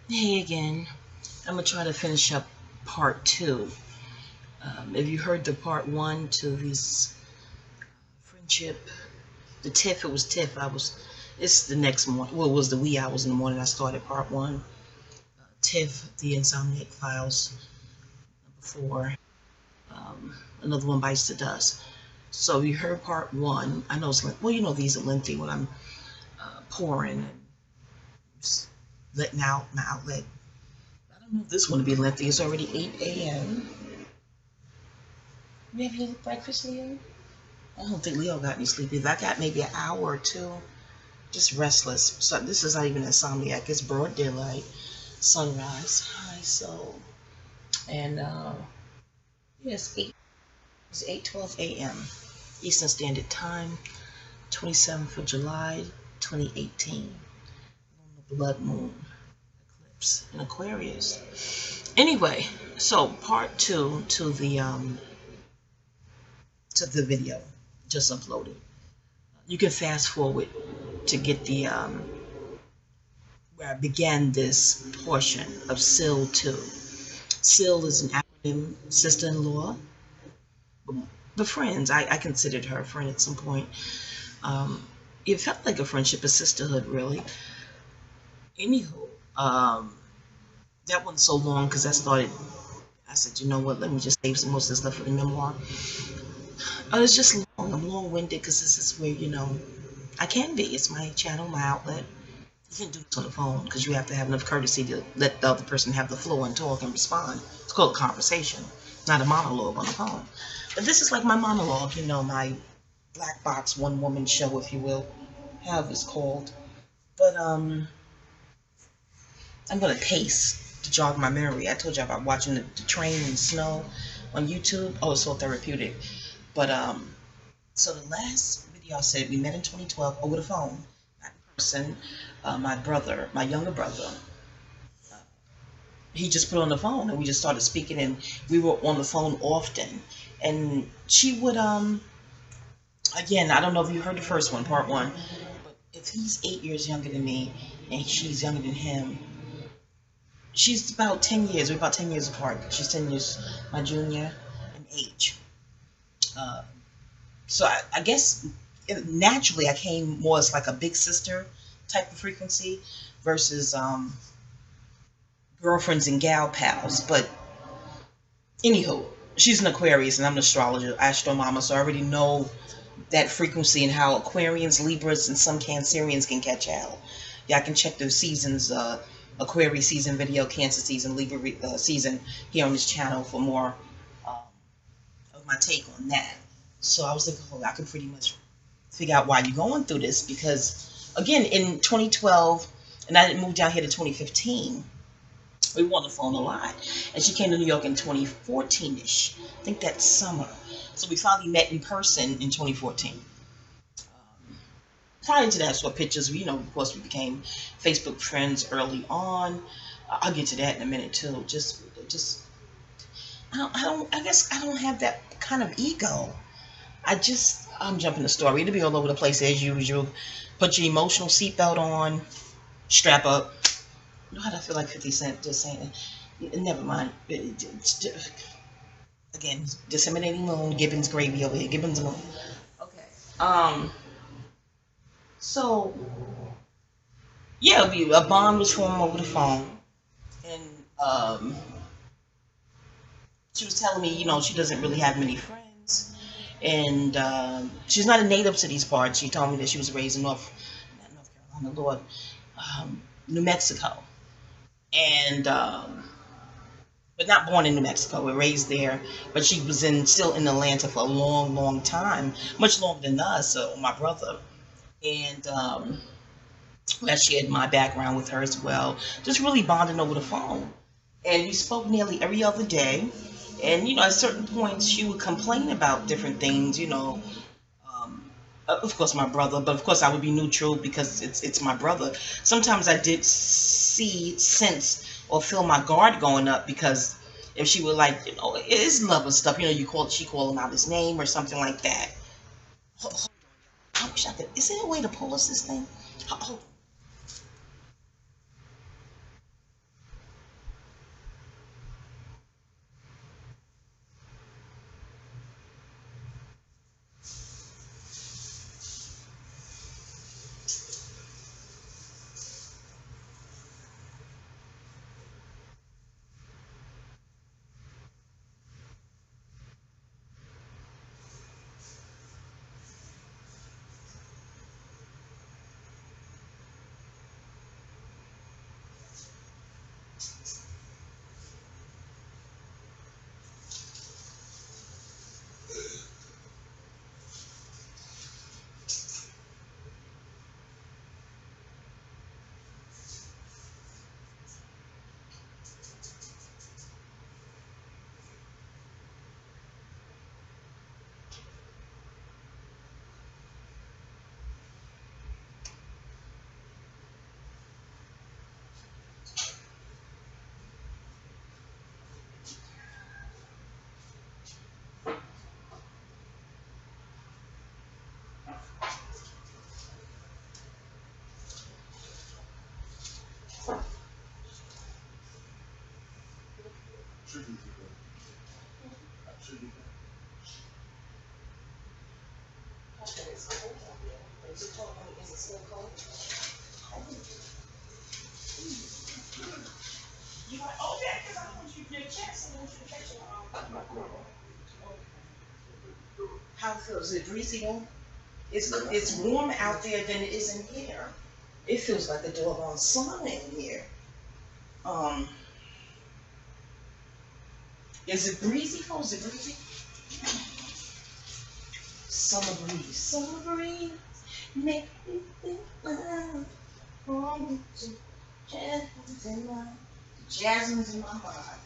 Hey again. I'm gonna try to finish up part two. If you heard the part one to this friendship, the tiff, it was tiff. It's the next morning. Well, it was the wee hours in the morning I started part one. Tiff, the Insomniac Files, before another one bites the dust. So you heard part one. I know it's like, well, these are lengthy when I'm pouring and just letting out my outlet. I don't know if this one will be lengthy. It's already 8 a.m. You have any breakfast, Leo? I don't think Leo got any sleep either. I got maybe an hour or two. Just restless. So this is not even insomniac. It's broad daylight, sunrise. Hi, so and yeah, it's 8:12 a.m. Eastern Standard Time, 27th of July, 2018. On the blood moon eclipse in Aquarius. Anyway, so part two to the video just uploaded. You can fast forward to get the where I began this portion of SIL 2. SIL is an acronym, sister-in-law, but friends. I considered her a friend at some point. Um, it felt like a friendship, a sisterhood, really. Anywho, that wasn't so long because I said, you know what, let me just save some most of the stuff for the memoir. It's just long. I'm long-winded because this is where, I can be. It's my channel, my outlet. You can't do this on the phone because you have to have enough courtesy to let the other person have the floor and talk and respond. It's called a conversation, not a monologue on the phone. But this is like my monologue, my black box one woman show, if you will, however it's called. But I'm gonna pace to jog my memory. I told you about watching the train in the snow on YouTube. Oh, it's so therapeutic. But so the last video I said we met in 2012 over the phone, not in person. My younger brother, he just put on the phone and we just started speaking and we were on the phone often. And she would again, I don't know if you heard the first one, part one, but if he's 8 years younger than me and she's younger than him, she's about 10 years. We're about 10 years apart. She's 10 years my junior in age. Uh, so I guess naturally I came more as like a big sister type of frequency versus girlfriends and gal pals. But anywho, she's an Aquarius and I'm an astrologer, astro mama, so I already know that frequency and how Aquarians, Libras, and some Cancerians can catch hell. Yeah, I can check those seasons, Aquarius season video, Cancer season, Libra season here on this channel for more um, of my take on that. So I was like, oh, I could pretty much figure out why you're going through this because, again, in 2012, and I didn't move down here to 2015. We were on the phone a lot. And she came to New York in 2014-ish. I think that summer. So we finally met in person in 2014. Prior to that, I saw pictures. Of course, we became Facebook friends early on. I'll get to that in a minute too. I guess I don't have that kind of ego. I'm jumping the story. It'll be all over the place as usual. Put your emotional seatbelt on. Strap up. You know how I feel like 50 Cent just saying, never mind. Again, disseminating moon, Gibbons gravy over here, Gibbons moon. Okay. So yeah, a bond was formed over the phone, and she was telling me, she doesn't really have many friends, and she's not a native to these parts. She told me that she was raised in not North Carolina, Lord, New Mexico, and but not born in New Mexico. We're raised there, but she was still in Atlanta for a long, long time, much longer than us. So my brother, and I shared my background with her as well, just really bonding over the phone. And we spoke nearly every other day. And at certain points, she would complain about different things. Of course, my brother, but of course, I would be neutral because it's my brother. Sometimes I did sense, or feel my guard going up because if she would like, it's love and stuff. She call him out his name or something like that. I wish I could. Is there a way to pause this thing? Hold How it feels? Is it breezy on? It's warm out there than it is in here. It feels like a doggone sauna in here. Um, is it breezy? How is it breezy? Summer breeze. Summer breeze. Make me think loud. Jasmine's in my mind.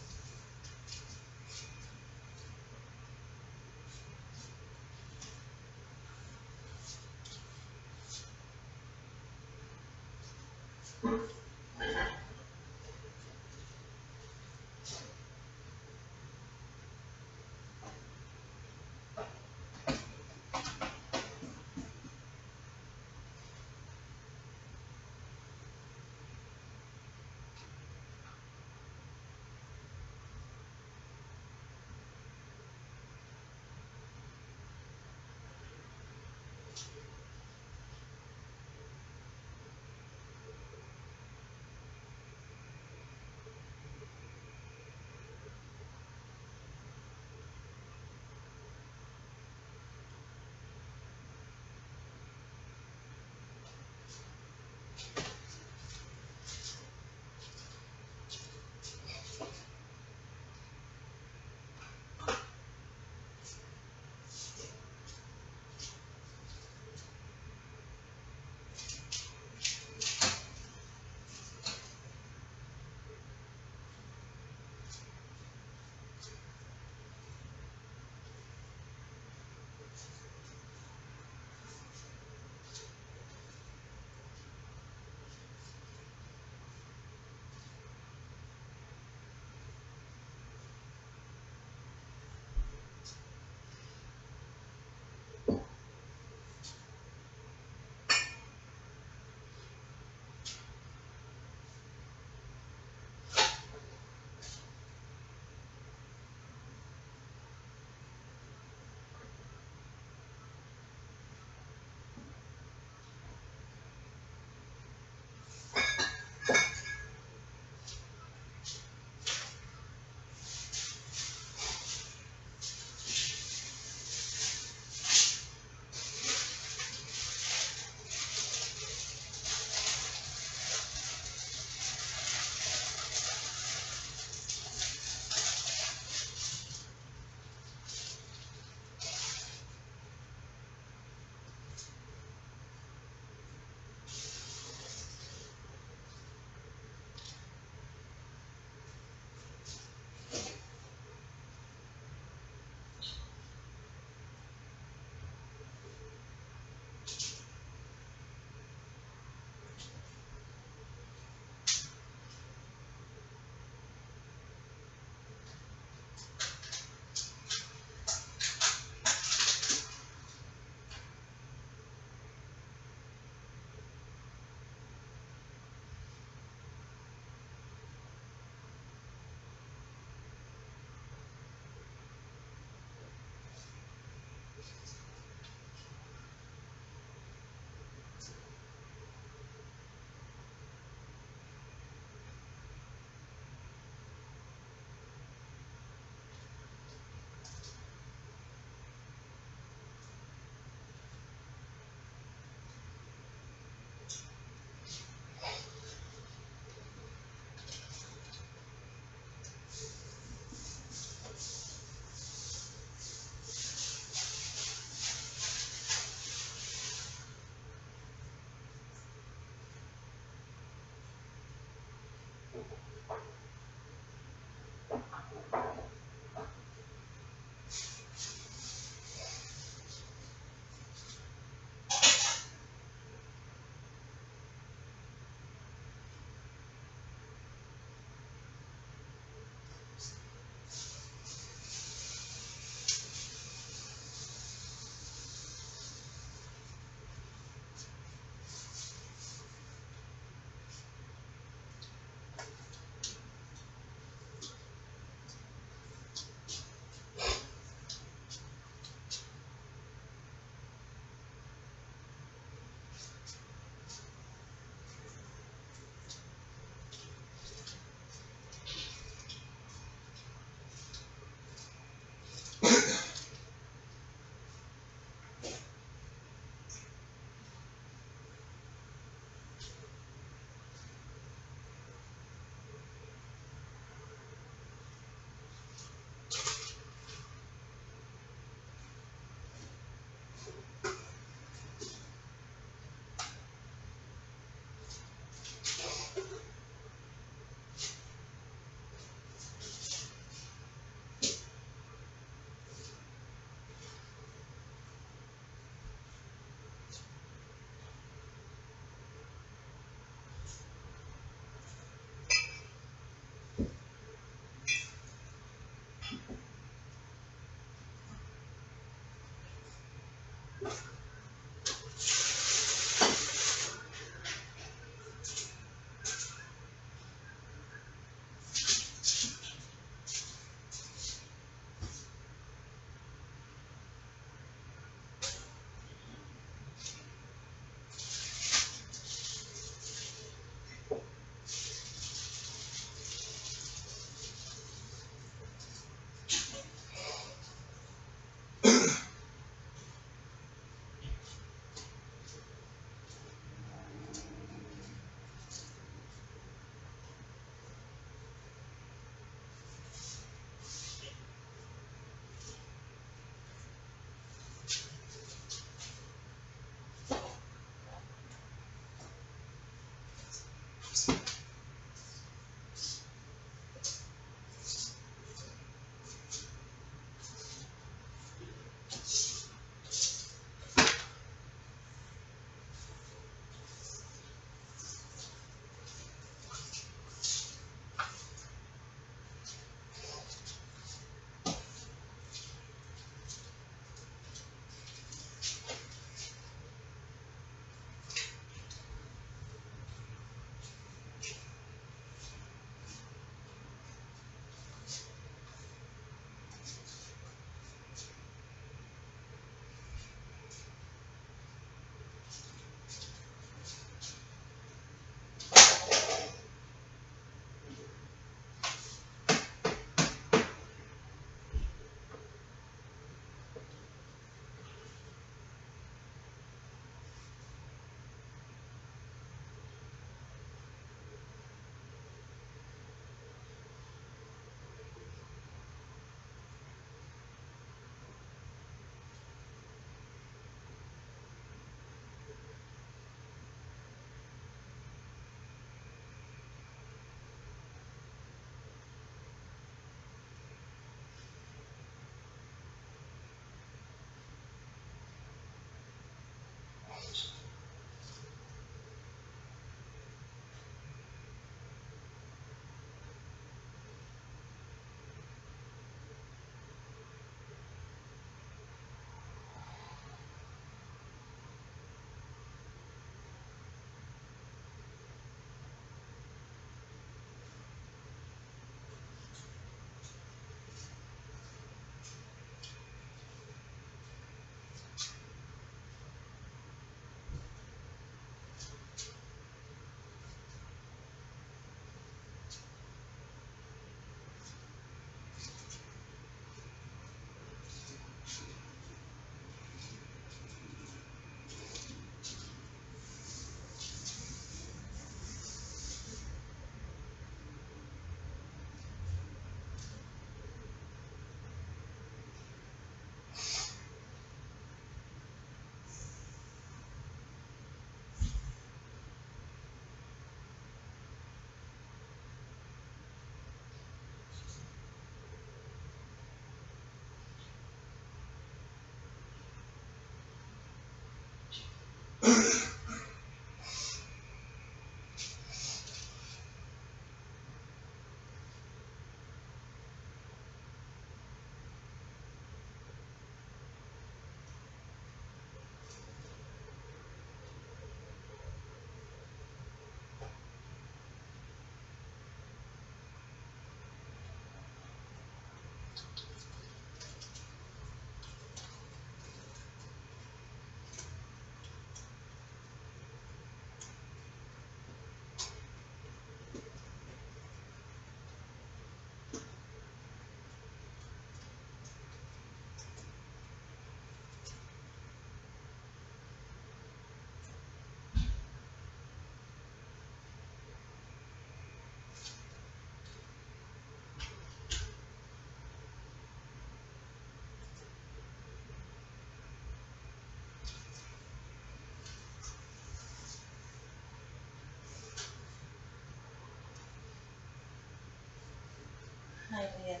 Hi, Leanna.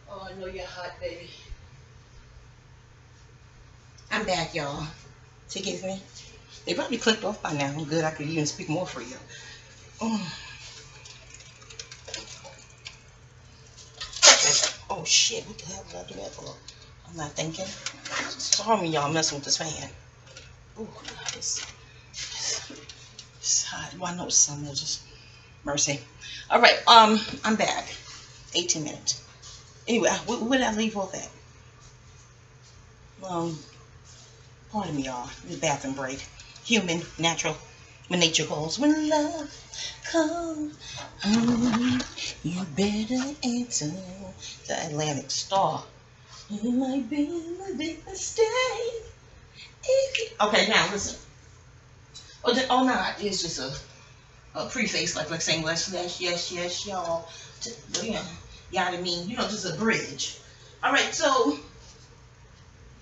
Oh, I know you're hot, baby. I'm back, y'all. Forgive me. They probably clicked off by now. I'm good. I could even speak more for you. Oh, oh shit. What the hell did I do that for? I'm not thinking. Sorry, y'all messing with this fan. Oh, God, it's hot. Well, I know it's summer. Just mercy. All right. I'm back. 18 minutes. Anyway, where did I leave off at? Pardon me, y'all. The bathroom break. Human, natural. When nature calls. When love calls. You better answer. The Atlantic Star. You might be a big mistake. Okay, now listen. Oh no, it's just a preface, like saying yes, y'all. Yeah, what I mean? Just a bridge. All right, so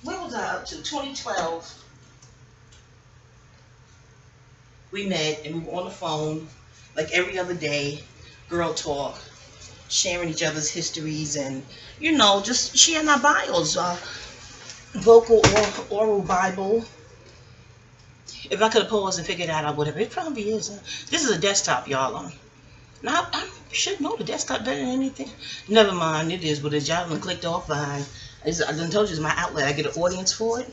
what was I up to? 2012. We met and we were on the phone like every other day, girl talk, sharing each other's histories and, just sharing our bios, vocal or oral Bible. If I could have paused and figured it out, I would have. It probably is. This is a desktop, y'all. Now, I should know the desktop better than anything. Never mind, it is what it is. Y'all done clicked off fine. I done told you it's my outlet. I get an audience for it.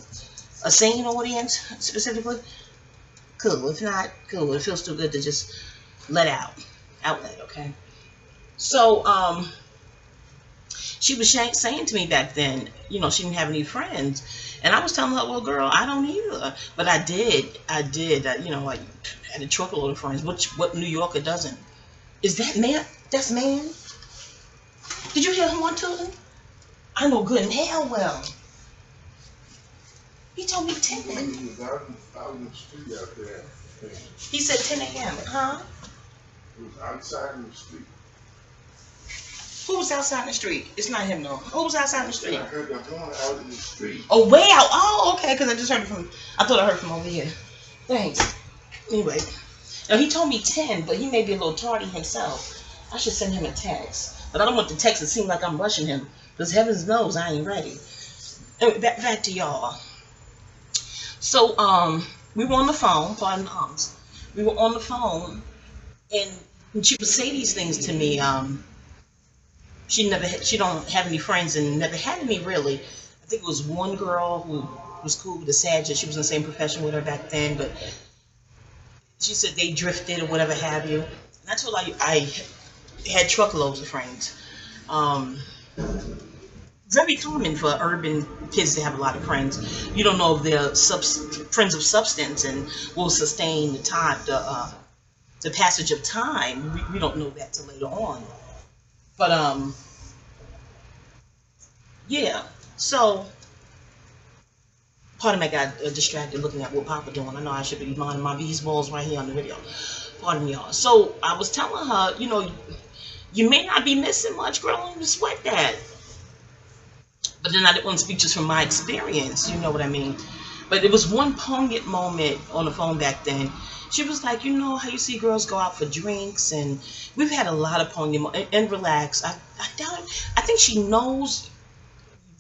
A singing audience, specifically. Cool. If not, cool. It feels too good to just let out. Outlet, okay? So, she was saying to me back then, she didn't have any friends. And I was telling her, well, girl, I don't either. But I did. Like, had a truckload of friends. What New Yorker doesn't? Is that man? That's man? Did you hear him on tooting? I know good and hell well. He told me 10 minutes. He was out in the street out there. He said 10 a.m. Huh? He was outside in the street. Who was outside in the street? It's not him, though. Who was outside in the street? I heard the horn out in the street. Oh, way out. Oh, okay, because I just heard it from... I thought I heard from over here. Thanks. Anyway. Now, he told me 10, but he may be a little tardy himself. I should send him a text. But I don't want the text to seem like I'm rushing him. Because heavens knows I ain't ready. Anyway, back to y'all. So, we were on the phone. Pardon the ums. We were on the phone. And she would say these things to me. She don't have any friends and never had any really. I think it was one girl who was cool with the Sagitt. She was in the same profession with her back then, but she said they drifted or whatever have you. And I told her I had truckloads of friends. Very common for urban kids to have a lot of friends. You don't know if they're friends of substance and will sustain the time, the passage of time. We don't know that till later on. But yeah. So, pardon me, I got distracted looking at what Papa doing. I know I should be minding my bees balls right here on the video. Pardon me, y'all. So I was telling her, you may not be missing much, girl. Don't even sweat that. But then I didn't want to speak just from my experience. You know what I mean? But it was one poignant moment on the phone back then. She was like, how you see girls go out for drinks, and we've had a lot of poignant moments. And relax. I think she knows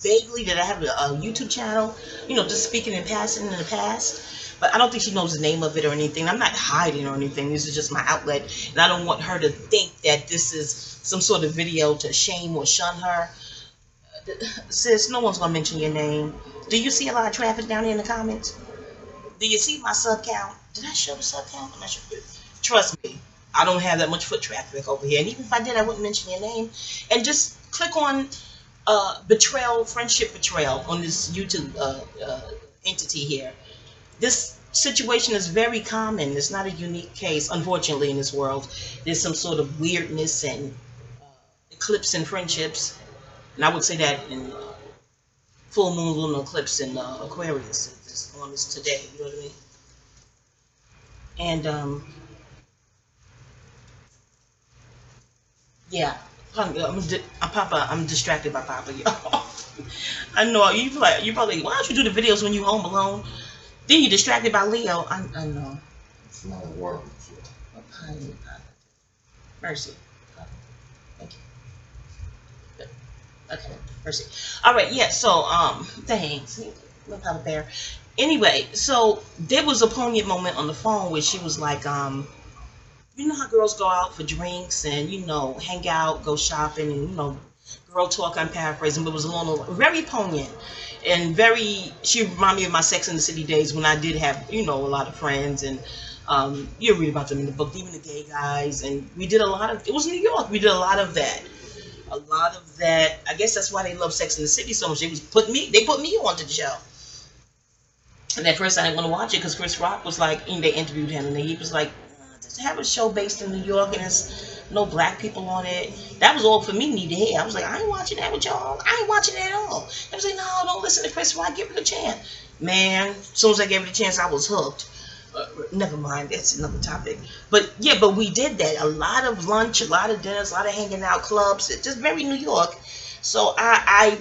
vaguely that I have a YouTube channel, you know, just speaking in passing in the past. But I don't think she knows the name of it or anything. I'm not hiding or anything. This is just my outlet. And I don't want her to think that this is some sort of video to shame or shun her. Sis, no one's going to mention your name. Do you see a lot of traffic down there in the comments? Do you see my sub count? Did I show the sub count? I'm not sure. Trust me, I don't have that much foot traffic over here. And even if I did, I wouldn't mention your name. And just click on betrayal, friendship betrayal on this YouTube entity here. This situation is very common. It's not a unique case, unfortunately, in this world. There's some sort of weirdness and eclipse in friendships. And I would say that in full moon lunar eclipse in Aquarius on this today, you know what I mean? And yeah, I'm distracted by Papa, y'all. I know you probably why don't you do the videos when you home alone? Then you distracted by Leo. I know. It's not work. Mercy. Thank you. Okay, mercy. All right, yeah. So thanks, little Papa Bear. Anyway, so there was a poignant moment on the phone where she was like, you know how girls go out for drinks and, you know, hang out, go shopping, and, you know, girl talk, I'm paraphrasing, but it was very poignant and she reminded me of my Sex and the City days when I did have, you know, a lot of friends, and you read about them in the book, even the gay guys, and we did a lot of, it was New York, we did a lot of that. I guess that's why they love Sex and the City so much. They put me onto the show. And at first I didn't want to watch it because Chris Rock was like, they interviewed him, and he was like, to have a show based in New York and there's no black people on it. That was all for me need to hear. I was like, I ain't watching that with y'all. I ain't watching it at all. They was like, no, don't listen to Chris Rock. Give it a chance. Man, as soon as I gave it a chance, I was hooked. Never mind, that's another topic. But yeah, but we did that. A lot of lunch, a lot of dinners, a lot of hanging out clubs. It's just very New York. So I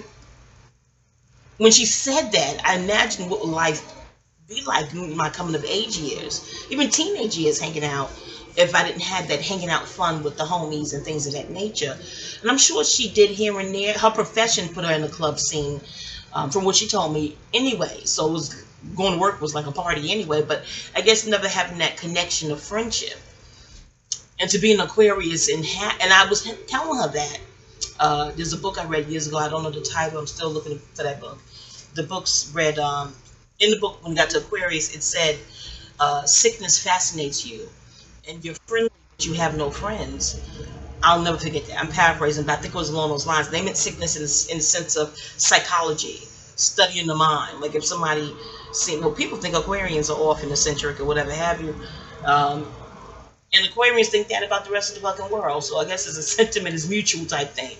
when she said that, I imagined what life be like in my coming of age years, even teenage years, hanging out, if I didn't have that hanging out fun with the homies and things of that nature. And I'm sure she did here and there. Her profession put her in the club scene, from what she told me anyway. So it was going to work was like a party anyway, but I guess never having that connection of friendship. And to be an Aquarius and I was telling her that there's a book I read years ago. I don't know the title. I'm still looking for that book. The book's read in the book, when we got to Aquarius, it said, sickness fascinates you, and you're friendly, but you have no friends. I'll never forget that. I'm paraphrasing, but I think it was along those lines. They meant sickness in the sense of psychology, studying the mind. Like if somebody, people think Aquarians are off and eccentric or whatever have you. And Aquarians think that about the rest of the fucking world. So I guess it's a sentiment is mutual type thing.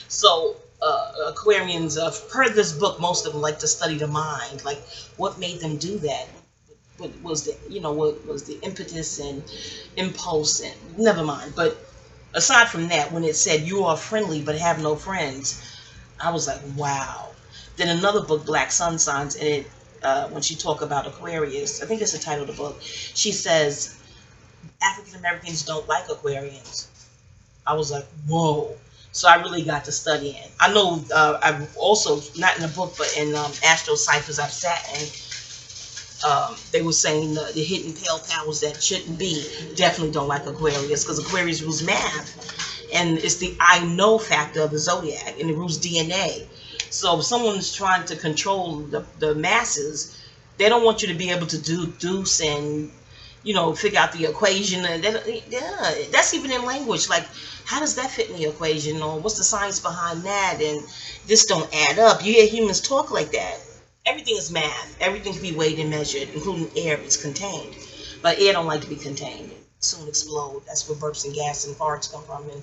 So Aquarians, per this book, most of them like to study the mind, like what made them do that, what was the impetus and impulse, and never mind. But aside from that, when it said you are friendly but have no friends, I was like, wow. Then another book, Black Sun Signs, and it when she talk about Aquarius, I think it's the title of the book, she says African Americans don't like Aquarians. I was like, whoa. So I really got to studying. I know I've also, not in the book, but in Astro Ciphers I've sat in, they were saying the hidden pale powers that shouldn't be definitely don't like Aquarius, because Aquarius rules math. And it's the I know factor of the zodiac, and it rules DNA. So if someone's trying to control the masses, they don't want you to be able to deduce and, figure out the equation. And that's even in language. Like, how does that fit in the equation? Or what's the science behind that? And this don't add up. You hear humans talk like that. Everything is math. Everything can be weighed and measured, including air if it's contained. But air don't like to be contained. It soon explode. That's where burps and gas and farts come from. And,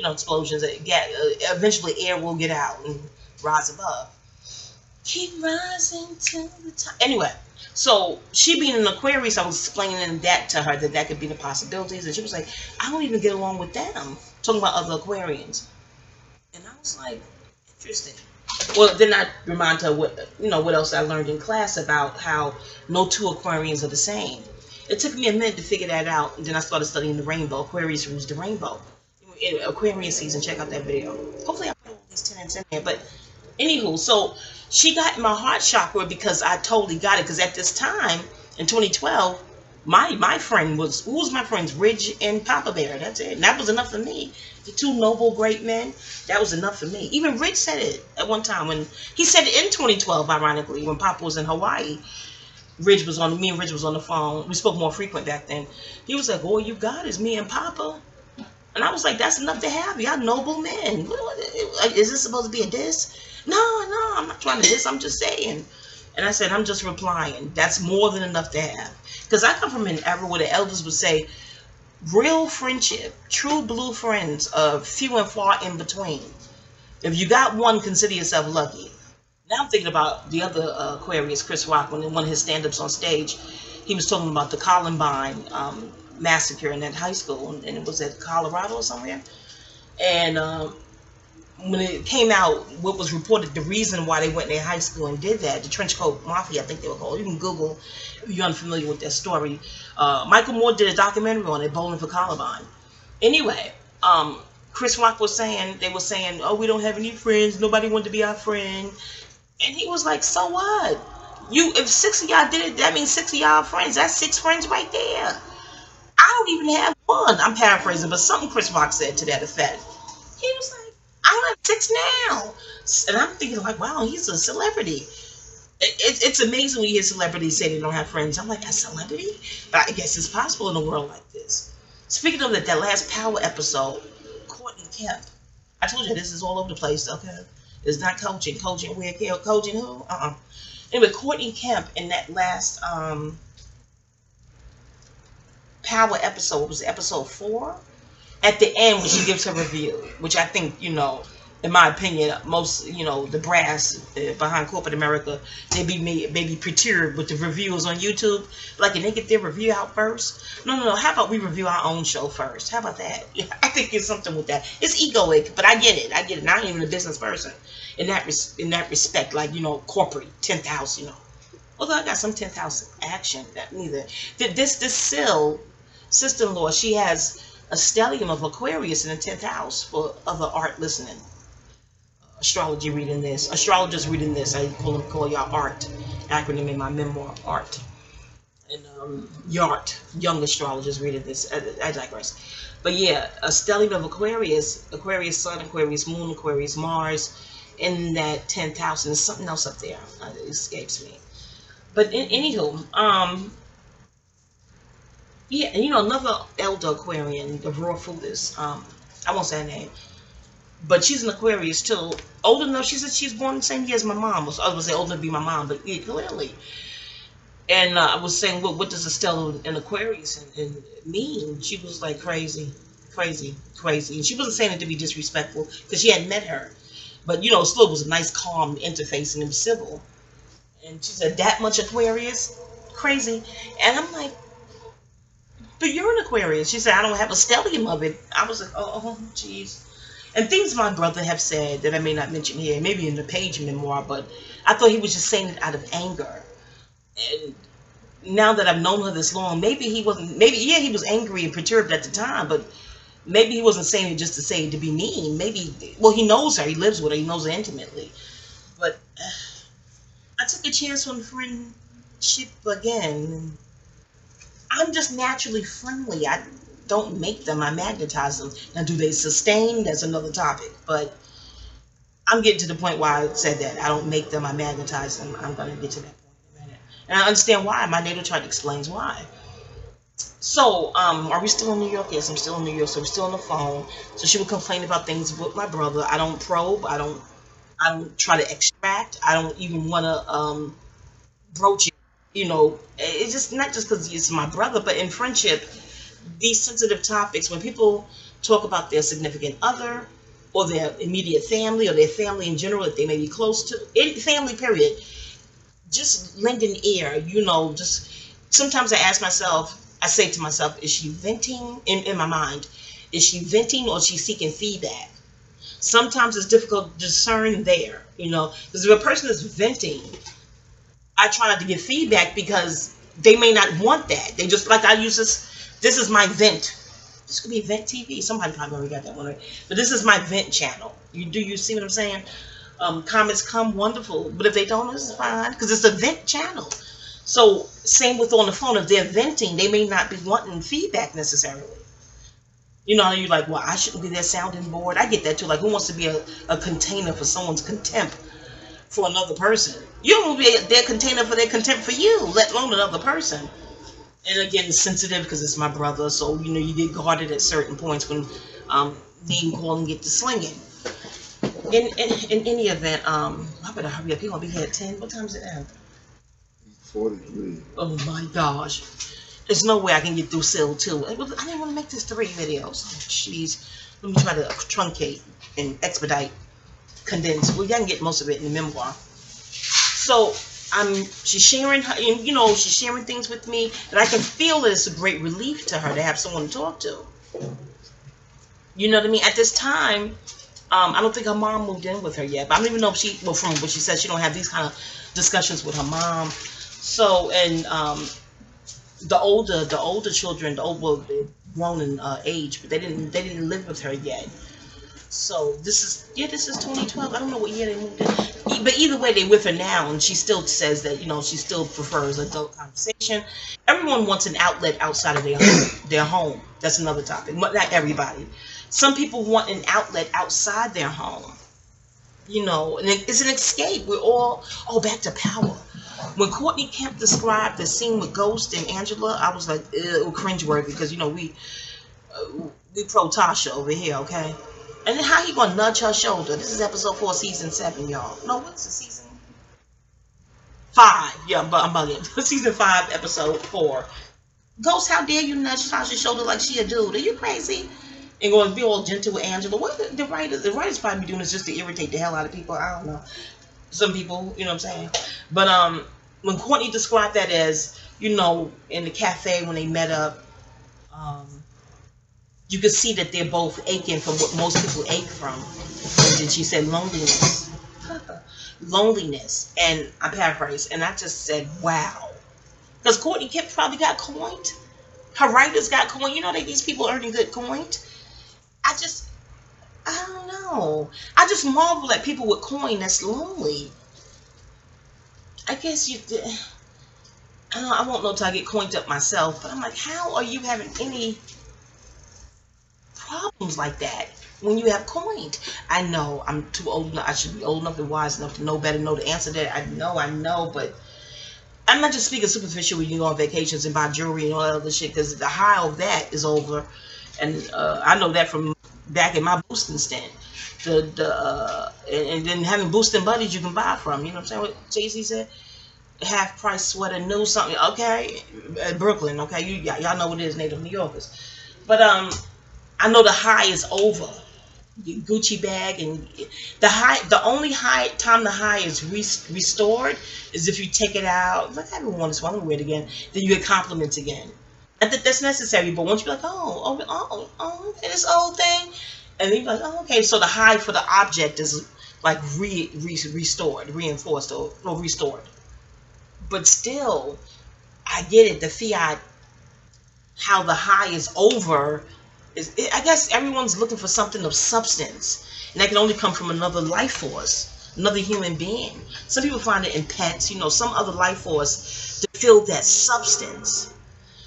explosions. Eventually air will get out and rise above. Keep rising to the top. Anyway, so she being an Aquarius, I was explaining that to her, that could be the possibilities. And she was like, I don't even get along with them. Talking about other Aquarians. And I was like, interesting. Well, then I remind her what else I learned in class about how no two Aquarians are the same. It took me a minute to figure that out. And then I started studying the rainbow. Aquarius rules the rainbow. In Aquarius season, check out that video. Hopefully I put all these tenants in there. But Anywho, so she got my heart chakra because I totally got it. Because at this time in 2012, my friend was, who was my friends? Ridge and Papa Bear. That's it. And that was enough for me. The two noble, great men. That was enough for me. Even Ridge said it at one time when he said it in 2012. Ironically, when Papa was in Hawaii, me and Ridge was on the phone. We spoke more frequent back then. He was like, "All you got is me and Papa." And I was like, "That's enough to have. Y'all noble men. Is this supposed to be a diss?" No, I'm not trying to diss. I'm just saying. And I said, I'm just replying. That's more than enough to have. Because I come from an era where the elders would say, real friendship, true blue friends are few and far in between. If you got one, consider yourself lucky. Now I'm thinking about the other Aquarius, Chris Rock, when in one of his stand-ups on stage, he was talking about the Columbine massacre in that high school, and it was at Colorado or somewhere. And when it came out, what was reported, the reason why they went in their high school and did that, the Trenchcoat Mafia, I think they were called. You can Google if you're unfamiliar with that story. Michael Moore did a documentary on it, Bowling for Columbine. Anyway, Chris Rock was saying, they were saying, oh, we don't have any friends, nobody wanted to be our friend. And he was like, so what? If 6 of y'all did it, that means 6 of y'all are friends. That's 6 friends right there. I don't even have one. I'm paraphrasing, but something Chris Rock said to that effect. He was like, I don't have 6 now. And I'm thinking like, wow, he's a celebrity. It's amazing when you hear celebrities say they don't have friends. I'm like, a celebrity? But I guess it's possible in a world like this. Speaking of that last Power episode, Courtney Kemp. I told you this is all over the place, okay? It's not coaching. Coaching where? Coaching who? Anyway, Courtney Kemp in that last Power episode, was episode 4? At the end, when she gives her review, which I think, in my opinion, most, the brass behind corporate America, they be perturbed with the reviews on YouTube. Like, can they get their review out first? No. How about we review our own show first? How about that? I think there's something with that. It's egoic, but I get it. I get it. I ain't even a business person in that respect. Like, corporate 10th house. Although I got some 10th house action. That neither. This sister-in-law, she has a stellium of Aquarius in the 10th house for other art listening. Astrology reading this. Astrologers reading this. I call y'all art. Acronym in my memoir, art. And YART, young astrologers reading this. I digress. But yeah, a stellium of Aquarius Sun, Aquarius Moon, Aquarius Mars in that 10th house. And there's something else up there. It escapes me. But anywho, yeah, and another elder Aquarian, the raw foodist, I won't say her name, but she's an Aquarius too. Old enough, she said she's born the same year as my mom. I was going to say old enough to be my mom, but yeah, clearly. And I was saying, what does a stellar in Aquarius and mean? She was like crazy. And she wasn't saying it to be disrespectful, because she hadn't met her. But, still was a nice, calm interface, and it was civil. And she said, that much Aquarius? Crazy. And I'm like, but you're an Aquarius. She said, I don't have a stellium of it. I was like, oh, jeez. And things my brother have said that I may not mention here, maybe in the page memoir, but I thought he was just saying it out of anger. And now that I've known her this long, maybe he was angry and perturbed at the time, but maybe he wasn't saying it just to say it to be mean. Maybe, well, he knows her. He lives with her. He knows her intimately. But I took a chance on friendship again. I'm just naturally friendly. I don't make them, I magnetize them. Now, do they sustain? That's another topic. But I'm getting to the point where I said that. I don't make them, I magnetize them. I'm going to get to that point in a minute. And I understand why. My natal chart explains why. So, are we still in New York? Yes, I'm still in New York. So we're still on the phone. So she would complain about things with my brother. I don't probe. I don't try to extract. I don't even want to broach it. It's just not just because it's my brother, but in friendship, these sensitive topics, when people talk about their significant other or their immediate family or their family in general that they may be close to, in family period, just lend an ear. Just sometimes I say to myself, is she venting in my mind? Is she venting or is she seeking feedback? Sometimes it's difficult to discern there, because if a person is venting, I try not to give feedback because they may not want that. They just, like, I use this is my vent. This could be Vent TV. Somebody probably already got that one right. But this is my vent channel. Do you see what I'm saying? Comments come, wonderful, but if they don't, it's fine, because it's a vent channel. So same with on the phone, if they're venting, they may not be wanting feedback necessarily. You know, you're like, well, I shouldn't be their sounding board. I get that too. Like, who wants to be a container for someone's contempt for another person? You don't want to be their container for their contempt for you, let alone another person. And again, it's sensitive because it's my brother, so you know you get guarded at certain points when name calling get to slinging. In any event, I better hurry up. You're gonna be here at 10. What time is it now? 43. Oh my gosh. There's no way I can get through Sil 2. I didn't want to make this 3 videos. Oh, jeez. Let me try to truncate and expedite, condense. Well, I can get most of it in the memoir. So, she's sharing her, you know, she's sharing things with me that I can feel that it's a great relief to her to have someone to talk to. You know what I mean? At this time, I don't think her mom moved in with her yet. But I don't even know if she, well, from what she says, she don't have these kind of discussions with her mom. So, and the older children, well, they're grown in age, but they didn't live with her yet. So this is 2012. I don't know what year they moved in, but either way, they're with her now, and she still says that, you know, she still prefers adult conversation. Everyone wants an outlet outside of their home. That's another topic. But not everybody. Some people want an outlet outside their home. You know, and it's an escape. We're all back to Power. When Courtney Kemp described the scene with Ghost and Angela, I was like, cringeworthy, because, you know, we pro Tasha over here, okay? And then how he gonna nudge her shoulder? This is episode 4, season 7, y'all. No, what's the season? 5. Yeah, I'm bugging. Season 5, episode 4. Ghost, how dare you nudge Tasha's shoulder like she a dude? Are you crazy? And going to be all gentle with Angela. What the writers probably doing is just to irritate the hell out of people. I don't know. Some people, you know what I'm saying? But when Courtney described that as, you know, in the cafe when they met up, you could see that they're both aching from what most people ache from. And then she said loneliness. Loneliness. And I paraphrase. And I just said, wow. Because Courtney Kemp probably got coined. Her writers got coined. You know that these people earning good coined. I don't know. I just marvel at people with coin that's lonely. I guess I won't know till I get coined up myself, but I'm like, how are you having any problems like that when you have coined? I know I'm too old enough. I should be old enough and wise enough to know better, know the answer to that. I know, but I'm not just speaking superficial when you go on vacations and buy jewelry and all that other shit, because the high of that is over. And I know that from back in my boosting stint. And then having boosting buddies you can buy from. You know what I'm saying? What Jay-Z said? Half price sweater, new something. Okay, Brooklyn. Okay, y'all know what it is, native New Yorkers. But I know the high is over. Gucci bag, and the only time the high is restored is if you take it out. Like, I haven't worn this one, I'm gonna wear it again. Then you get compliments again. I think that's necessary, but once you're like, oh, and this old thing, and then you're like, oh, okay, so the high for the object is like restored, reinforced, or restored. But still, I get it, the fiat, how the high is over, I guess everyone's looking for something of substance, and that can only come from another life force, another human being. Some people find it in pets, you know, some other life force to fill that substance.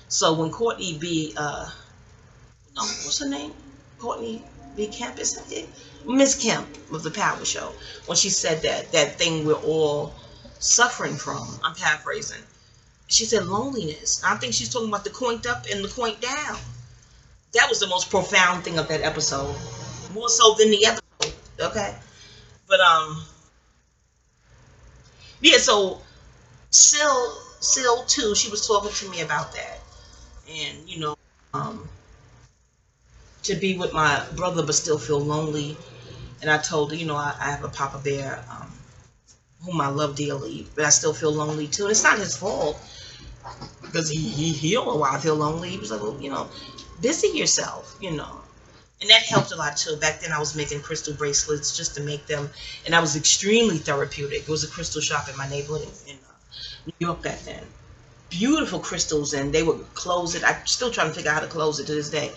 So when Courtney B, what's her name? Courtney B. Kemp, is that it? Miss Kemp of the Power Show. When she said that thing we're all suffering from, I'm paraphrasing. She said loneliness. I think she's talking about the coinked up and the coinked down. That was the most profound thing of that episode. More so than the episode, okay? But, yeah, so Sil too, she was talking to me about that. And, you know, to be with my brother but still feel lonely. And I told her, you know, I have a Papa Bear whom I love dearly, but I still feel lonely too. And it's not his fault, because he don't know why I feel lonely. He was like, well, you know, busy yourself, you know. And that helped a lot too. Back then I was making crystal bracelets just to make them, and that was extremely therapeutic. It was a crystal shop in my neighborhood in New York back then. Beautiful crystals, and they would close it. I'm still trying to figure out how to close it to this day.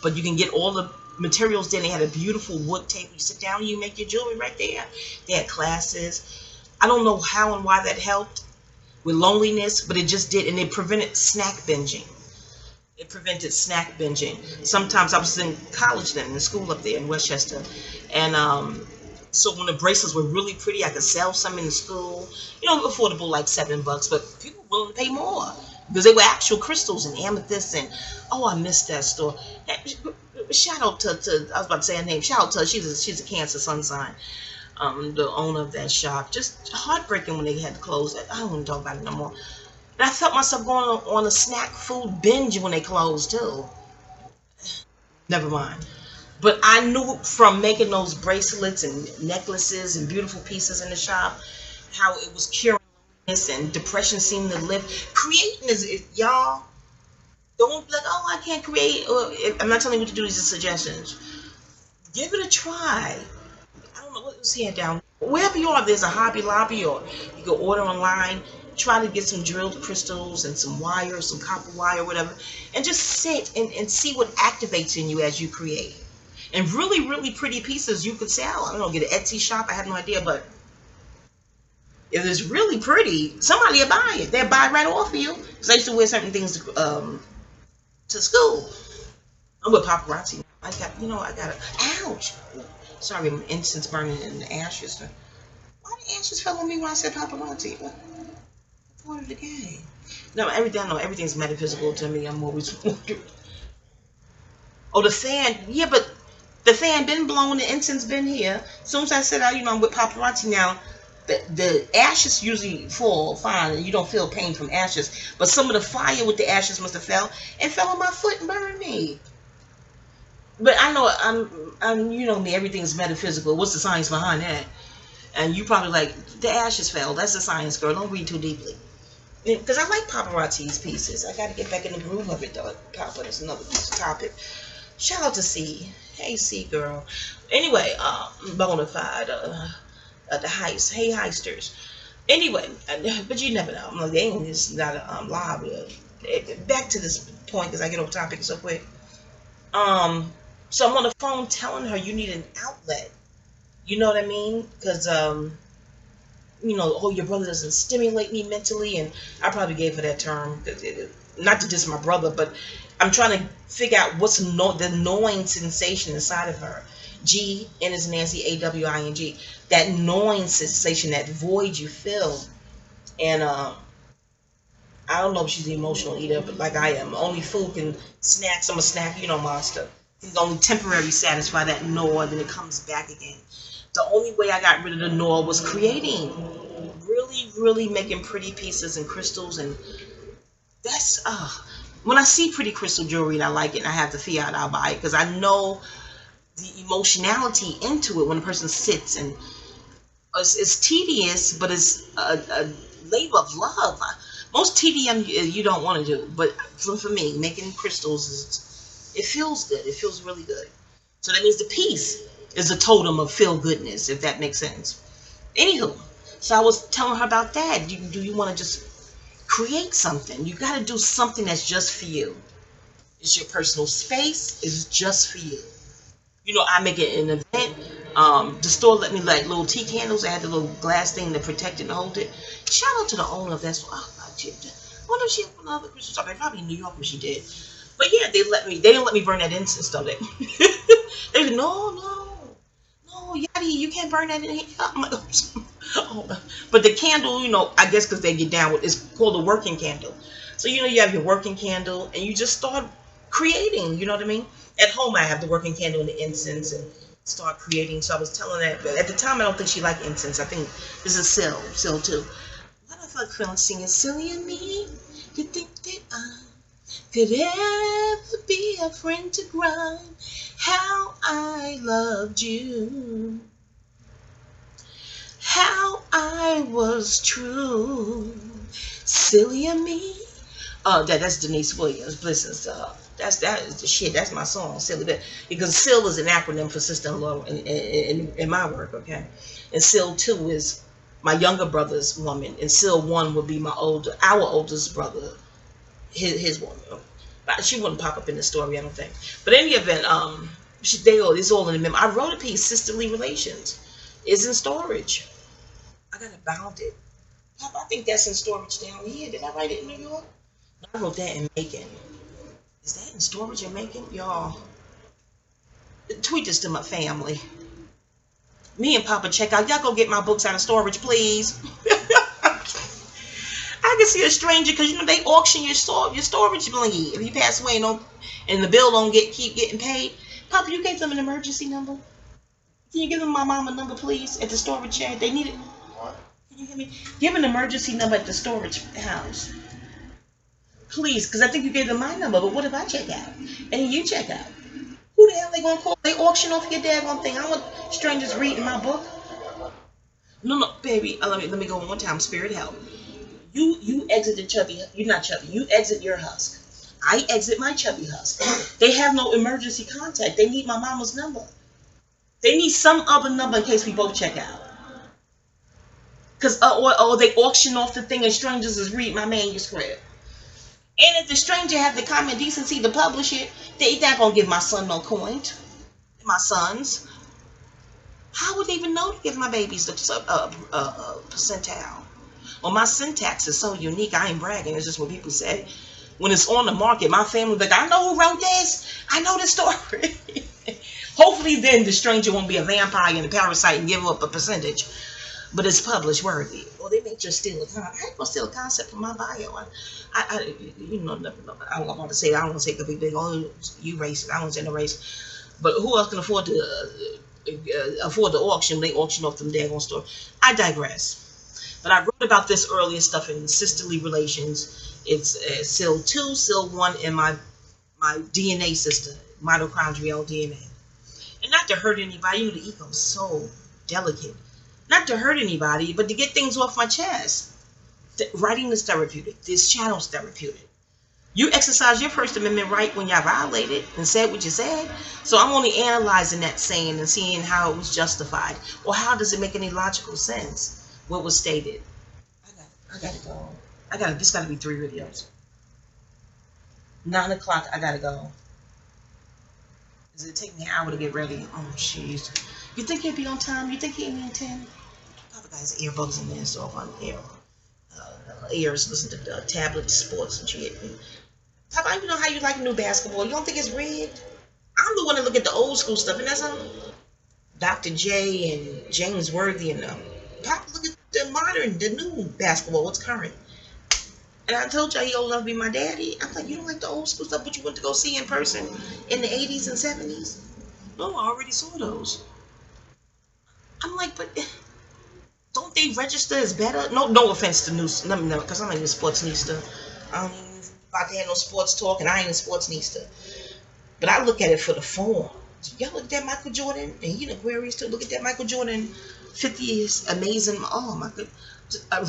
But you can get all the materials. Then they had a beautiful wood table. You sit down, you make your jewelry right there. They had classes. I don't know how and why that helped with loneliness, but it just did, and it prevented snack binging. It prevented snack binging. Sometimes I was in college then, in school up there in Westchester, and so when the bracelets were really pretty, I could sell some in the school. You know, affordable, like $7, but people were willing to pay more because they were actual crystals and amethysts. And oh, I missed that store. Shout out to I was about to say her name. Shout out to her. She's a Cancer sun sign. The owner of that shop. Just heartbreaking when they had to close it. I don't want to talk about it no more. And I felt myself going on a snack food binge when they closed too. Never mind. But I knew from making those bracelets and necklaces and beautiful pieces in the shop how it was curing loneliness and depression seemed to lift. Creating is, y'all, don't be like, oh, I can't create. Or, I'm not telling you what to do. These are suggestions. Give it a try. I don't know what was here down. Wherever you are, there's a Hobby Lobby, or you can order online. Try to get some drilled crystals and some wire, some copper wire, whatever, and just sit and see what activates in you as you create. And really, really pretty pieces you could sell. I don't know, get an Etsy shop. I have no idea, but if it's really pretty, somebody will buy it. They'll buy it right off of you. Because I used to wear certain things to school. I'm with paparazzi. I got ouch. Sorry, incense burning in the ashes. Why the ashes fell on me when I said paparazzi? What part of the game? No, everything's metaphysical to me. I'm always oh, the fan. Yeah, but the fan been blowing, the incense been here. As soon as I said, I'm with paparazzi now, the ashes usually fall fine, and you don't feel pain from ashes. But some of the fire with the ashes must have fell on my foot and burned me. But I know I'm you know me, everything's metaphysical. What's the science behind that? And you probably like, the ashes fell. That's the science, girl. Don't read too deeply. Because I like paparazzi's pieces. I got to get back in the groove of it, though. Papa, that's another topic. Shout out to C. Hey, C girl. Anyway, bonafide, the heist. Hey, heisters. Anyway, but you never know. I'm like, dang, this is not a live. Back to this point, because I get off topic so quick. So I'm on the phone telling her you need an outlet. You know what I mean? Because, oh, your brother doesn't stimulate me mentally. And I probably gave her that term. Not to diss my brother, but I'm trying to figure out what's the gnawing sensation inside of her. G, N is Nancy, A-W-I-N-G. That gnawing sensation, that void you feel. And I don't know if she's an emotional eater, but like I am. Only food can snacks. I'm a snack, monster. Can only temporarily satisfy that gnaw, then it comes back again. The only way I got rid of the gnaw was creating. Really, really making pretty pieces and crystals. And that's, when I see pretty crystal jewelry and I like it and I have the fiat, I'll buy it. Because I know the emotionality into it when a person sits. And it's tedious, but it's a labor of love. Most TDM you don't want to do. But for me, making crystals, it feels good. It feels really good. So that means the piece is a totem of feel goodness, if that makes sense. Anywho, so I was telling her about that. Do you want to just create something? You got to do something that's just for you. It's your personal space. It's just for you. I make it an event. The store let me light little tea candles. I had the little glass thing to protect it and hold it. Shout out to the owner of that store. I wonder if she opened another crystal shop. Probably in New York when she did. But yeah, they didn't let me burn that incense, though. They said, no, Yadi, you can't burn that in here. I'm like, oh. But the candle, I guess because they get down with, it's called a working candle. So, you have your working candle and you just start creating, you know what I mean? At home, I have the working candle and the incense and start creating. So I was telling that, but at the time, I don't think she liked incense. I think this is Syl too. Why do I feel like feeling singing silly in me? To think that I could ever be a friend to grind. How I loved you. How I was true. Silly of me. That's Denise Williams. Bliss and stuff. That is the shit. That's my song, Silly. Because SIL is an acronym for sister-in-law in my work, okay? And SIL 2 is my younger brother's woman, and SIL 1 would be our oldest brother, his woman. But she wouldn't pop up in the story, I don't think. But in any event, It's all in the memo. I wrote a piece, sisterly relations. It's in storage. I gotta bound it. Papa, I think that's in storage down here. Did I write it in New York? No, I wrote that in Macon. Is that in storage in Macon? Y'all, tweet this to my family. Me and Papa check out. Y'all go get my books out of storage, please. I can see a stranger because you know they auction your storage money if you pass away and the bill don't keep getting paid. Papa, you gave them an emergency number. Can you give them my mama number, please, at the storage shed? They need it. Can you hear me? Give an emergency number at the storage house, please, because I think you gave them my number. But what if I check out and you check out? Who the hell they gonna call? They auction off your daggone thing. I want strangers reading my book. No, baby. Let me go one time. Spirit help. You exit the chubby. You're not chubby. You exit your husk. I exit my chubby husk. They have no emergency contact. They need my mama's number. They need some other number in case we both check out. Cause or they auction off the thing and strangers is reading my manuscript. And if the stranger have the common decency to publish it, they not gonna give my son no coin. My sons. How would they even know to give my babies the percentile? Well, my syntax is so unique. I ain't bragging. It's just what people say. When it's on the market, my family like, I know who wrote this. I know the story. Hopefully, then the stranger won't be a vampire and a parasite and give up a percentage. But it's published worthy. Well, they may just steal a concept. I ain't gonna steal a concept from my bio. You know, I don't want to say. I don't want to say the big. Oh, you racist. I don't say no race. But who else can afford the auction? They auction off them daggone store. I digress. But I wrote about this earlier stuff in sisterly relations. It's SIL 2, SIL 1 in my DNA system, mitochondrial DNA. And not to hurt anybody, you know, the ego is so delicate. Not to hurt anybody, but to get things off my chest. Writing is therapeutic. This channel is therapeutic. You exercise your First Amendment right when y'all violated and said what you said. So I'm only analyzing that saying and seeing how it was justified. Or how does it make any logical sense? What was stated. I gotta go. This gotta be 3 videos. 9 o'clock, I gotta go. Does it take me an hour to get ready? Oh, jeez. You think he'd be on time? You think he'd be in 10? Papa got his earbuds in there, so on ears, listen to the tablet sports and shit. Papa, I don't know how you like new basketball. You don't think it's rigged? I'm the one that look at the old school stuff, and that's Dr. J and James Wordy and them. Papa, look at the modern, the new basketball, what's current. And I told y'all he old enough to be my daddy. I'm like, you don't like the old school stuff, but you went to go see in person in the 80s and 70s? No, I already saw those. I'm like, but don't they register as better? No offense to news, because I'm not even a sports nista. I don't even about to have no sports talk, and I ain't a sports nista. But I look at it for the form. Y'all look at that Michael Jordan, and he in Aquarius too. Look at that Michael Jordan 50 is amazing. Oh my god,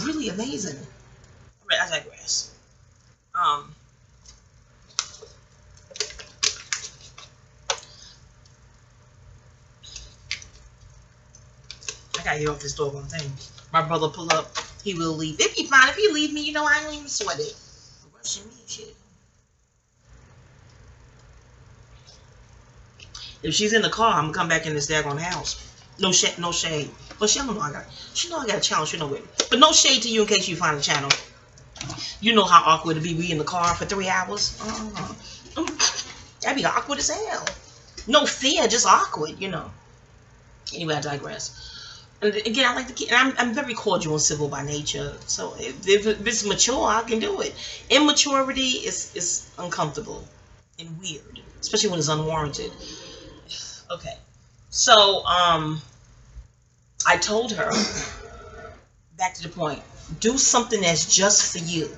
really amazing. I digress. I gotta get off this door one thing. My brother pull up, he will leave. If he fine, if he leave me, you know I don't even sweat it. Rushing me, shit. If she's in the car, I'm gonna come back in this daggone house. No shade. But she know I got a channel. She know it. But no shade to you in case you find a channel. You know how awkward it'd be. We in the car for 3 hours. That'd be awkward as hell. No fear, just awkward. You know. Anyway, I digress. And again, I like to keep. I'm very cordial and civil by nature. So if it's mature, I can do it. Immaturity is uncomfortable and weird, especially when it's unwarranted. Okay. So I told her, back to the point, do something that's just for you.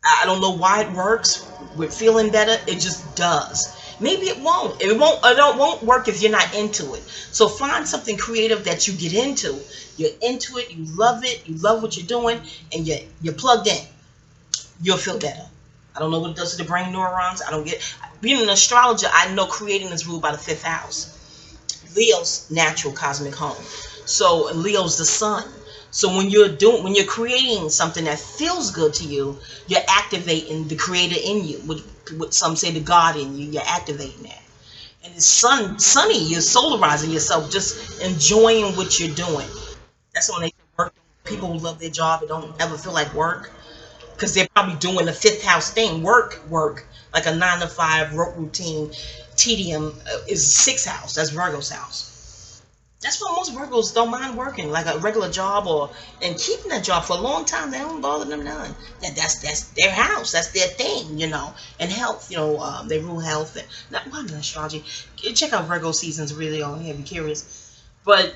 I don't know why it works. We're feeling better. It just does. Maybe it won't. It won't work if you're not into it. So find something creative that you get into. You're into it. You love it. You love what you're doing, and you're plugged in. You'll feel better. I don't know what it does to the brain neurons. I don't get. Being an astrologer, I know creating is ruled by the 5th house. Leo's natural cosmic home. So Leo's the sun. So when you're creating something that feels good to you, you're activating the creator in you. What some say the God in you. You're activating that. and it's sunny. You're solarizing yourself, just enjoying what you're doing. That's when they work. People who love their job and don't ever feel like work, because they're probably doing the fifth house thing, work, like a 9 to 5 routine. Tedium is sixth house. That's Virgo's house. That's why most Virgos don't mind working like a regular job and keeping that job for a long time. They don't bother them none. That's their house. That's their thing, And health, they rule health. Not one astrology. Check out Virgo seasons really on here if you're curious. But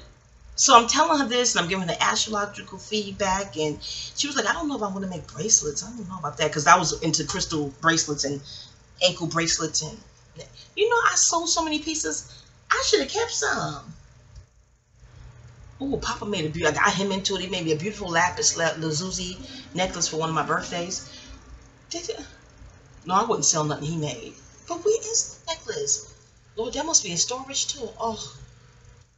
so I'm telling her this, and I'm giving her astrological feedback, and she was like, I don't know if I want to make bracelets. I don't know about that, because I was into crystal bracelets and ankle bracelets, and I sold so many pieces. I should have kept some. Oh, Papa made I got him into it. He made me a beautiful lapis lazuli necklace for one of my birthdays. No, I wouldn't sell nothing he made. But where is the necklace? Lord, that must be in storage too. Oh,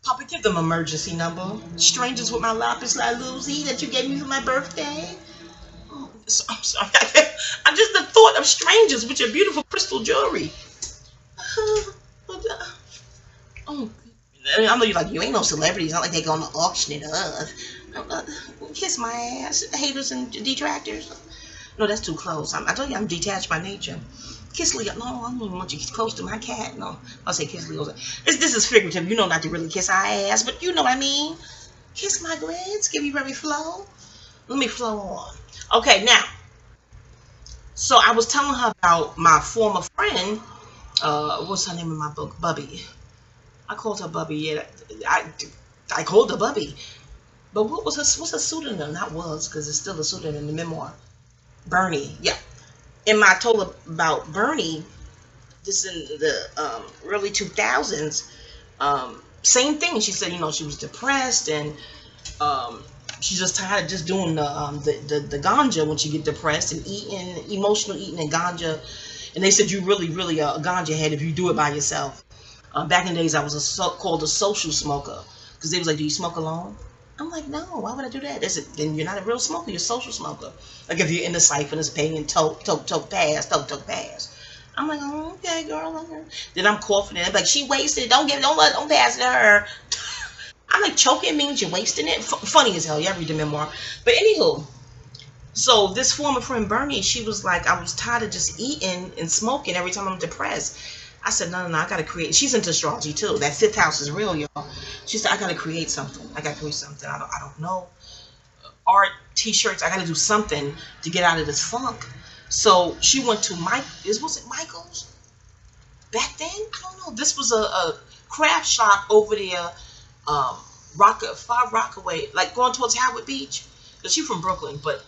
Papa, give them emergency number. Strangers with my lapis lazuli that you gave me for my birthday. Oh, I'm sorry. I'm just the thought of strangers with your beautiful crystal jewelry. Oh. I know you're like, you ain't no celebrity. It's not like they go on the auction it up. Kiss my ass, haters and detractors. No, that's too close. I told you I'm detached by nature. Kiss Leo. No, I don't even want you close to my cat. No, I'll say kiss Leo. This is figurative. You know not to really kiss our ass, but you know what I mean. Kiss my glans. Give you very flow. Let me flow on. Okay, now. So I was telling her about my former friend. What's her name in my book? Bubby. I called her Bubby. Yeah, I called her Bubby. But what's her pseudonym? Not was, because it's still a pseudonym in the memoir. Bernie. Yeah. I told her about Bernie. This in the early 2000s. Same thing. She said, she was depressed, and she just tired of just doing the ganja when she get depressed, and emotional eating and ganja. And they said you really a ganja head if you do it by yourself. Back in the days, I was called a social smoker, because they was like, do you smoke alone? I'm like, no, why would I do that? They said, then you're not a real smoker, you're a social smoker. Like if you're in the siphon, it's paying toke, pass. I'm like, oh, okay, girl. Okay. Then I'm coughing, and I'm like, she wasted it. Don't pass it to her. I'm like, choking means you're wasting it. Funny as hell. Yeah, I read the memoir. But anywho, so this former friend Bernie, she was like, I was tired of just eating and smoking every time I'm depressed. I said, no, I got to create. She's into astrology too. That fifth house is real, y'all. She said, I got to create something. I don't know. Art, t-shirts. I got to do something to get out of this funk. So she went to was it Michael's? Back then? I don't know. This was a craft shop over there, 5 Rockaway, like going towards Howard Beach. Because she's from Brooklyn, but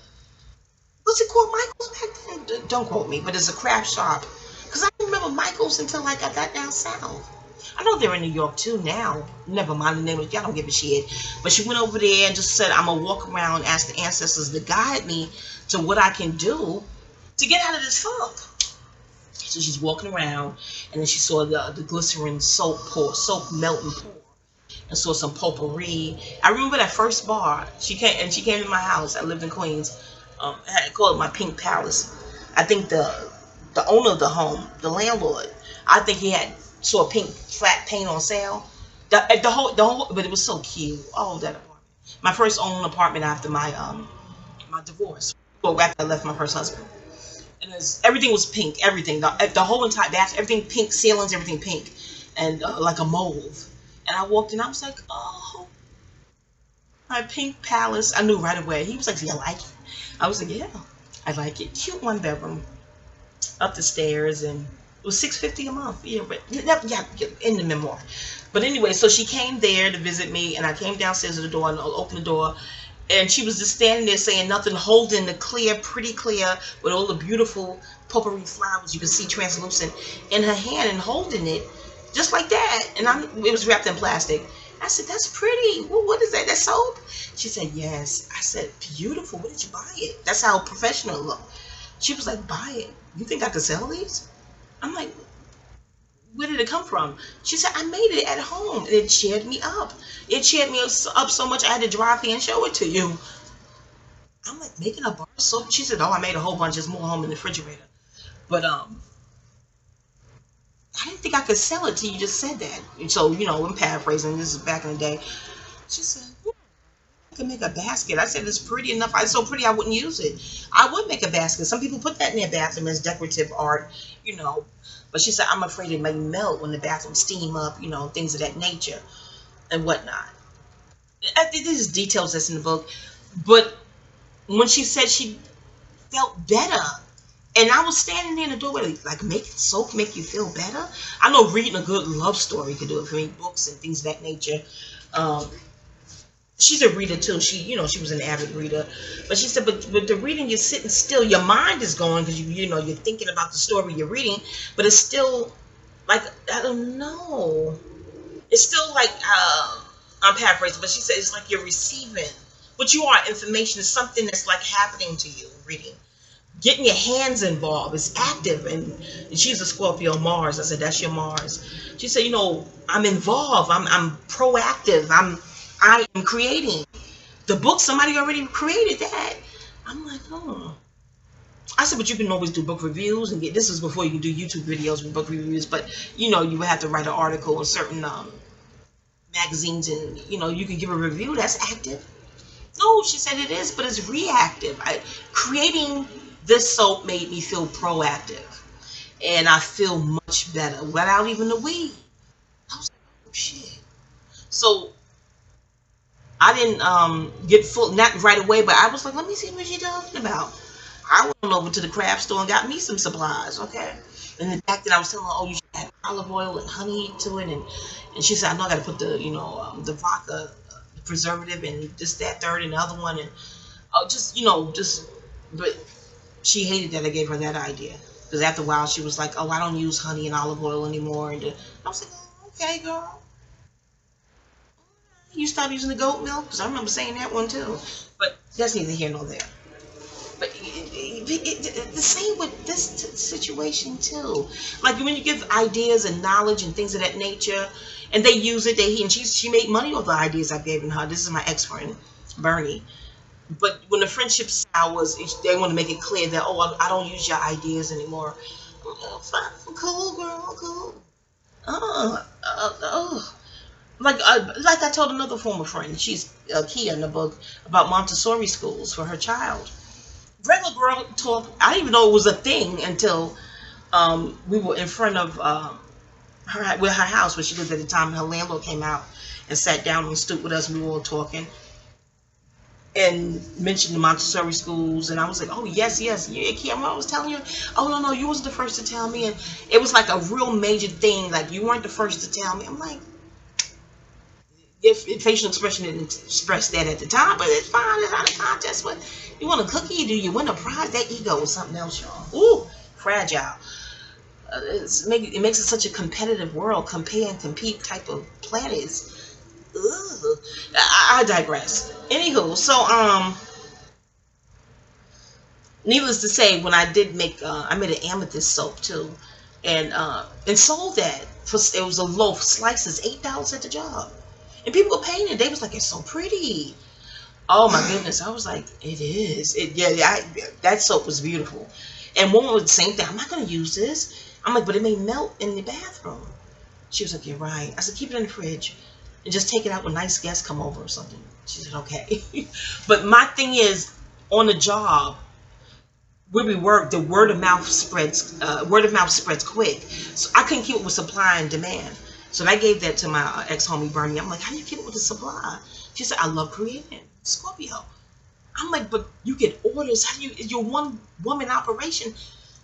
what's it called, Michael's back then? Don't quote me, but it's a craft shop. Because I didn't remember Michael's until like I got down south. I know they're in New York too now. Never mind the name of it. Y'all don't give a shit. But she went over there and just said, I'm going to walk around and ask the ancestors to guide me to what I can do to get out of this funk. So she's walking around, and then she saw the glycerin soap melt and pour, and saw some potpourri. I remember that first bar. She came to my house. I lived in Queens. I called it my Pink Palace. I think the owner of the home, the landlord, I think he saw a pink flat paint on sale. The whole, but it was so cute. Oh, that apartment. My first own apartment after my divorce. Well, after I left my first husband. And everything was pink. Everything. The whole entire bathroom, everything pink, ceilings, everything pink. And like a mauve. And I walked in, I was like, oh, my Pink Palace. I knew right away. He was like, do you like it? I was like, yeah, I like it. Cute 1-bedroom. Up the stairs, and it was $650 a month. Yeah, but yeah, in the memoir. But anyway, so she came there to visit me, and I came downstairs to the door and opened the door, and she was just standing there saying nothing, holding the pretty clear, with all the beautiful potpourri flowers you can see translucent in her hand, and holding it just like that. And it was wrapped in plastic. I said, that's pretty. Well, what is that? That soap? She said, yes. I said, beautiful. Where did you buy it? That's how professional it looked. She was like, buy it. You think I could sell these? I'm like, where did it come from? She said, I made it at home. And it cheered me up. It cheered me up so much I had to drive here and show it to you. I'm like, making a bar of soap? She said, oh, I made a whole bunch. There's more home in the refrigerator. But I didn't think I could sell it till you just said that. And so, you know, I'm paraphrasing. This is back in the day. She said, I can make a basket. I said, it's pretty enough. It's so pretty I wouldn't use it. I would make a basket. Some people put that in their bathroom as decorative art, you know. But she said, I'm afraid it may melt when the bathroom steam up, you know, things of that nature and whatnot. There's details that's in the book. But when she said she felt better, and I was standing there in the doorway, like, make soap make you feel better? I know reading a good love story could do it for me, books and things of that nature. She's a reader too. She was an avid reader. But she said, but the reading, you're sitting still. Your mind is going because you're thinking about the story you're reading. But it's still like, I don't know. It's still like, I'm paraphrasing, but she said it's like you're receiving. But you are information. Is something that's like happening to you reading. Getting your hands involved is active, and she's a Scorpio Mars. I said, that's your Mars. She said, I'm involved. I'm proactive. I am creating. The book, somebody already created that. I'm like, oh. I said, but you can always do book reviews and this is before you can do YouTube videos with book reviews, but you would have to write an article in certain magazines, and you can give a review. That's active. No, she said it is, but it's reactive. Creating this soap made me feel proactive, and I feel much better without even the weed. I was like, oh shit. So I didn't get full, not right away, but I was like, let me see what she's talking about. I went over to the craft store and got me some supplies, okay? And the fact that I was telling her, oh, you should add olive oil and honey to it, and she said, I know I got to put the, the vodka, the preservative, and this, that, third, and the other one, and but she hated that I gave her that idea, because after a while she was like, oh, I don't use honey and olive oil anymore, and I was like, oh, okay, girl. You stop using the goat milk? Because I remember saying that one too. But that's neither here nor there. But the same with this situation too. Like when you give ideas and knowledge and things of that nature, and they use it, and she made money off the ideas I've given her. This is my ex-friend, Bernie. But when the friendship sours, they want to make it clear that, oh, I don't use your ideas anymore. I'm cool, girl, I'm cool. Like I told another former friend, she's Kia in the book, about Montessori schools for her child. Regular girl talk, I didn't even know it was a thing until we were in front of her house where she lived at the time, and her landlord came out and sat down on the stoop with us, and we were all talking and mentioned the Montessori schools, and I was like, oh, yes, yeah, Kia, I was telling you. Oh, no, you wasn't the first to tell me, and it was like a real major thing, like you weren't the first to tell me. I'm like, if facial expression didn't express that at the time, but it's fine, it's not a contest. But you want a cookie, do you win a prize? That ego is something else, y'all. Ooh, fragile. It makes it such a competitive world, compare and compete type of planet. Ugh. I digress. Anywho, so needless to say, when I did make, I made an amethyst soap too, and sold that. It was a loaf, slices, $8 at the job. And people were paying it. They was like, it's so pretty. Oh my goodness. I was like, it is. That soap was beautiful. And one was the same thing. I'm not going to use this. I'm like, but it may melt in the bathroom. She was like, you're right. I said, keep it in the fridge and just take it out when nice guests come over or something. She said, okay. But my thing is, on the job, where we work, the word of mouth spreads quick. So I couldn't keep it with supply and demand. So I gave that to my ex-homie Bernie. I'm like, how do you keep it with the supply? She said, I love creating. Scorpio. I'm like, but you get orders. How do you, you're one woman operation.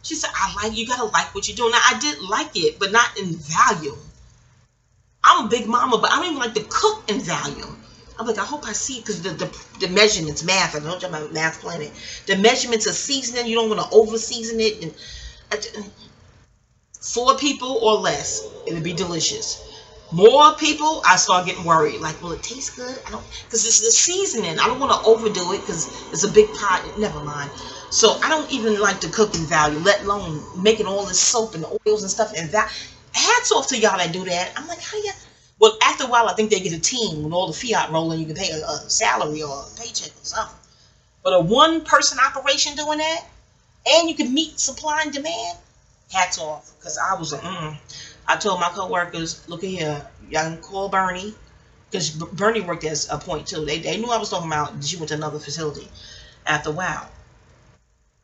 She said, you gotta like what you're doing. Now I did like it, but not in value. I'm a big mama, but I don't even like to cook in value. I'm like, I hope I see, because the measurements, math, I don't know about Math Planet. The measurements of seasoning, you don't want to over season it. And 4 people or less, it'll be delicious. More people, I start getting worried. Like, will it taste good? Because it's the seasoning. I don't want to overdo it because it's a big pot. Never mind. So I don't even like to cook in value, let alone making all this soap and oils and stuff. And that, hats off to y'all that do that. I'm like, how you? Well, after a while, I think they get a team with all the fiat rolling. You can pay a salary or a paycheck or something. But a one-person operation doing that, and you can meet supply and demand, hats off. Because I was like, I told my coworkers, look at here, y'all can call Bernie, because Bernie worked as a point too. They knew I was talking about. She went to another facility after a while.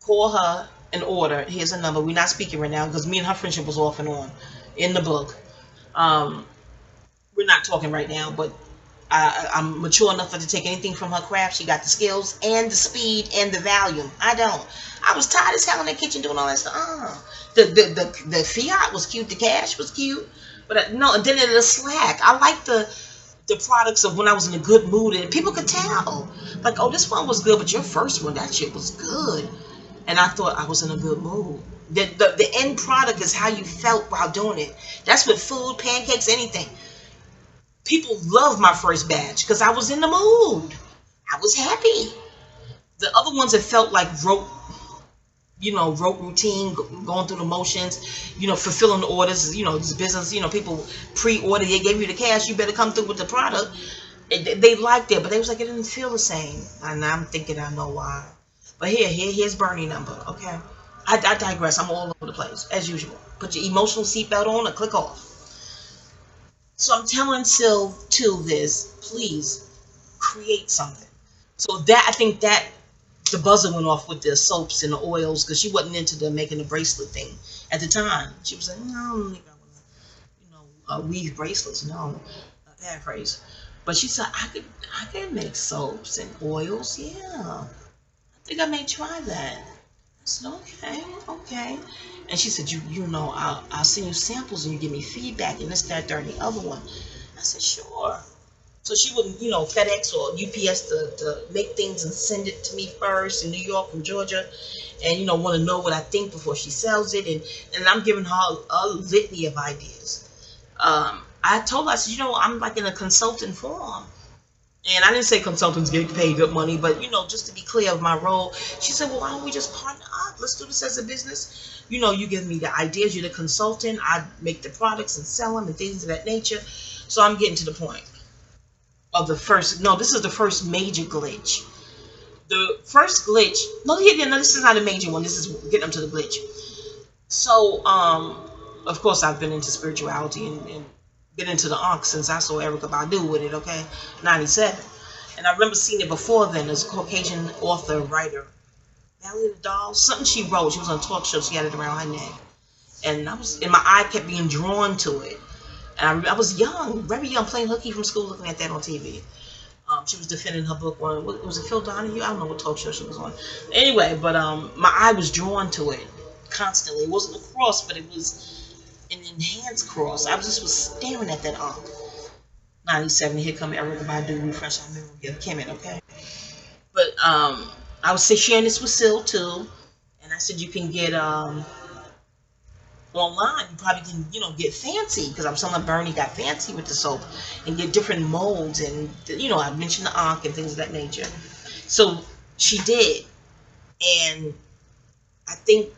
Call her and order. Here's a number. We're not speaking right now because me and her friendship was off and on in the book. Um, we're not talking right now, but I'm mature enough to take anything from her craft. She got the skills and the speed and the volume. I don't. I was tired as hell in the kitchen doing all that stuff. The fiat was cute. The cash was cute. But no, and then the slack. I like the products of when I was in a good mood, and people could tell. Like, oh, this one was good, but your first one, that shit was good. And I thought I was in a good mood. The end product is how you felt while doing it. That's with food, pancakes, anything. People love my first batch because I was in the mood. I was happy. The other ones that felt like rote routine, going through the motions, fulfilling the orders, this business, people pre-order, they gave you the cash, you better come through with the product. They liked it, but they was like, it didn't feel the same. And I'm thinking, I know why. But here's Bernie number, okay? I digress. I'm all over the place, as usual. Put your emotional seatbelt on and click off. So I'm telling Sil to this, please create something. So that, I think that the buzzer went off with the soaps and the oils, because she wasn't into the making the bracelet thing at the time. She was like, no, I don't think I want to, weave bracelets. No, paraphrase. But she said, I could make soaps and oils. Yeah, I think I may try that. I said, okay. And she said, I'll send you samples and you give me feedback and this, that, third, and the other one. I said, sure. So she wouldn't, FedEx or UPS to make things and send it to me first in New York from Georgia, and want to know what I think before she sells it, and I'm giving her a litany of ideas. I told her, I said, I'm like in a consultant form. And I didn't say consultants get paid good money, but, just to be clear of my role. She said, well, why don't we just partner up? Let's do this as a business. You give me the ideas. You're the consultant. I make the products and sell them and things of that nature. So I'm getting to the point of this is the first major glitch. The first glitch, this is not a major one. This is getting up to the glitch. So, of course, I've been into spirituality and been into the Ankh since I saw Erykah Badu with it, okay, 97. And I remember seeing it before then as a Caucasian author, writer. Valley of the Dolls, something she wrote. She was on a talk show. She had it around her neck. And my eye kept being drawn to it. And I was young, very young, playing hooky from school, looking at that on TV. She was defending her book on, was it Phil Donahue? I don't know what talk show she was on. Anyway, but my eye was drawn to it constantly. It wasn't a cross, but it was an enhanced cross. I was staring at that 97. Here come Erykah Badu, refresh our memory, give Kim it, okay? But I was sharing this with Sil too, and I said you can get online. You probably can get fancy, because I'm telling Bernie got fancy with the soap and get different molds, and I mentioned the Ankh and things of that nature. So she did, and I think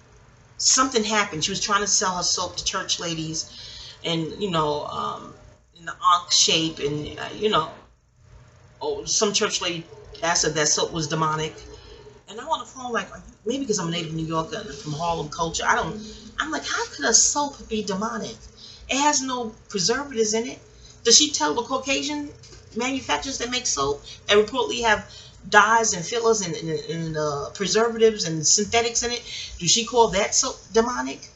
something happened. She was trying to sell her soap to church ladies, and in the Ankh shape, and some church lady asked her if that soap was demonic. And I'm on the phone like, maybe because I'm a native New Yorker and from Harlem culture, I'm like, how could a soap be demonic? It has no preservatives in it. Does she tell the Caucasian manufacturers that make soap that reportedly have dyes and fillers and preservatives and synthetics in it? Do she call that soap demonic?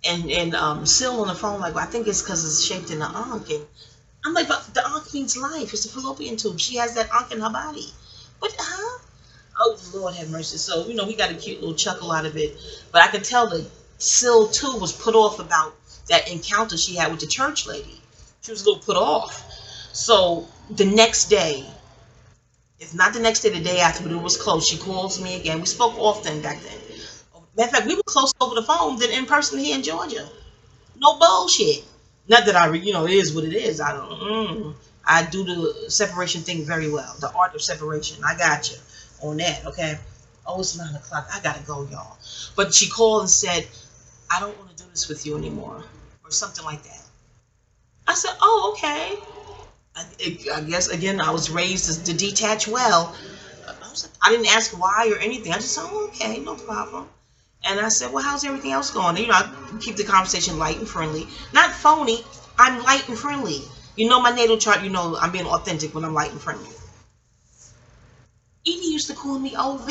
And Sil on the phone like, well, I think it's because it's shaped in the Ankh. And I'm like, but the Ankh means life. It's a fallopian tube. She has that Ankh in her body. But oh, Lord have mercy. So, we got a cute little chuckle out of it. But I could tell that Sil, too, was put off about that encounter she had with the church lady. She was a little put off. So, the next day, if not the next day, the day after, but it was close, she calls me again. We spoke often back then. Matter of fact, we were close over the phone than in person here in Georgia. No bullshit. Not that it is what it is. I do the separation thing very well. The art of separation. I got you on that, okay? Oh, it's 9 o'clock. I gotta go, y'all. But she called and said, I don't want to do this with you anymore, or something like that. I said, oh, okay. I guess, again, I was raised to detach well. I didn't ask why or anything. I just said, oh, okay, no problem. And I said, well, how's everything else going? You know, I keep the conversation light and friendly. Not phony. I'm light and friendly. You know my natal chart, you know I'm being authentic when I'm light and friendly. Edie used to call me OV.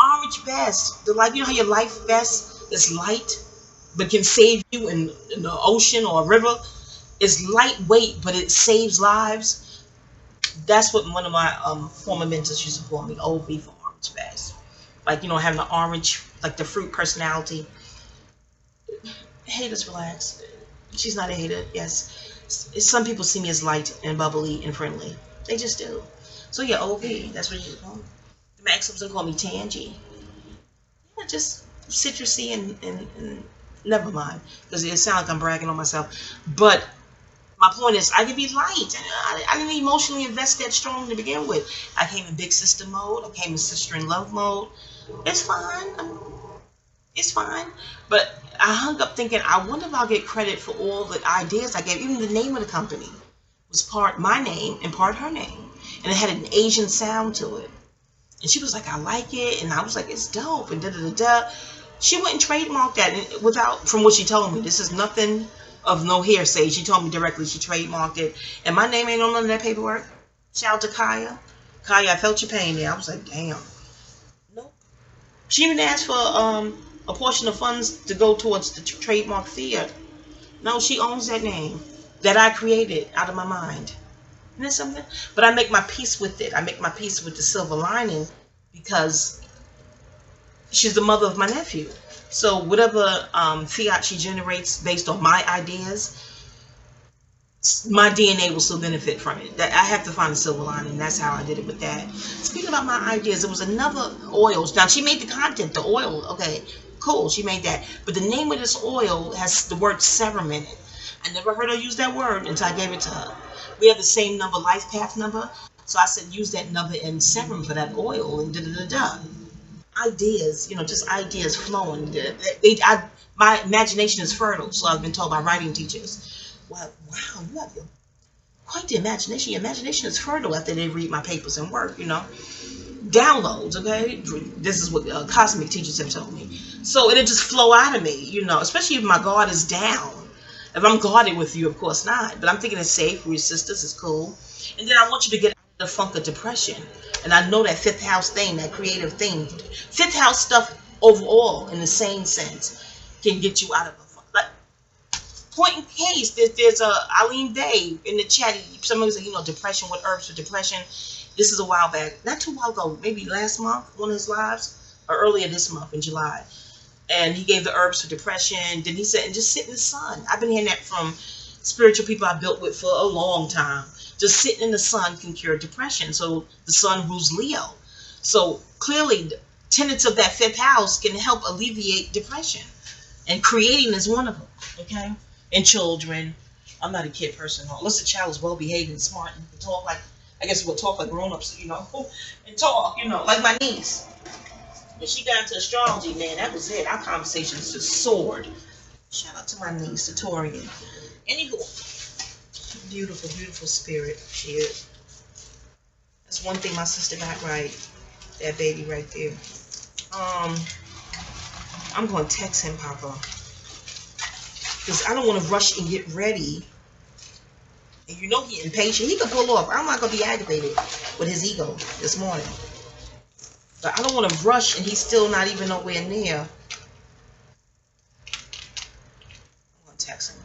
Orange vest. The light, you know how your life vest is light, but can save you in the ocean or a river? It's lightweight, but it saves lives. That's what one of my former mentors used to call me, OV for orange vest. Like, you know, having the orange, like the fruit personality. Haters, relax. She's not a hater, yes. Some people see me as light and bubbly and friendly. They just do. So yeah, OV, that's what you call me. The Maxim's gonna call me Tangy. Yeah, just citrusy and never mind. Because it sounds like I'm bragging on myself. But my point is, I can be light. I didn't emotionally invest that strong to begin with. I came in big sister mode. I came in sister in love mode. It's fine. It's fine. But I hung up thinking, I wonder if I'll get credit for all the ideas I gave. Even the name of the company was part my name and part her name. And it had an Asian sound to it. And she was like, I like it. And I was like, it's dope. And da-da-da-da. She went and trademarked that. And without, from what she told me, this is nothing of no hearsay. She told me directly she trademarked it. And my name ain't on none of that paperwork. Shout out to Kaya. Kaya, I felt your pain there. I was like, damn. Nope. She even asked for a portion of funds to go towards the trademark fee. No, she owns that name that I created out of my mind. Isn't that something? But I make my peace with it. I make my peace with the silver lining because she's the mother of my nephew. So whatever fiat she generates based on my ideas, my DNA will still benefit from it. That I have to find a silver lining. That's how I did it with that. Speaking about my ideas, there was another oil. Now she made the content, the oil. Okay, cool. She made that. But the name of this oil has the word serum in it. I never heard her use that word until I gave it to her. We have the same number, life path number. So I said, use that number in serum for that oil and da-da-da-da. Ideas, you know, just ideas flowing. My imagination is fertile, so I've been told by writing teachers. Well, wow, you have quite the imagination. Your imagination is fertile after they read my papers and work, you know. Downloads, okay? This is what cosmic teachers have told me. So it'll just flow out of me, you know, especially if my guard is down. If I'm guarded with you, of course not. But I'm thinking it's safe. We're sisters. It's cool. And then I want you to get out of the funk of depression. And I know that fifth house thing, that creative thing. Fifth house stuff overall, in the same sense, can get you out of a funk. Like, point in case, there's a Eileen Day in the chat. Somebody said, you know, depression, what herbs for depression. This is a while back. Not too while ago. Maybe last month, one of his lives. Or earlier this month in July. And he gave the herbs for depression. Then he said, and just sit in the sun. I've been hearing that from spiritual people I built with for a long time. Just sitting in the sun can cure depression. So the sun rules Leo. So clearly, the tenets of that fifth house can help alleviate depression. And creating is one of them. Okay? And children. I'm not a kid person. Unless the child is well behaved and smart and can talk like, I guess we'll talk like grown-ups, you know. And talk, you know, like my niece. When she got into astrology, man, that was it. Our conversations just soared. Shout out to my niece, Satorian. Anywho, beautiful, beautiful spirit. She is. That's one thing my sister got right. That baby right there. I'm going to text him, Papa. Because I don't want to rush and get ready. And you know he's impatient. He could pull off. I'm not going to be aggravated with his ego this morning. But I don't want to rush and he's still not even nowhere near. I'm going to text him.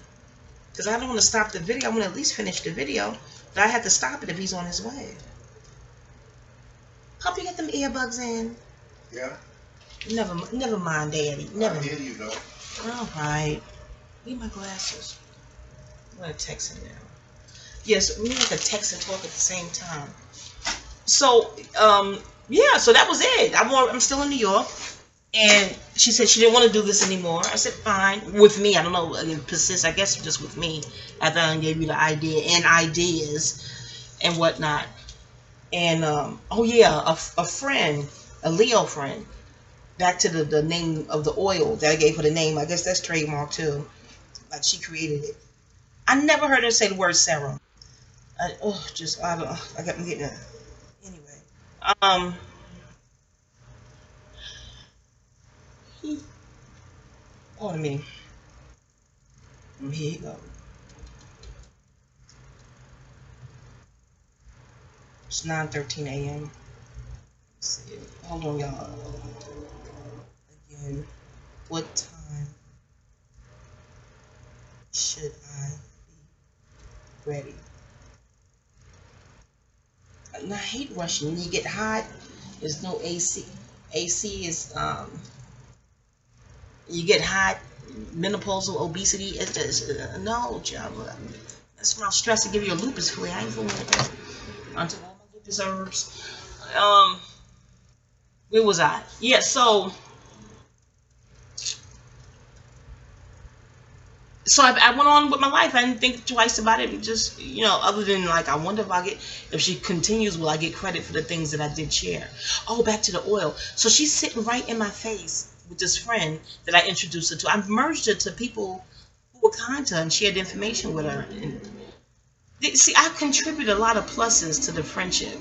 Because I don't want to stop the video. I want to at least finish the video. But I have to stop it if he's on his way. Hope you get them earbuds in. Yeah. Never mind, Daddy. Never. I hear you though. All right. Need my glasses. I'm going to text him now. Yes, we need like a text and talk at the same time. So, yeah, so that was it. I'm still in New York. And she said she didn't want to do this anymore. I said, fine. With me. I don't know. It persists. I guess just with me. After I gave you the idea and ideas and whatnot. And, oh yeah, a friend, a Leo friend. Back to the name of the oil that I gave her the name. I guess that's trademark too. Like she created it. I never heard her say the word serum. I'm getting it. Anyway. Pardon me. Here you go. It's 9:13 a.m. Let's see. Hold on, y'all. Again, what time should I be ready? And I hate rushing. When you get hot, there's no AC. AC is you get hot, menopausal obesity. It's just no, job. That's my stress to give you a lupus flare. I ain't fooling with that. Until all my lupus herbs. Where was I? Yeah, so I went on with my life. I didn't think twice about it. Just, other than like, I wonder if she continues, will I get credit for the things that I did share? Oh, back to the oil. So she's sitting right in my face with this friend that I introduced her to. I merged her to people who were kind to her and shared information with her. And see, I contribute a lot of pluses to the friendship.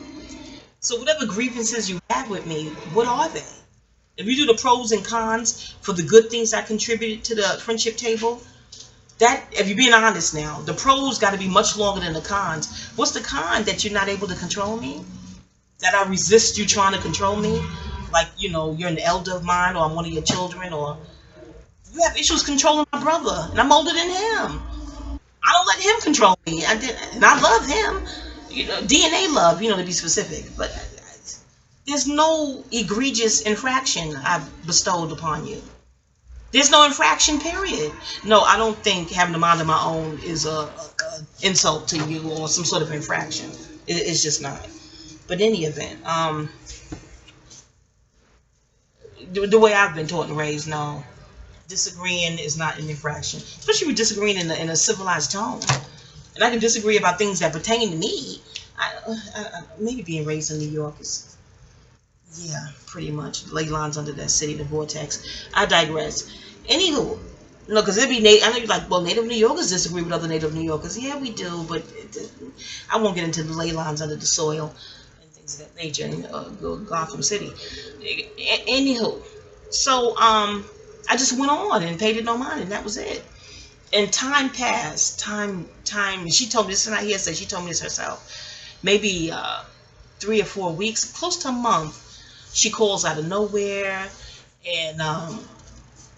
So whatever grievances you have with me, what are they? If you do the pros and cons for the good things I contributed to the friendship table, that, if you're being honest now, the pros got to be much longer than the cons. What's the con? That you're not able to control me? That I resist you trying to control me? Like, you're an elder of mine, or I'm one of your children, or you have issues controlling my brother, and I'm older than him. I don't let him control me. And I love him. DNA love, to be specific. But there's no egregious infraction I've bestowed upon you. There's no infraction, period. No, I don't think having a mind of my own is a insult to you or some sort of infraction. It's just not. But in any event, the way I've been taught and raised, no. Disagreeing is not an infraction. Especially with disagreeing in a civilized tone. And I can disagree about things that pertain to me. Maybe being raised in New York is, yeah, pretty much. Ley lines under that city, the vortex. I digress. Anywho, because it'd be I know you're like, well, Native New Yorkers disagree with other Native New Yorkers. Yeah, we do, but I won't get into the ley lines under the soil and things of that nature in Gotham City. Anywho, so I just went on and paid it no mind, and that was it. And time passed. Time. And she told me this, is not hearsay. She told me this herself. Maybe 3 or 4 weeks, close to a month. She calls out of nowhere, and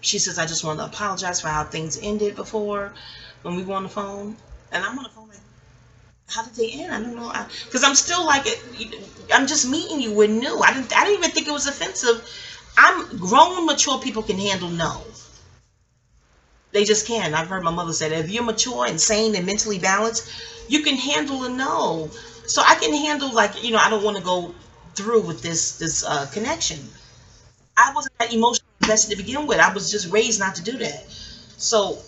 she says, I just want to apologize for how things ended before when we were on the phone. And I'm on the phone like, how did they end? I don't know. Because I'm still like, I'm just meeting you. We're new. I didn't even think it was offensive. Grown, mature people can handle no. They just can. I've heard my mother say that if you're mature and sane and mentally balanced, you can handle a no. So I can handle, like, I don't want to go through with this connection. I wasn't that emotionally invested to begin with. I was just raised not to do that. So,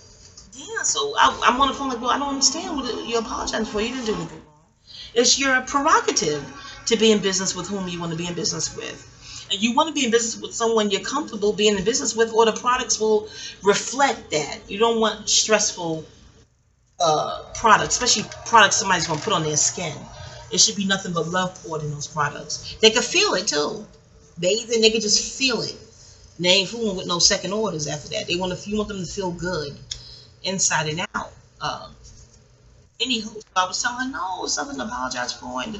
yeah, so I'm on the phone like, well, I don't understand what you're apologizing for. You didn't do anything wrong. It's your prerogative to be in business with whom you want to be in business with. And you want to be in business with someone you're comfortable being in business with, or the products will reflect that. You don't want stressful products, especially products somebody's going to put on their skin. It should be nothing but love poured in those products. They can feel it too. They can just feel it. And they ain't fooling with no second orders after that. You want them to feel good inside and out. Anywho, so I was telling her, no, it's something to apologize for, and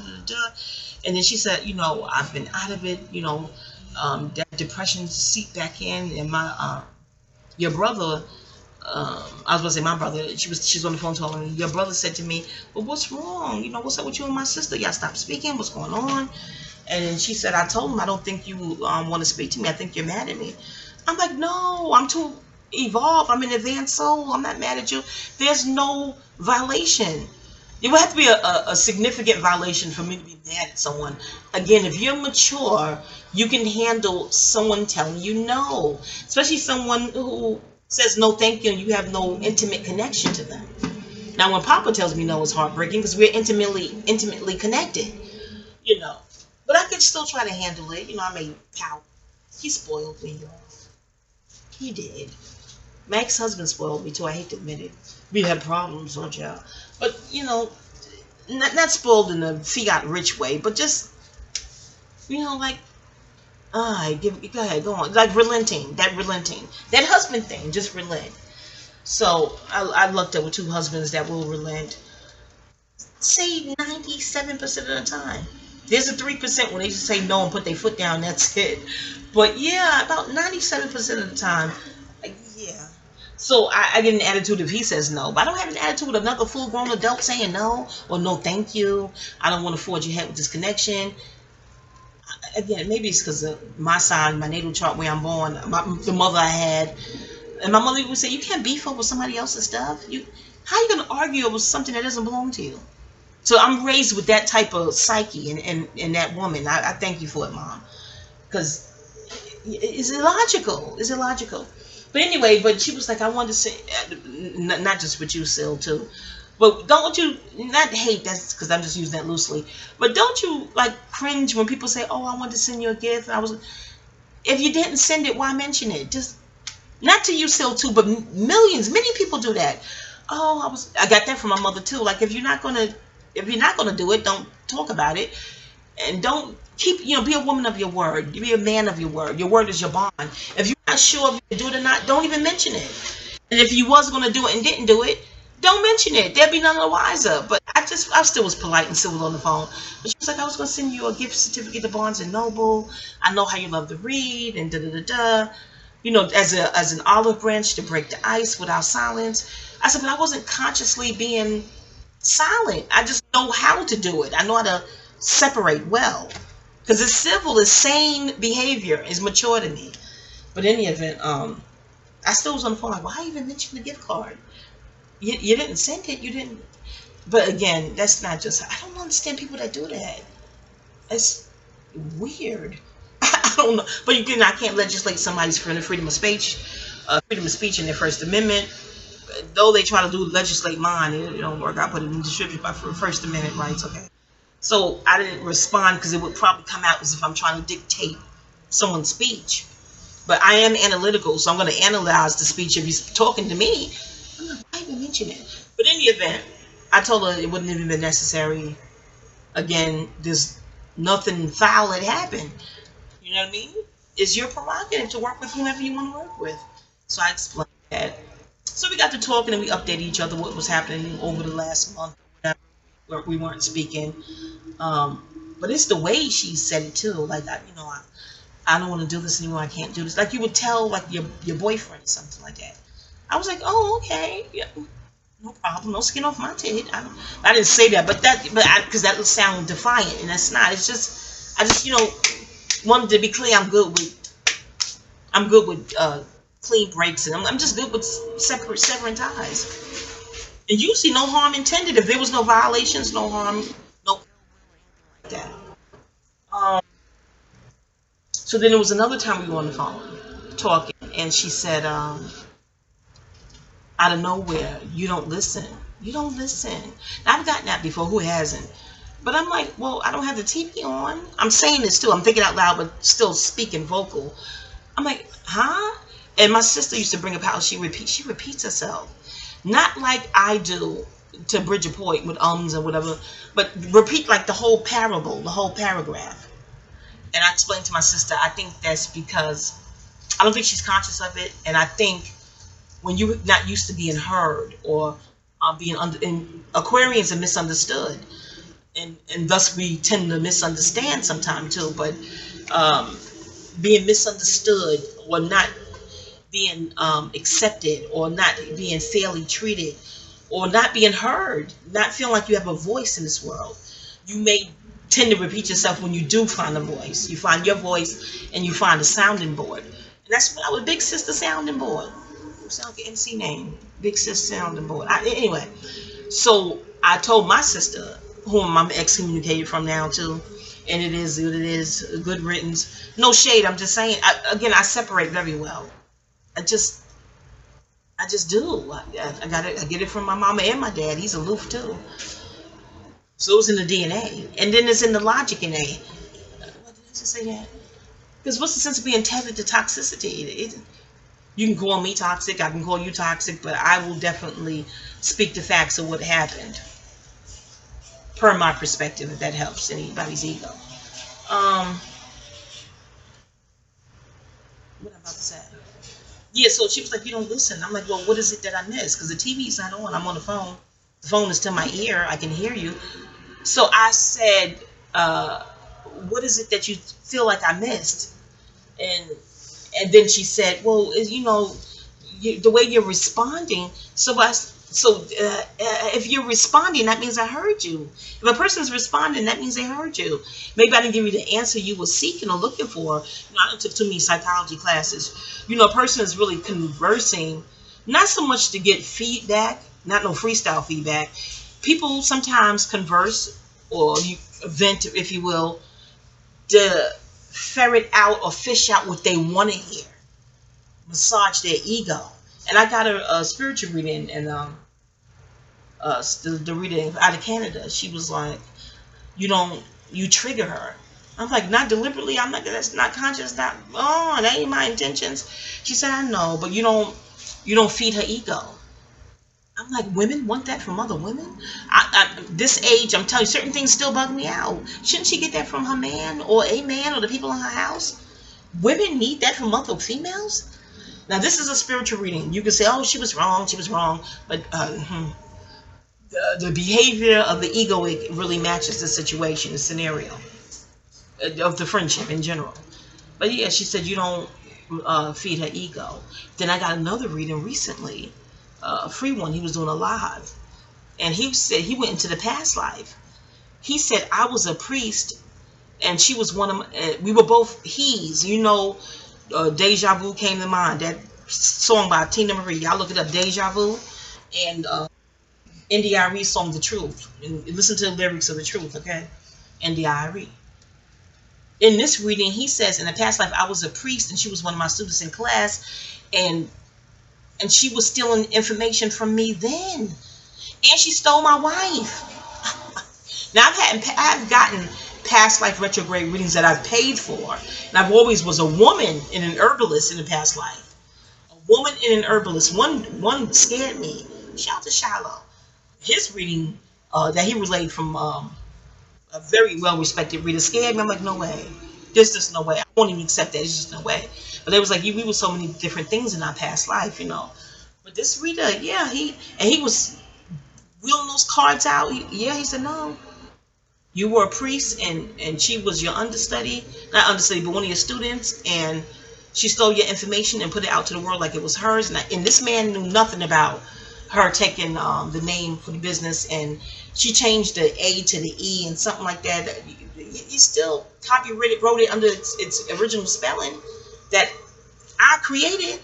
And then she said, I've been out of it, that depression seeped back in, and your brother, I was going to say my brother, she's on the phone telling me, your brother said to me, well, what's wrong? What's up with you and my sister? Y'all stopped speaking? What's going on? And then she said, I told him, I don't think you want to speak to me. I think you're mad at me. I'm like, no, I'm too evolved. I'm an advanced soul. I'm not mad at you. There's no violation. It would have to be a significant violation for me to be mad at someone. Again, if you're mature, you can handle someone telling you no. Especially someone who says no thank you and you have no intimate connection to them. Now, when Papa tells me no, it's heartbreaking because we're intimately connected, But I could still try to handle it. I may pout. He spoiled me, y'all. He did. My ex-husband spoiled me too. I hate to admit it. We had problems, don't y'all? But, not spoiled in a fiat rich way, but just, like, All right, go ahead, go on. Like relenting, that husband thing, just relent. So I looked up with two husbands that will relent. Say 97% of the time. There's a 3% when they just say no and put their foot down. That's it. But yeah, about 97% of the time, yeah. So I get an attitude if he says no, but I don't have an attitude of another full-grown adult saying no or no, thank you. I don't want to forge ahead with this connection. Again, maybe it's because of my sign, my natal chart, where I'm born, the mother I had, and my mother would say, "You can't beef over somebody else's stuff. How are you going to argue over something that doesn't belong to you?" So I'm raised with that type of psyche and that woman. I thank you for it, Mom, because it's illogical. It's illogical. But anyway, but she was like, I wanted to say, not just with you, Sil, too. But don't you, not hate, that's because I'm just using that loosely. But don't you like cringe when people say, oh, I wanted to send you a gift. And if you didn't send it, why mention it? Just, not to you, Sil, too, but many people do that. Oh, I got that from my mother too. Like, if you're not gonna do it, don't talk about it. And don't be a woman of your word. Be a man of your word. Your word is your bond. If you're not sure if you can do it or not, don't even mention it. And if you was going to do it and didn't do it, don't mention it. They'll be none the wiser. But I still was polite and civil on the phone. But she was like, I was going to send you a gift certificate to Barnes and Noble. I know how you love to read and da-da-da-da. As an olive branch to break the ice without silence. I said, but I wasn't consciously being silent. I just know how to do it. I know how to separate well, because it's civil, it's sane behavior, is mature to me. But in any event, I still was on the phone like, why even mention the gift card? You didn't send it, you didn't. But again, that's not just, I don't understand people that do that. It's weird. I don't know, but I can't legislate somebody's freedom of speech in their First Amendment. Though they try to legislate mine, it don't work. I put it in the description by First Amendment rights. Okay. So I didn't respond because it would probably come out as if I'm trying to dictate someone's speech. But I am analytical, so I'm going to analyze the speech. If he's talking to me, I'm like, why even mention it? But in the event, I told her it wouldn't even been necessary. Again, there's nothing foul that happened. You know what I mean? It's your prerogative to work with whomever you want to work with. So I explained that. So we got to talking and we updated each other what was happening over the last month, where we weren't speaking. But it's the way she said it too. Like, I don't want to do this anymore. I can't do this. Like you would tell like your boyfriend or something like that. I was like, oh, okay, yeah, no problem, no skin off my tit. I didn't say that, because that would sound defiant, and that's not. It's just, I just wanted to be clear. I'm good with clean breaks, and I'm just good with severing ties. And usually no harm intended. If there was no violations, no harm, no like that. So then there was another time we were on the phone talking, and she said, out of nowhere, you don't listen. You don't listen. Now, I've gotten that before. Who hasn't? But I'm like, well, I don't have the TV on. I'm saying this too. I'm thinking out loud, but still speaking vocal. I'm like, huh? And my sister used to bring up how she repeats herself. Not like I do to Bridget Point with ums and whatever, but repeat like the whole parable, the whole paragraph. And I explained to my sister, I think that's because I don't think she's conscious of it. And I think when you're not used to being heard or being and Aquarians are misunderstood. And thus we tend to misunderstand sometimes too. But being misunderstood or not being accepted or not being fairly treated or not being heard, not feeling like you have a voice in this world, you may tend to repeat yourself when you do find a voice. You find your voice and you find a sounding board. And that's what I was, Big Sister Sounding Board. Sound like an MC name. Big Sister Sounding Board. Anyway, so I told my sister, whom I'm excommunicated from now too, and it is good riddance. No shade, I'm just saying, I separate very well. I just do. I get it from my mama and my dad. He's aloof too. So it's in the DNA. And then it's in the logic in A. What did I just say that? Because what's the sense of being tethered to toxicity? You can call me toxic, I can call you toxic, but I will definitely speak the facts of what happened. Per my perspective, if that helps anybody's ego. What I'm about to say. Yeah, so she was like, you don't listen. I'm like, well, what is it that I miss? Because the TV's not on. I'm on the phone. The phone is to my ear. I can hear you. So I said, what is it that you feel like I missed? And then she said, well, the way you're responding. If you're responding, that means I heard you. If a person's responding, that means they heard you. Maybe I didn't give you the answer you were seeking or looking for. I took too many psychology classes. A person is really conversing, not so much to get feedback, not no freestyle feedback. People sometimes converse or you vent, if you will, to ferret out or fish out what they want to hear, massage their ego. And I got a spiritual reading, and the reading out of Canada. She was like, you trigger her. I'm like, not deliberately. I'm like, that's not conscious. That ain't my intentions. She said, I know, but you don't feed her ego. I'm like, women want that from other women? This age, I'm telling you, certain things still bug me out. Shouldn't she get that from her man or a man or the people in her house? Women need that from other females? Now, this is a spiritual reading. You can say, oh, she was wrong. But the behavior of the ego, it really matches the situation, the scenario of the friendship in general. But yeah, she said you don't feed her ego. Then I got another reading recently, a free one. He was doing a live, and he said he went into the past life. He said I was a priest, and she was one of my, we were both he's. Deja Vu came to mind. That song by Tina Marie. Y'all look it up, Deja Vu, and NDIRE song The Truth. And listen to the lyrics of The Truth, okay? NDIRE. In this reading, he says, in a past life, I was a priest, and she was one of my students in class, and she was stealing information from me then, and she stole my wife. Now, I've gotten past life retrograde readings that I've paid for, and I've always was a woman in an herbalist in the past life. A woman in an herbalist. One scared me. Shout out to Shiloh. His reading that he relayed from a very well-respected reader scared me. I'm like, no way. There's just no way. I won't even accept that. It's just no way. But it was like, we were so many different things in our past life, But this reader, yeah, he was wheeling those cards out. He said, no. You were a priest, and she was your understudy. Not understudy, but one of your students. And she stole your information and put it out to the world like it was hers. And this man knew nothing about her taking the name for the business, and she changed the A to the E and something like that. He still wrote it under its original spelling that I created.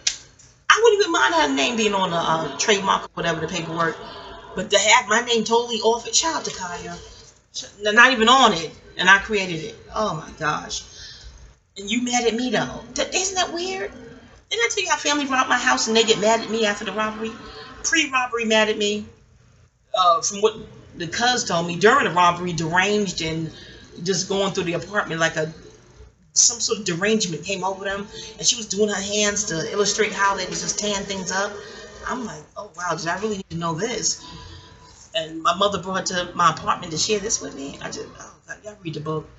I wouldn't even mind her name being on the trademark or whatever, the paperwork, but to have my name totally off it, shout out to Kaya, not even on it, and I created it. Oh my gosh. And you mad at me though? Isn't that weird? Didn't I tell you how family robbed my house and they get mad at me after the robbery? Pre-robbery mad at me. From what the cuz told me, during the robbery, deranged and just going through the apartment like some sort of derangement came over them, and she was doing her hands to illustrate how they was just tearing things up. I'm like, oh wow, did I really need to know this? And my mother brought her to my apartment to share this with me. I just, oh God, y'all read the book.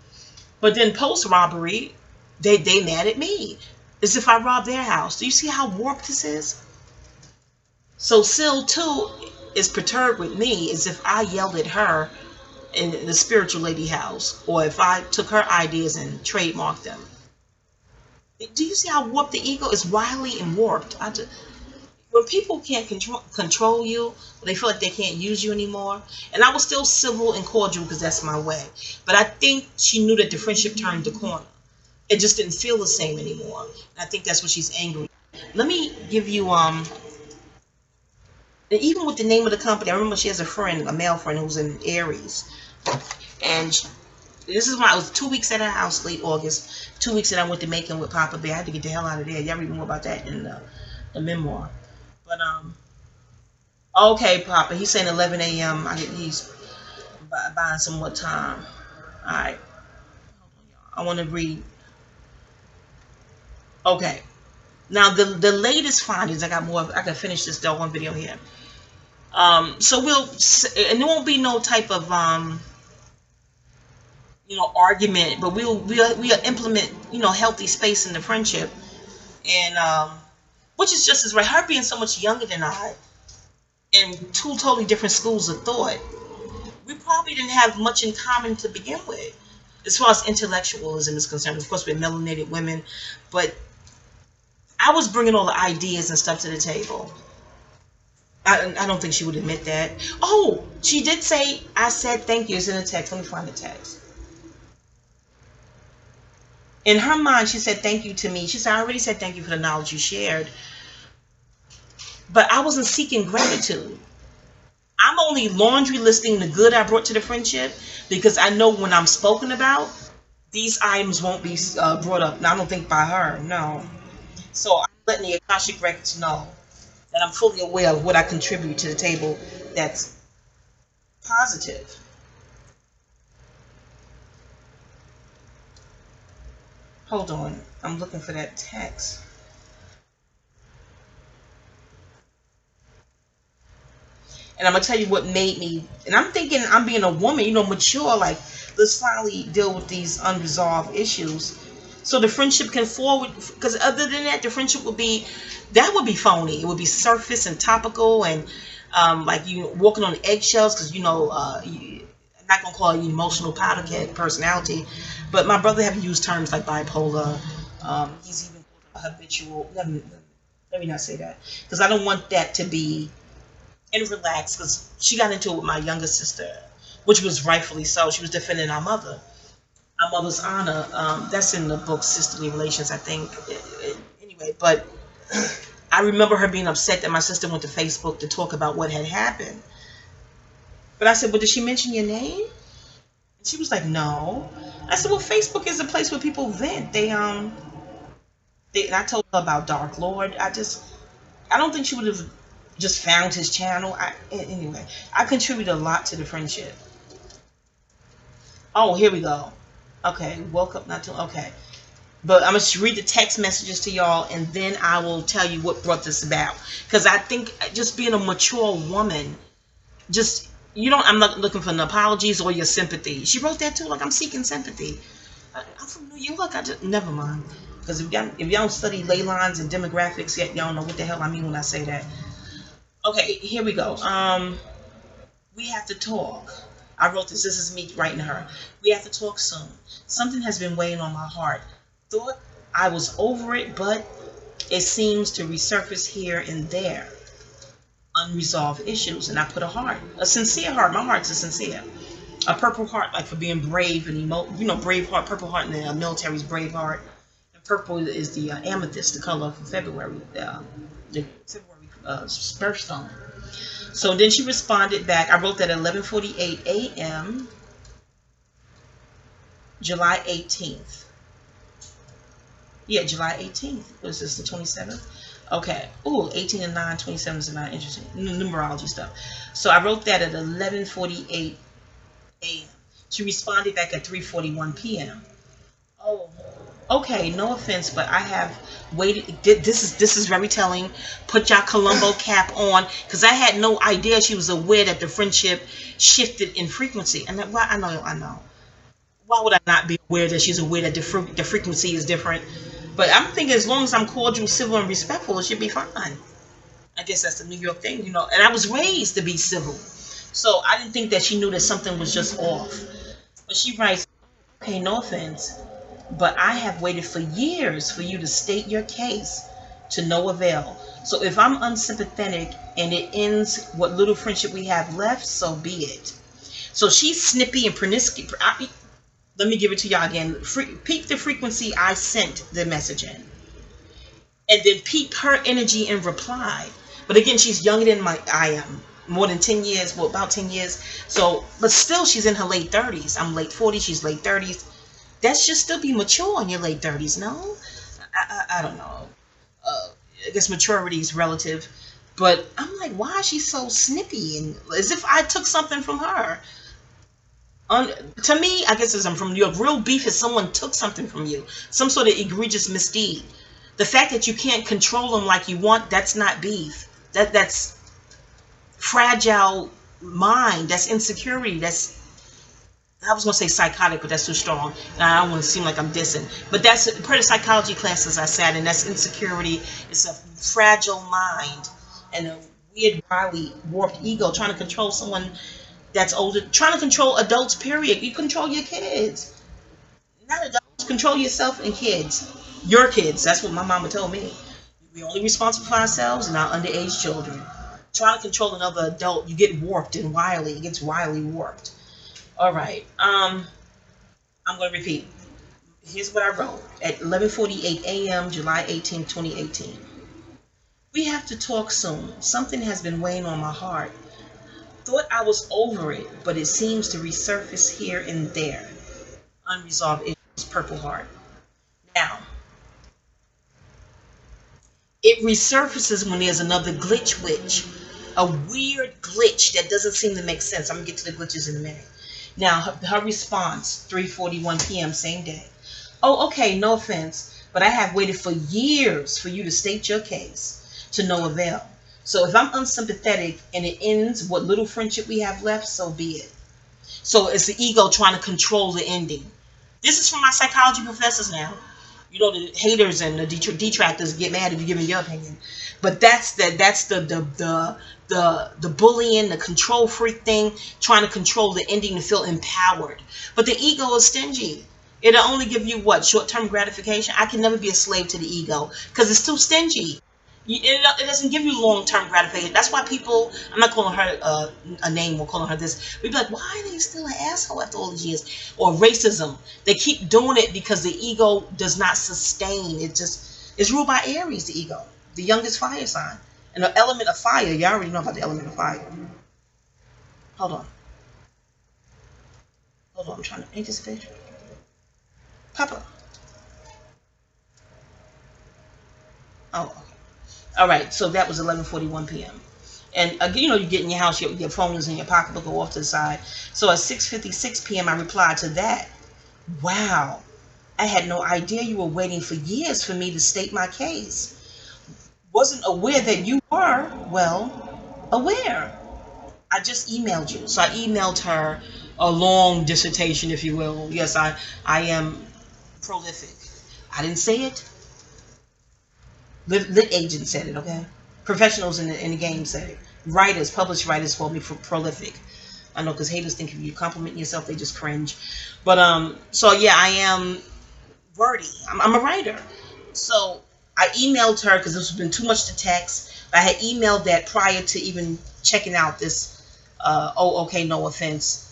But then post-robbery, they mad at me. As if I robbed their house. Do you see how warped this is? So Syl too is perturbed with me as if I yelled at her in the spiritual lady house, or if I took her ideas and trademarked them. Do you see how warped the ego is? Wily and warped. When people can't control you, they feel like they can't use you anymore. And I was still civil and cordial because that's my way. But I think she knew that the friendship turned the corner. It just didn't feel the same anymore. And I think that's what she's angry. Let me give you even with the name of the company, I remember she has a male friend who's in Aries. And this is when I was 2 weeks at her house, late August. 2 weeks that I went to Macon with Papa Bear. I had to get the hell out of there. Y'all read more about that in the memoir. But, okay, Papa. He's saying 11 a.m. He's buying some more time. All right. I want to read. Okay. Now, the latest findings, I got more. I can finish this one video here. So and there won't be no type of, argument, but we'll implement, healthy space in the friendship. and which is just as right. Her being so much younger than I, in two totally different schools of thought, we probably didn't have much in common to begin with, as far as intellectualism is concerned. Of course, we're melanated women, but I was bringing all the ideas and stuff to the table. I don't think she would admit that. Oh, she did say, I said thank you. It's in a text. Let me find the text. In her mind, she said thank you to me. She said, I already said thank you for the knowledge you shared. But I wasn't seeking gratitude. I'm only laundry listing the good I brought to the friendship, because I know when I'm spoken about, these items won't be brought up. Now, I don't think by her, no. So I'm letting the Akashic records know that I'm fully aware of what I contribute to the table that's positive. Hold on, I'm looking for that text. And I'm going to tell you what made me, and I'm thinking I'm being a woman, mature, like, let's finally deal with these unresolved issues so the friendship can forward, because other than that, the friendship would be phony. It would be surface and topical, and like you walking on eggshells, because I'm not going to call it emotional powder keg personality, but my brother have used terms like bipolar. He's even habitual. Let me not say that, because I don't want that to be and relaxed, because she got into it with my younger sister, which was rightfully so. She was defending our mother's honor. That's in the book Sisterly Relations, I think. Anyway, but I remember her being upset that my sister went to Facebook to talk about what had happened. But I said, well, did she mention your name? And she was like, no. I said, well, Facebook is a place where people vent. And I told her about Dark Lord. I don't think she would have just found his channel. Anyway, I contributed a lot to the friendship. Oh, here we go. Okay, woke up not too. Okay, but I'm gonna read the text messages to y'all, and then I will tell you what brought this about. Because I think just being a mature woman, I'm not looking for an apologies or your sympathy. She wrote that too. Like, I'm seeking sympathy. I'm from New York. Never mind. Because if y'all don't study ley lines and demographics yet, y'all don't know what the hell I mean when I say that. Okay, here we go. We have to talk. I wrote this. This is me writing to her. We have to talk soon. Something has been weighing on my heart. Thought I was over it, but it seems to resurface here and there. Unresolved issues. And I put a heart. A sincere heart. My heart's a sincere. A purple heart, like for being brave and brave heart. Purple heart in the military's brave heart. And purple is the amethyst, the color for February. The February birthstone. So then she responded back. I wrote that at 11:48 a.m. July 18th. Yeah, July 18th. Was this the 27th? Okay. Ooh, 18 and 9, 27 is not interesting. Numerology stuff. So I wrote that at 11:48 a.m. She responded back at 3:41 p.m. Oh, okay. No offense, but I have waited. This is very telling. Put your Columbo cap on, because I had no idea she was aware that the friendship shifted in frequency. And well, I know. Why would I not be aware that she's aware that the frequency is different? But I'm thinking as long as I'm cordial, civil, and respectful, it should be fine. I guess that's the New York thing, And I was raised to be civil, so I didn't think that she knew that something was just off. But she writes, okay, no offense, but I have waited for years for you to state your case to no avail. So if I'm unsympathetic and it ends what little friendship we have left, so be it. So she's snippy and pernisky. Let me give it to y'all again. Peep the frequency I sent the message in. And then peep her energy in reply. But again, she's younger than I am. More than 10 years. Well, about 10 years. So, but still she's in her late 30s. I'm late 40s. She's late 30s. That should still be mature in your late 30s, no? I don't know. I guess maturity is relative. But I'm like, why is she so snippy? And as if I took something from her. To me, I guess as I'm from New York, real beef is someone took something from you. Some sort of egregious misdeed. The fact that you can't control them like you want, that's not beef. That's fragile mind. That's insecurity. That's I was going to say psychotic, but that's too strong. And I don't want to seem like I'm dissing. But that's part of psychology classes I sat in. That's insecurity. It's a fragile mind and a weird, wily, warped ego trying to control someone that's older. Trying to control adults, period. You control your kids. Not adults. Control yourself and kids. Your kids. That's what my mama told me. We're only responsible for ourselves and our underage children. Trying to control another adult, you get warped and wily. It gets wily warped. All right. I'm going to repeat. Here's what I wrote at 11:48 a.m. July 18, 2018. We have to talk soon. Something has been weighing on my heart. Thought I was over it, but it seems to resurface here and there. Unresolved issues, Purple Heart. Now, it resurfaces when there's another glitch witch. A weird glitch that doesn't seem to make sense. I'm going to get to the glitches in a minute. Now, her response, 3:41 p.m., same day. Oh, okay, no offense, but I have waited for years for you to state your case, to no avail. So if I'm unsympathetic and it ends what little friendship we have left, so be it. So it's the ego trying to control the ending. This is from my psychology professors now. You know, the haters and the detractors get mad if you give me your opinion. But that's the bullying, the control freak thing, trying to control the ending to feel empowered. But the ego is stingy. It'll only give you what? Short-term gratification. I can never be a slave to the ego because it's too stingy. It doesn't give you long-term gratification. That's why people, I'm not calling her a name, we're calling her this. We'd be like, why are they still an asshole after all these years? Or racism. They keep doing it because the ego does not sustain. It's ruled by Aries, the ego. The youngest fire sign. And the element of fire, you already know about the element of fire. Hold on. Hold on, I'm trying to paint this picture. Papa. Oh, okay. All right, so that was 11:41 p.m. And you know, you get in your house, your phone is in your pocket, but go off to the side. So at 6:56 p.m., I replied to that. Wow, I had no idea you were waiting for years for me to state my case. Wasn't aware that you were, well, aware. I just emailed you. So I emailed her a long dissertation, if you will. Yes, I am prolific. I didn't say it. Lit agent said it, okay? Professionals in the game said it. Writers, published writers called me prolific. I know, because haters think if you compliment yourself, they just cringe. But, so yeah, I am wordy. I'm a writer. So I emailed her because this has been too much to text. I had emailed that prior to even checking out this, oh, okay, no offense.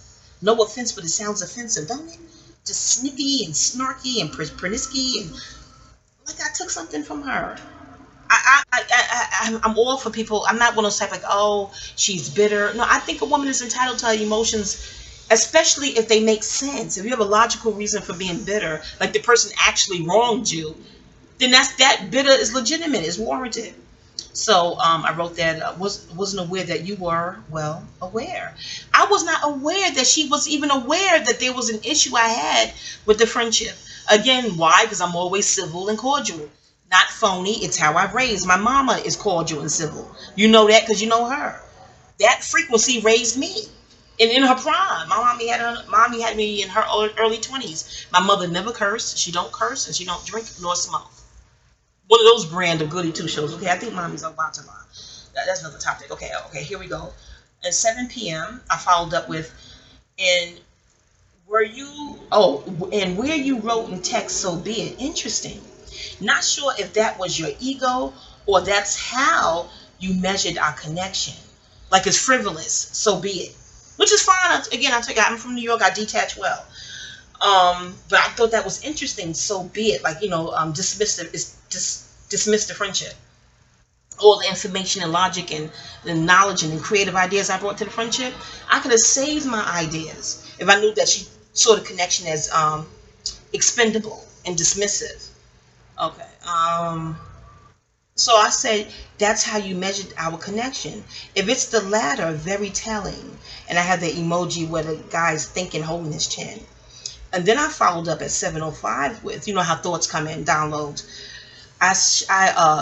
No offense, but it sounds offensive, don't it? Just snippy and snarky and pernisky and like I took something from her. I'm all for people. I'm not one of those type like, oh, she's bitter. No, I think a woman is entitled to her emotions, especially if they make sense. If you have a logical reason for being bitter, like the person actually wronged you, then that bitter is legitimate, is warranted. So I wrote that wasn't aware that you were, well, aware. I was not aware that she was even aware that there was an issue I had with the friendship. Again, why? Because I'm always civil and cordial. Not phony. It's how I've raised. My mama is cordial and civil. You know that because you know her. That frequency raised me. And in her prime, mommy had me in her early 20s. My mother never cursed. She don't curse and she don't drink nor smoke. One of those brand of goody two shows. Okay, I think mommy's about to lie. That's another topic. Okay, here we go. At 7 p.m., I followed up with, and where you wrote in text, so be it. Interesting. Not sure if that was your ego or that's how you measured our connection. Like it's frivolous, so be it. Which is fine. Again, I'm from New York. I detach well. But I thought that was interesting. So be it. Like, you know, dismiss the friendship. All the information and logic and the knowledge and the creative ideas I brought to the friendship, I could have saved my ideas if I knew that she saw the connection as expendable and dismissive. Okay. So I said, that's how you measured our connection. If it's the latter, very telling. And I have the emoji where the guy's thinking, holding his chin. And then I followed up at 7:05 with, you know how thoughts come in, downloads. I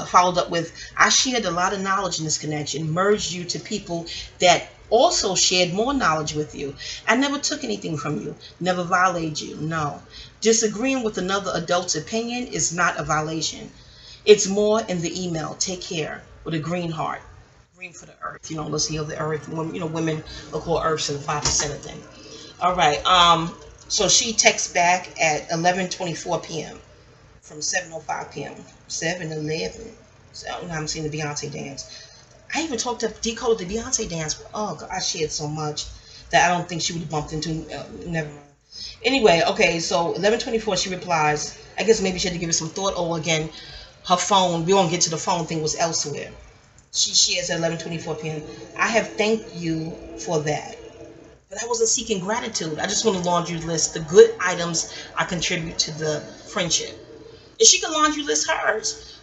followed up with, I shared a lot of knowledge in this connection, merged you to people that also shared more knowledge with you. I never took anything from you, never violated you, no. Disagreeing with another adult's opinion is not a violation. It's more in the email. Take care. With a green heart. Green for the earth. You know, let's heal the earth. You know, women will call earth and the 5% of thing. All right. So she texts back at 11:24 p.m. from 7:05 p.m. 7:11. So now I'm seeing the Beyonce dance. I even talked to decoded the Beyonce dance. Oh God, I shared so much that I don't think she would have bumped into. Never mind. Anyway, okay. So 11:24, she replies. I guess maybe she had to give it some thought. Or again, her phone. We won't get to the phone thing. Was elsewhere. She shares at 11:24 p.m. I have thanked you for that. But I wasn't seeking gratitude. I just want to laundry list the good items I contribute to the friendship. And she can laundry list hers.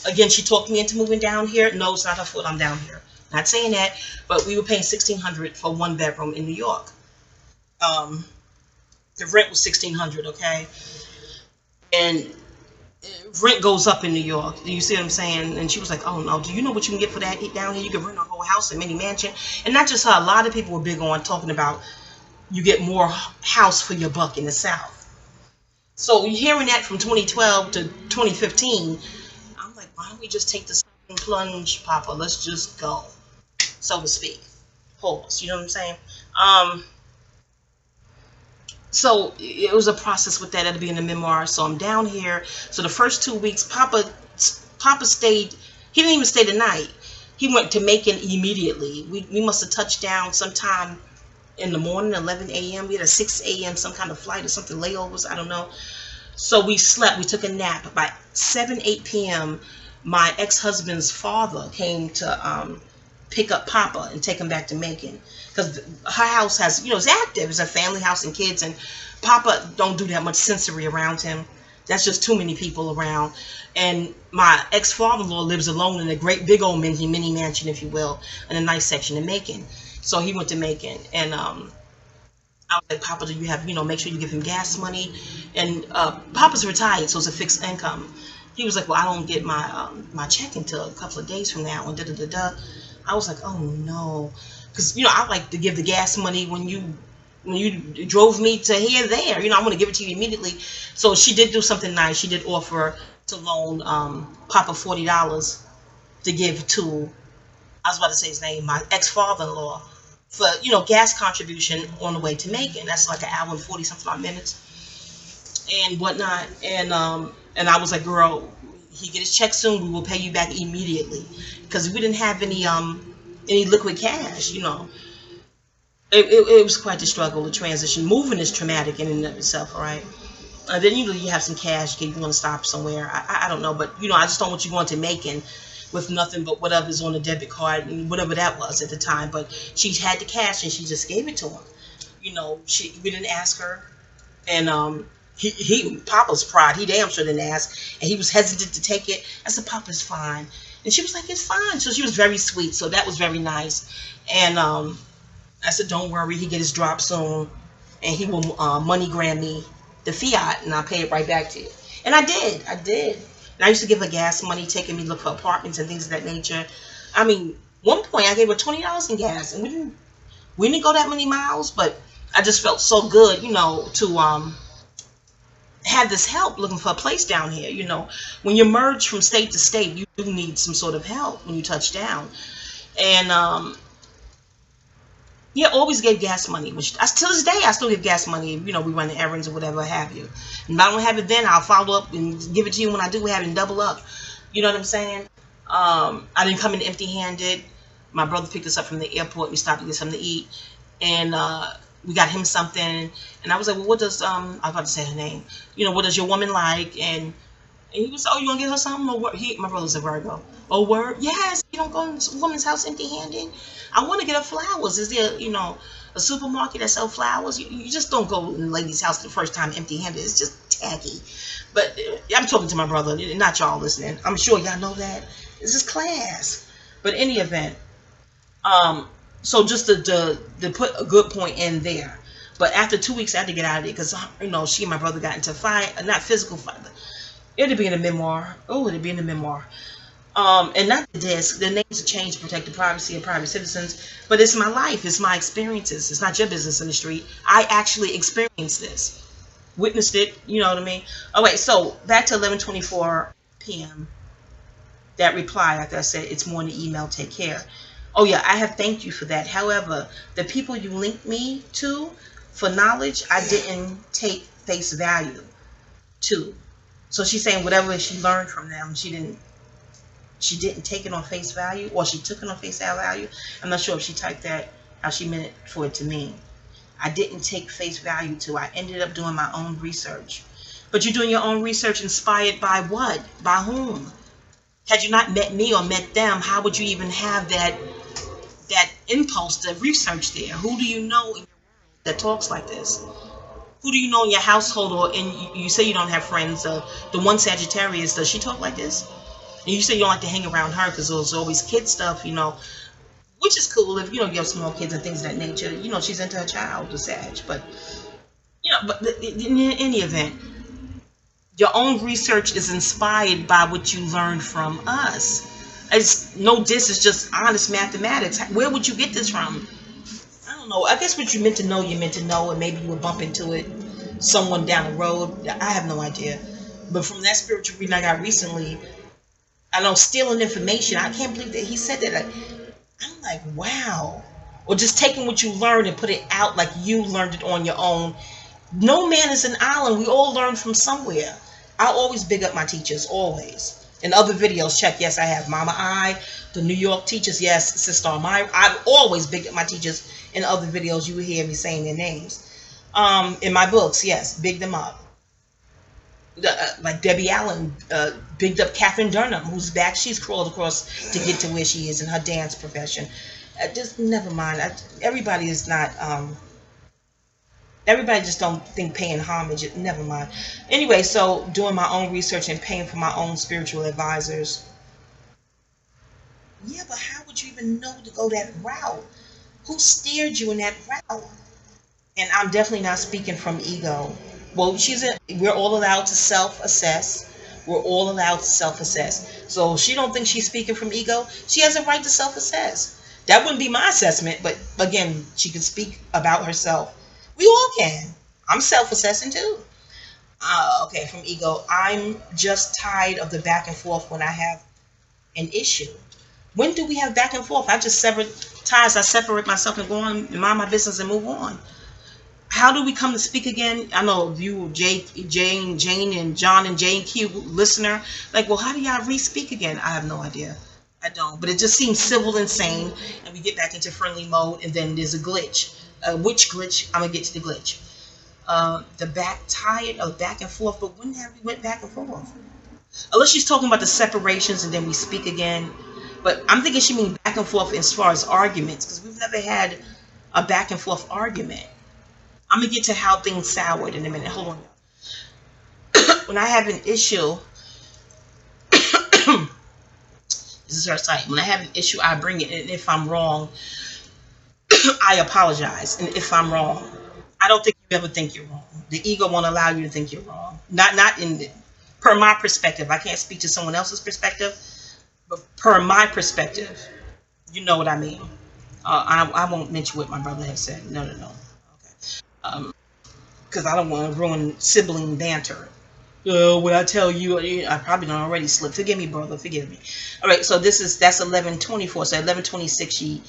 Again, she talked me into moving down here. No, it's not her fault I'm down here. Not saying that, but we were paying $1,600 for one bedroom in New York. The rent was $1,600, okay? And rent goes up in New York. Do you see what I'm saying? And she was like, oh no, do you know what you can get for that down here? You can rent a whole house, a mini mansion. And not just her, a lot of people were big on talking about you get more house for your buck in the South. So hearing that from 2012 to 2015, I'm like, why don't we just take the plunge, Papa? Let's just go, so to speak. Pause. You know what I'm saying? So it was a process with that. That'll be in the memoir. So I'm down here. So the first 2 weeks, Papa stayed. He didn't even stay the night. He went to Macon immediately. We must have touched down sometime in the morning, 11 a.m. We had a 6 a.m. some kind of flight or something, layovers, I don't know. So we slept. We took a nap. By 8 p.m., my ex-husband's father came to pick up Papa and take him back to Macon. Because her house has, it's active. It's a family house and kids. And Papa don't do that much sensory around him. That's just too many people around. And my ex-father-in-law lives alone in a great big old mini mansion, if you will, in a nice section in Macon. So he went to Macon. And I was like, Papa, do you have, make sure you give him gas money. And Papa's retired, so it's a fixed income. He was like, well, I don't get my my check until a couple of days from now. And da-da-da-da. I was like, oh, no. Because, I like to give the gas money when you drove me to here, there. I want to give it to you immediately. So she did do something nice. She did offer to loan Papa $40 to give to, I was about to say his name, my ex-father-in-law, for, gas contribution on the way to Macon. That's like an hour and 40-something minutes and whatnot. And I was like, girl, he get his check soon. We will pay you back immediately. Because we didn't have any liquid cash, It was quite the struggle, the transition. Moving is traumatic in and of itself, all right? Then you have some cash, you want to stop somewhere. I don't know, but, I just don't want you going to Macon with nothing but whatever's on the debit card, and whatever that was at the time. But she had the cash, and she just gave it to him. We didn't ask her. And Papa's pride, he damn sure didn't ask. And he was hesitant to take it. I said, Papa's fine. And she was like, it's fine. So she was very sweet. So that was very nice. And I said, don't worry. He get his drop soon. And he will MoneyGram me the fiat. And I'll pay it right back to you. And I did. And I used to give her gas money, taking me to look for apartments and things of that nature. I mean, one point I gave her $20 in gas. And we didn't go that many miles. But I just felt so good, to have this help looking for a place down here. When you merge from state to state, you do need some sort of help when you touch down. And yeah, always gave gas money, which to this day I still give gas money. We run the errands or whatever have you. And if I don't have it then, I'll follow up and give it to you when I do have it and double up. You know what I'm saying? I didn't come in empty-handed. My brother picked us up from the airport. We stopped to get something to eat, and we got him something. And I was like, well, what does I was about to say her name. What does your woman like? And he was, oh, you gonna get her something? Or what? My brother's a Virgo. Oh, word? Yes. You don't go in a woman's house empty-handed. I want to get her flowers. Is there, a supermarket that sells flowers? You just don't go in a lady's house the first time empty-handed. It's just tacky. But I'm talking to my brother, not y'all listening. I'm sure y'all know that. This is class. But in any event, so just to put a good point in there. But after 2 weeks, I had to get out of it because, she and my brother got into a fight. Not physical fight. It'd be in a memoir. Oh, it'd be in a memoir. And not the disc. The names have changed to protect the privacy of private citizens, but it's my life. It's my experiences. It's not your business in the street. I actually experienced this, witnessed it. You know what I mean? Oh wait. So back to 11:24 p.m. That reply after I said it's more in the email. Take care. Oh yeah, I have thanked you for that. However, the people you linked me to for knowledge, I didn't take face value to. So she's saying whatever she learned from them, she didn't take it on face value, or she took it on face value. I'm not sure if she typed that how she meant it for it to mean. I didn't take face value to. I ended up doing my own research. But you're doing your own research inspired by what? By whom? Had you not met me or met them, how would you even have that impulse to research there? Who do you know in your world that talks like this? Who do you know in your household, or in, you say you don't have friends, the one Sagittarius, does she talk like this? And you say you don't like to hang around her because there's always kid stuff, which is cool if, you have small kids and things of that nature. She's into her child, the Sag. But, but in any event, your own research is inspired by what you learned from us. It's no diss, it's just honest mathematics. Where would you get this from? I don't know. I guess what you meant to know, and maybe you would bump into it, someone down the road. I have no idea. But from that spiritual reading I got recently, I know stealing information, I can't believe that he said that. I'm like, wow. Or just taking what you learned and put it out like you learned it on your own. No man is an island. We all learn from somewhere. I always big up my teachers, always. In other videos, check, yes, I have Mama I, the New York teachers, yes, Sister Almira. I've always big up my teachers. In other videos, you will hear me saying their names. In my books, yes, big them up. Like Debbie Allen bigged up Catherine Durham, who's back. She's crawled across to get to where she is in her dance profession. Just never mind. Everybody is not. Everybody just don't think paying homage. Never mind. Anyway, so doing my own research and paying for my own spiritual advisors. Yeah, but how would you even know to go that route? Who steered you in that route? And I'm definitely not speaking from ego. Well, we're all allowed to self-assess. We're all allowed to self-assess. So she don't think she's speaking from ego. She has a right to self-assess. That wouldn't be my assessment, but again, she can speak about herself. We all can. I'm self-assessing too. Okay, from ego. I'm just tired of the back and forth when I have an issue. When do we have back and forth? I just severed ties. I separate myself and go on and mind my business and move on. How do we come to speak again? I know you, Jane, and John, and Jane Q, listener. Like, well, how do y'all re-speak again? I have no idea. I don't. But it just seems civil and sane, and we get back into friendly mode, and then there's a glitch. Which glitch? I'm going to get to the glitch. The tired of back and forth, but when have we went back and forth? Unless she's talking about the separations, and then we speak again. But I'm thinking she means back and forth as far as arguments, because we've never had a back and forth argument. I'm going to get to how things soured in a minute. Hold on. When I have an issue, this is her site. When I have an issue, I bring it. And if I'm wrong, I apologize. And if I'm wrong, I don't think you ever think you're wrong. The ego won't allow you to think you're wrong. Not in per my perspective. I can't speak to someone else's perspective. But per my perspective, you know what I mean. I won't mention what my brother has said. No. Because I don't want to ruin sibling banter. When I tell you, I probably don't already slip. Forgive me, brother. Forgive me. All right, so that's 11:24. So 11:26, she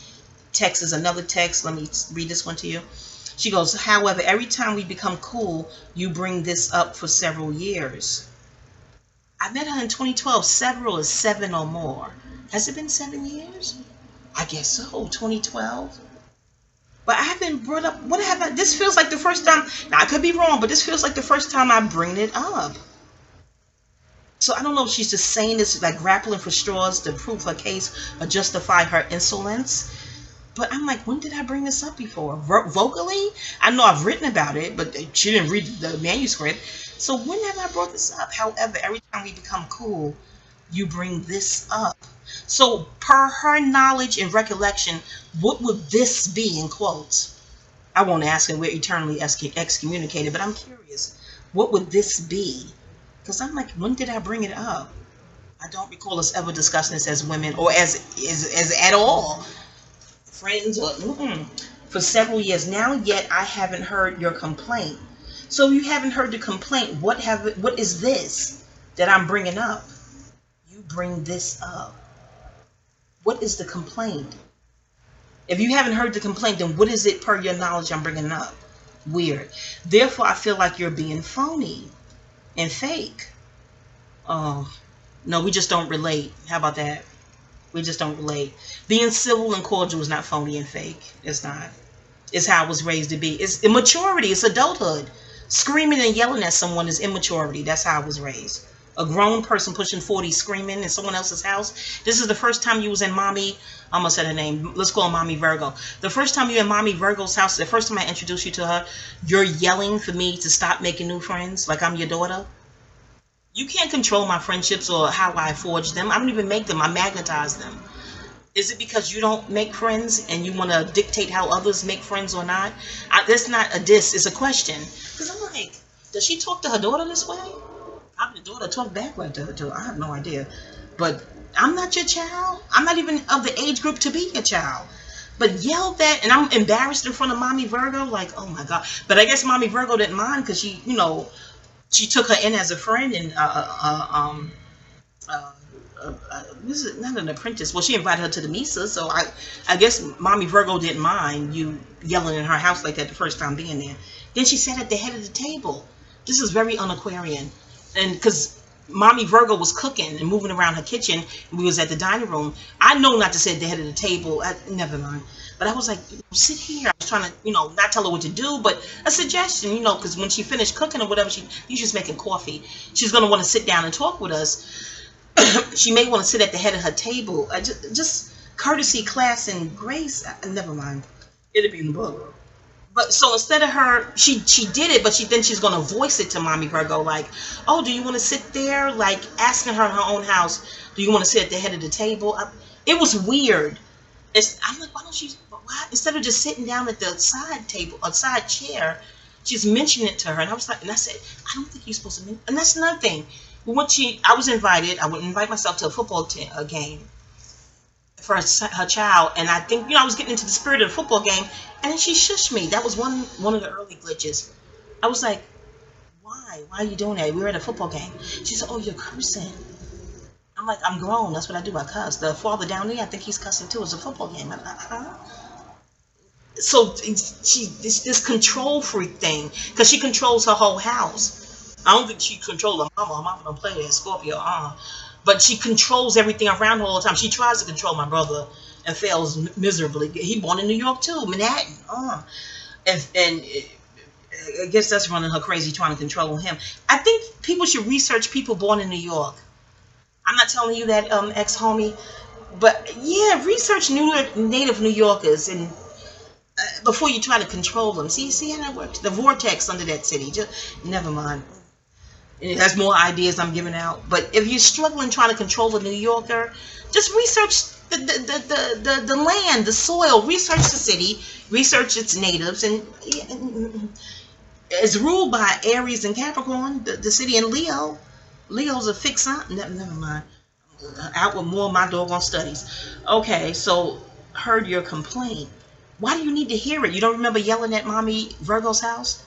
texts another text. Let me read this one to you. She goes, however, every time we become cool, you bring this up for several years. I met her in 2012. Several is 7 or more. Has it been 7 years? I guess so. 2012. But I have been brought up. What have I? This feels like the first time. Now I could be wrong, but this feels like the first time I bring it up. So I don't know if she's just saying this, like grappling for straws to prove her case or justify her insolence. But I'm like, when did I bring this up before? Vocally? I know I've written about it, but she didn't read the manuscript. So when have I brought this up? However, every time we become cool, you bring this up. So per her knowledge and recollection, what would this be in quotes? I won't ask her, we're eternally excommunicated, but I'm curious. What would this be? Because I'm like, when did I bring it up? I don't recall us ever discussing this as women or as at all. Friends or for several years now, yet I haven't heard your complaint. So you haven't heard the complaint. What is this that I'm bringing up? You bring this up. What is the complaint? If you haven't heard the complaint, then what is it per your knowledge I'm bringing up? Weird. Therefore, I feel like you're being phony and fake. Oh, no, we just don't relate. How about that? We just don't relate. Being civil and cordial is not phony and fake. It's not. It's how I was raised to be. It's immaturity. It's adulthood. Screaming and yelling at someone is immaturity. That's how I was raised. A grown person pushing 40 screaming in someone else's house. This is the first time you was in Mommy, I almost said her name. Let's call her Mommy Virgo. The first time you in Mommy Virgo's house, the first time I introduced you to her, you're yelling for me to stop making new friends like I'm your daughter. You can't control my friendships or how I forge them. I don't even make them. I magnetize them. Is it because you don't make friends and you want to dictate how others make friends or not? That's not a diss. It's a question. Because I'm like, does she talk to her daughter this way? How did the daughter talk backward to her too? I have no idea. But I'm not your child. I'm not even of the age group to be your child. But yell that, and I'm embarrassed in front of Mommy Virgo. Like, oh my God. But I guess Mommy Virgo didn't mind because she, she took her in as a friend and this is not an apprentice. Well, she invited her to the Misa, so I guess Mommy Virgo didn't mind you yelling in her house like that the first time being there. Then she sat at the head of the table. This is very un-Aquarian. And because Mommy Virgo was cooking and moving around her kitchen, and we was at the dining room, I know not to sit at the head of the table. Never mind. But I was like, sit here. I was trying to, not tell her what to do, but a suggestion, because when she finished cooking or whatever, she's just making coffee. She's going to want to sit down and talk with us. She may want to sit at the head of her table. Just courtesy, class, and grace. Never mind. It'll be in the book. But so instead of her, she did it, but she's going to voice it to Mommy Virgo, like, oh, do you want to sit there? Like asking her in her own house, do you want to sit at the head of the table? It was weird. I'm like, why don't you, instead of just sitting down at the side table, a side chair, she's mentioning it to her. And I said, I don't think you're supposed to mention, and that's another thing. I was invited, I would invite myself to a football game for her child, and I think, I was getting into the spirit of the football game, and then she shushed me. That was one of the early glitches. I was like, why are you doing that? We were at a football game. She said, oh, you're cursing. I'm like, I'm grown, that's what I do, I cuss. The father down there, I think he's cussing too. It's a football game. I'm like, huh? So this control freak thing, because she controls her whole house. I don't think she controls her mama. Her mama don't play that Scorpio, but she controls everything around her all the time. She tries to control my brother and fails miserably. He born in New York too, Manhattan. And I guess that's running her crazy, trying to control him. I think people should research people born in New York. I'm not telling you that, ex-homie, but yeah, research native New Yorkers and before you try to control them. See how that works? The vortex under that city. Just never mind. It has more ideas I'm giving out. But if you're struggling trying to control a New Yorker, just research the land, the soil. Research the city. Research its natives. And it's ruled by Aries and Capricorn, the city, in Leo. Leo's a fixed sign. Never mind. Out with more of my doggone studies. Okay, so heard your complaint. Why do you need to hear it? You don't remember yelling at Mommy Virgo's house?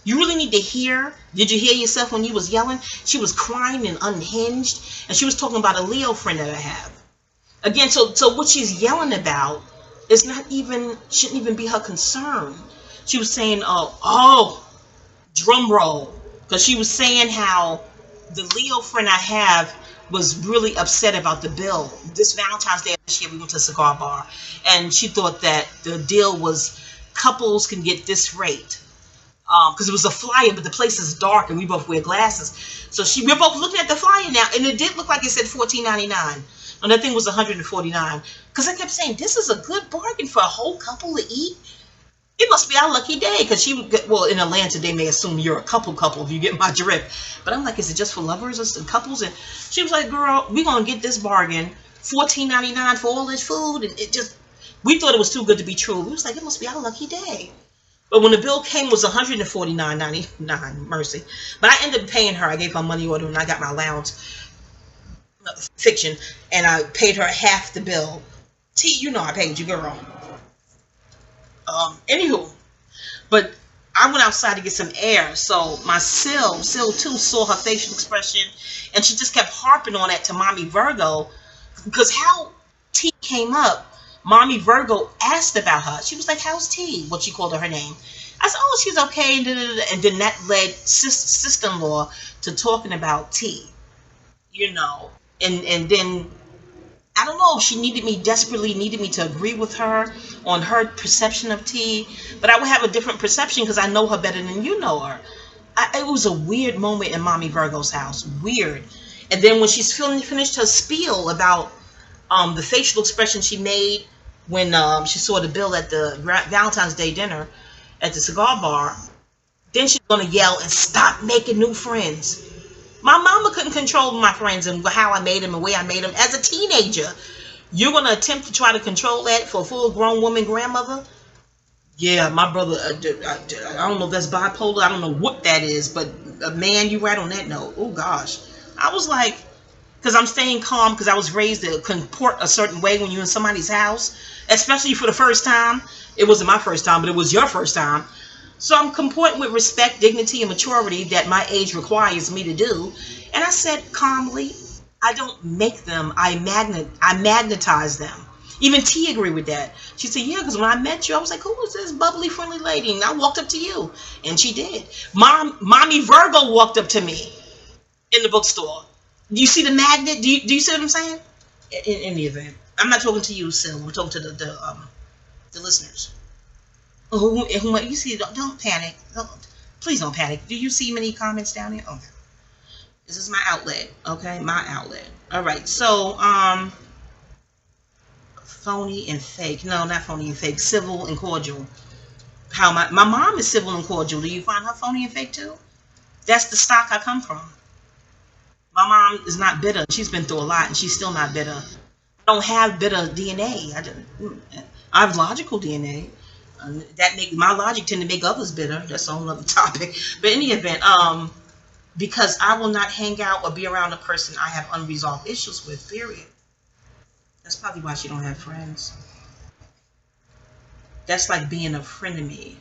You really need to hear. Did you hear yourself when you was yelling? She was crying and unhinged, and she was talking about a Leo friend that I have. Again, so what she's yelling about is shouldn't even be her concern. She was saying, oh, drum roll, because she was saying how the Leo friend I have was really upset about the bill. This Valentine's Day this year, we went to a cigar bar, and she thought that the deal was couples can get this rate. Because it was a flyer, but the place is dark, and we both wear glasses. So we're both looking at the flyer now, and it did look like it said $14.99. And that thing was $149. Because I kept saying, this is a good bargain for a whole couple to eat. It must be our lucky day, because in Atlanta, they may assume you're a couple if you get my drift. But I'm like, is it just for lovers or couples? And she was like, girl, we're going to get this bargain, $14.99 for all this food. And we thought it was too good to be true. We was like, it must be our lucky day. But when the bill came, it was $149.99, mercy. But I ended up paying her. I gave her a money order, and I got my allowance. fiction, and I paid her half the bill. T, you know I paid you, girl. Anywho, but I went outside to get some air, so my Sil 2 saw her facial expression, and she just kept harping on that to Mommy Virgo, because how T came up, Mommy Virgo asked about her. She was like, "How's T?" What she called her name. I said, "Oh, she's okay." And then that led sister-in-law to talking about T, you know, and then I don't know if she desperately needed me to agree with her on her perception of T, but I would have a different perception because I know her better than you know her. It was a weird moment in Mommy Virgo's house, weird. And then when she's finished her spiel about the facial expression she made when she saw the bill at the Valentine's Day dinner at the cigar bar, then she's gonna yell and stop making new friends. My mama couldn't control my friends and how I made them and where I made them as a teenager. You're going to attempt to try to control that for a full-grown woman grandmother? Yeah, my brother, I don't know if that's bipolar. I don't know what that is, but man, you right on that note. Oh, gosh. I was like, because I'm staying calm because I was raised to comport a certain way when you're in somebody's house, especially for the first time. It wasn't my first time, but it was your first time. So I'm comporting with respect, dignity, and maturity that my age requires me to do. And I said calmly, I don't make them, I magnetize them. Even T agreed with that. She said, yeah, because when I met you, I was like, who was this bubbly, friendly lady? And I walked up to you. And she did. Mommy Virgo walked up to me in the bookstore. Do you see the magnet? Do you see what I'm saying? In the event. I'm not talking to you, Sil. I'm talking to the listeners. Who you see? Don't panic. Please don't panic. Do you see many comments down here? Okay. This is my outlet. Okay, my outlet. All right. So, phony and fake. No, not phony and fake. Civil and cordial. How my mom is civil and cordial. Do you find her phony and fake too? That's the stock I come from. My mom is not bitter. She's been through a lot, and she's still not bitter. I don't have bitter DNA. I have logical DNA. That make my logic tend to make others bitter. That's a whole other topic. But in any event, because I will not hang out or be around a person I have unresolved issues with, period. That's probably why she don't have friends. That's like being a frenemy.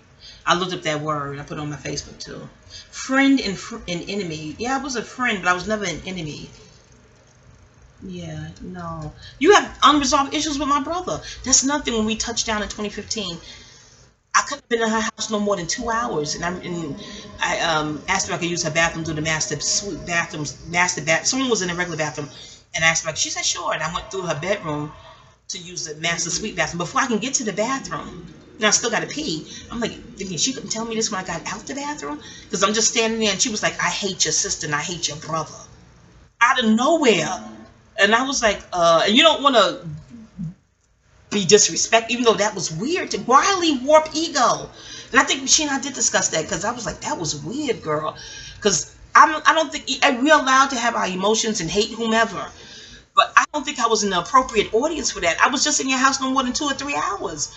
I looked up that word. I put it on my Facebook too. Friend and enemy. Yeah, I was a friend, but I was never an enemy. Yeah, no. You have unresolved issues with my brother. That's nothing. When we touched down in 2015, I couldn't have been in her house no more than 2 hours, and I asked her if I could use her bathroom through the master bathroom. Someone was in the regular bathroom, and I asked her. She said sure, and I went through her bedroom to use the master suite bathroom. Before I can get to the bathroom, now I still got to pee. I'm like thinking she couldn't tell me this when I got out the bathroom, because I'm just standing there, and she was like, "I hate your sister and I hate your brother," out of nowhere, and I was like, and you don't want to be disrespect, even though that was weird. To wildly warp ego. And I think she and I did discuss that, because I was like, that was weird, girl. Because I don't think we're allowed to have our emotions and hate whomever, but I don't think I was an appropriate audience for that. I was just in your house no more than 2 or 3 hours.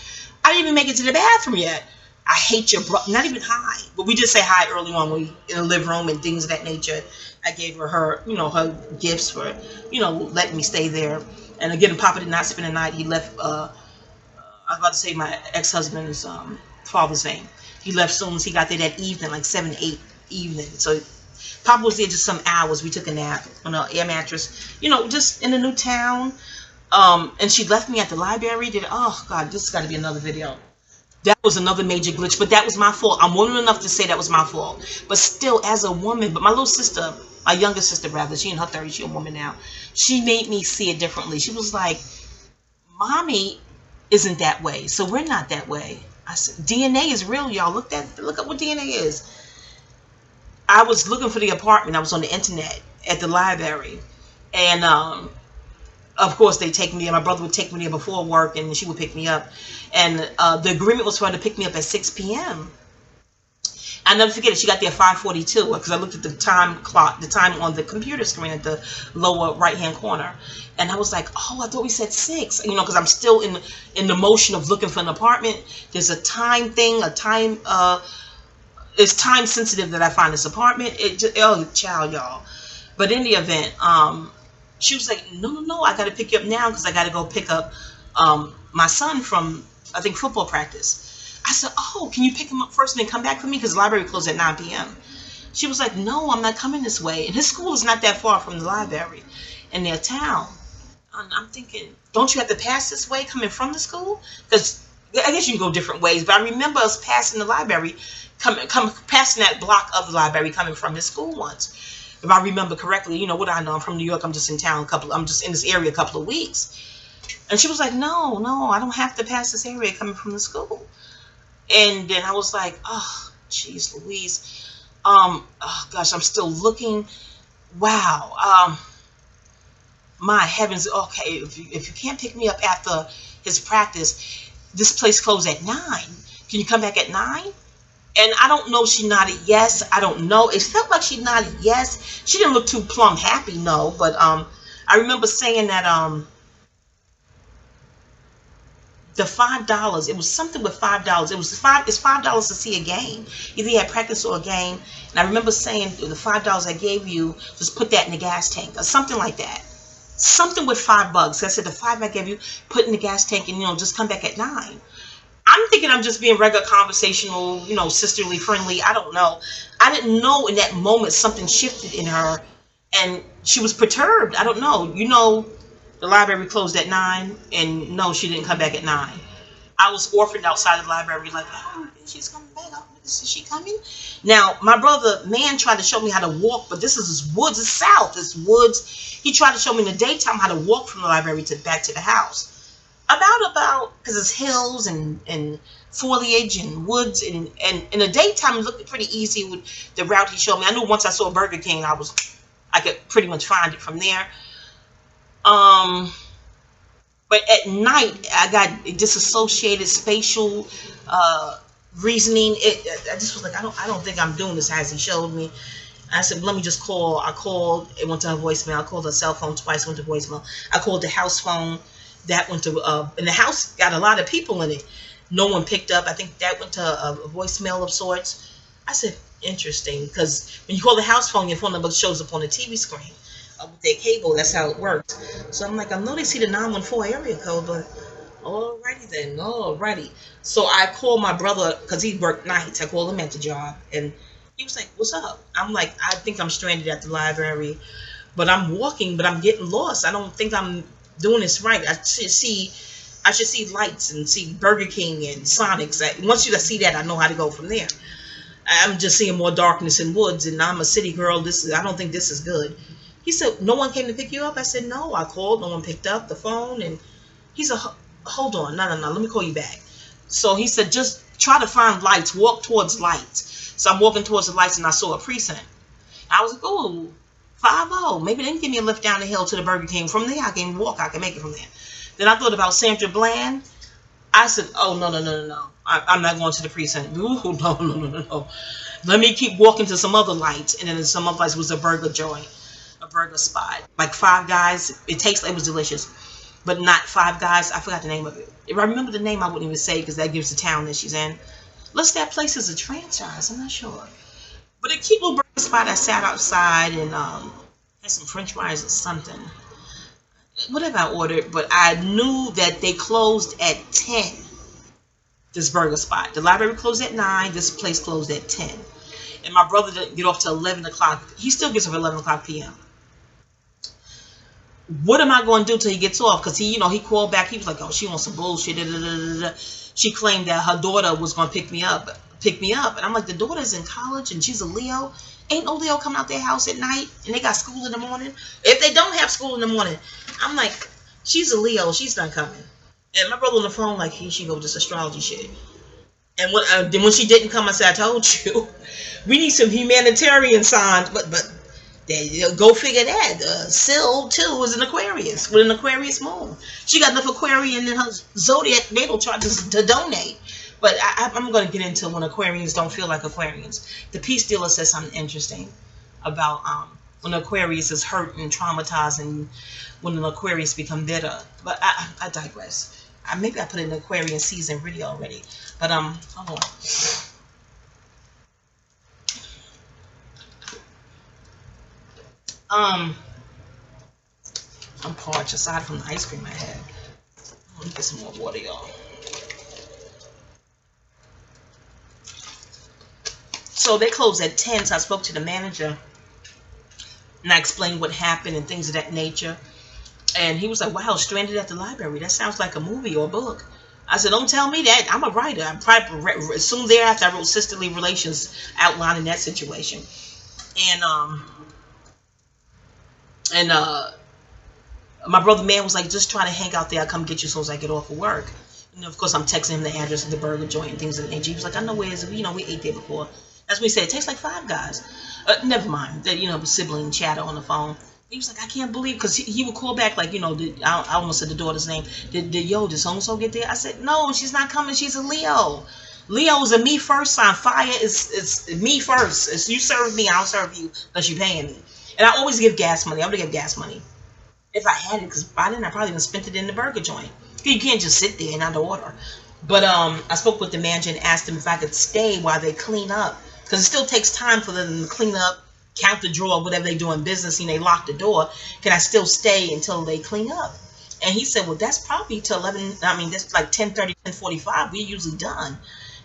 I didn't even make it to the bathroom yet. I hate your brother. Not even hi, but we did say hi early on, in the living room and things of that nature. I gave her her gifts for letting me stay there. And again, Papa did not spend the night. He left. I was about to say my ex-husband's father's name. He left soon as he got there that evening, like 7, 8 evening. So Papa was there just some hours. We took a nap on an air mattress, just in a new town. And she left me at the library. Oh God, this has got to be another video. That was another major glitch, but that was my fault. I'm woman enough to say that was my fault. But still, as a woman, but my little sister, my younger sister rather, she in her 30s, she a woman now. She made me see it differently. She was like, Mommy isn't that way, so we're not that way. I said, DNA is real, y'all. Look up what DNA is. I was looking for the apartment. I was on the internet at the library, and of course, they take me there. My brother would take me there before work, and she would pick me up. And the agreement was for her to pick me up at 6 p.m. I'll never forget it. She got there at 5:42 because I looked at the time clock, the time on the computer screen at the lower right-hand corner. And I was like, oh, I thought we said 6. Because I'm still in the motion of looking for an apartment. There's a time thing, it's time sensitive that I find this apartment. Oh, child, y'all. But in the event, She was like, no, no, no, I got to pick you up now because I got to go pick up my son from, I think, football practice. I said, oh, can you pick him up first and then come back for me? Because the library closed at 9 p.m. She was like, no, I'm not coming this way. And his school is not that far from the library in their town. And I'm thinking, don't you have to pass this way coming from the school? Because I guess you can go different ways. But I remember us passing the library, passing that block of the library coming from his school once. If I remember correctly, you know what I know, I'm from New York. I'm just in town I'm just in this area a couple of weeks. And she was like, no, no, I don't have to pass this area coming from the school. And then I was like, oh, geez, Louise. Oh gosh, I'm still looking. Wow. My heavens. Okay, if you can't pick me up after his practice, this place closed at 9. Can you come back at 9? And I don't know if she nodded yes. I don't know. It felt like she nodded yes. She didn't look too plumb happy, no. But I remember saying that the $5, it was something with $5. It's $5 to see a game. Either you had practice or a game. And I remember saying the $5 I gave you, just put that in the gas tank or something like that. Something with $5. I said the $5 I gave you, put in the gas tank and, you know, just come back at 9. I'm thinking I'm just being regular, conversational, you know, sisterly, friendly. I don't know. I didn't know in that moment something shifted in her and she was perturbed. I don't know. You know, the library closed at 9 and no, she didn't come back at 9. I was orphaned outside the library like, oh, she's coming back. Is she coming? Now, my brother, man, tried to show me how to walk, but this is woods. It's south. It's woods. He tried to show me in the daytime how to walk from the library back to the house. About because it's hills and foliage and woods and in the daytime it looked pretty easy with the route he showed me. I knew once I saw Burger King I could pretty much find it from there. But at night I got disassociated spatial reasoning. I just was like, I don't think I'm doing this as he showed me. I said, let me just call. I called. It went to her voicemail. I called her cell phone twice. Went to voicemail. I called the house phone. That went to, and the house got a lot of people in it. No one picked up. I think that went to a voicemail of sorts. I said, interesting, because when you call the house phone, your phone number shows up on the TV screen with their cable. That's how it works. So I'm like, I know they see the 914 area code, but alrighty then, alrighty. So I called my brother, because he worked nights. I called him at the job, and he was like, what's up? I'm like, I think I'm stranded at the library, but I'm walking, but I'm getting lost. I don't think I'm doing this right. I should see lights and see Burger King and Sonic's. Once you see that, I know how to go from there. I'm just seeing more darkness in woods, and I'm a city girl. I don't think this is good. He said, no one came to pick you up? I said, no. I called. No one picked up the phone. And he said, hold on. No. Let me call you back. So he said, just try to find lights. Walk towards lights. So I'm walking towards the lights, and I saw a precinct. I was like, oh, 50. Maybe they can give me a lift down the hill to the Burger King. From there, I can walk. I can make it from there. Then I thought about Sandra Bland. I said, oh, no. I'm not going to the precinct. Ooh, no. Let me keep walking to some other lights. And then some other lights was a burger joint, a burger spot. Like Five Guys. It was delicious. But not Five Guys. I forgot the name of it. If I remember the name, I wouldn't even say because that gives the town that she's in. Unless that place is a franchise. I'm not sure. But a cute little burger spot. I sat outside and had some french fries or something. Whatever I ordered. But I knew that they closed at 10. This burger spot. The library closed at 9. This place closed at 10. And my brother didn't get off till 11 o'clock. He still gets off at 11 o'clock p.m. What am I going to do till he gets off? Because he called back. He was like, oh, she wants some bullshit. She claimed that her daughter was going to pick me up. And I'm like, the daughter's in college and she's a Leo. Ain't no Leo coming out their house at night and they got school in the morning. If they don't have school in the morning, I'm like, she's a Leo. She's not coming. And my brother on the phone like, here she go with this astrology shit. And then when she didn't come, I said, I told you. We need some humanitarian signs. But go figure that. Syl, too, is an Aquarius with an Aquarius moon. She got enough Aquarian in her zodiac natal chart to donate. But I'm going to get into when Aquarians don't feel like Aquarians. The Peace Dealer says something interesting about when Aquarius is hurt and traumatized and when an Aquarius become bitter. But I digress. Maybe I put in the Aquarian season video already. But hold on. I'm parched aside from the ice cream I had. Let me get some more water, y'all. So they closed at 10, so I spoke to the manager and I explained what happened and things of that nature. And he was like, wow, stranded at the library. That sounds like a movie or a book. I said, don't tell me that. I'm a writer. I probably soon thereafter I wrote Sisterly Relations outlining that situation. And my brother man was like, just try to hang out there. I'll come get you as soon as I get off of work. You know, of course, I'm texting him the address of the burger joint and things of that nature. He was like, I know where it is. You know, we ate there before. That's what he said. It tastes like Five Guys. Never mind. That, you know, sibling chatter on the phone. He was like, I can't believe, because he would call back, like, you know, I almost said the daughter's name. Did so-and-so get there? I said, no, she's not coming. She's a Leo. Leo is a me first sign. Fire is me first. It's you serve me, I'll serve you, unless you're paying me. And I always give gas money. I would give gas money if I had it, because by then I probably would have spent it in the burger joint. You can't just sit there and not order. But I spoke with the manager and asked him if I could stay while they clean up, because it still takes time for them to clean up, count the drawer, whatever they do in business, and they lock the door. Can I still stay until they clean up? And he said, well, that's probably till 11. I mean, that's like 10:30, 10:45. We're usually done.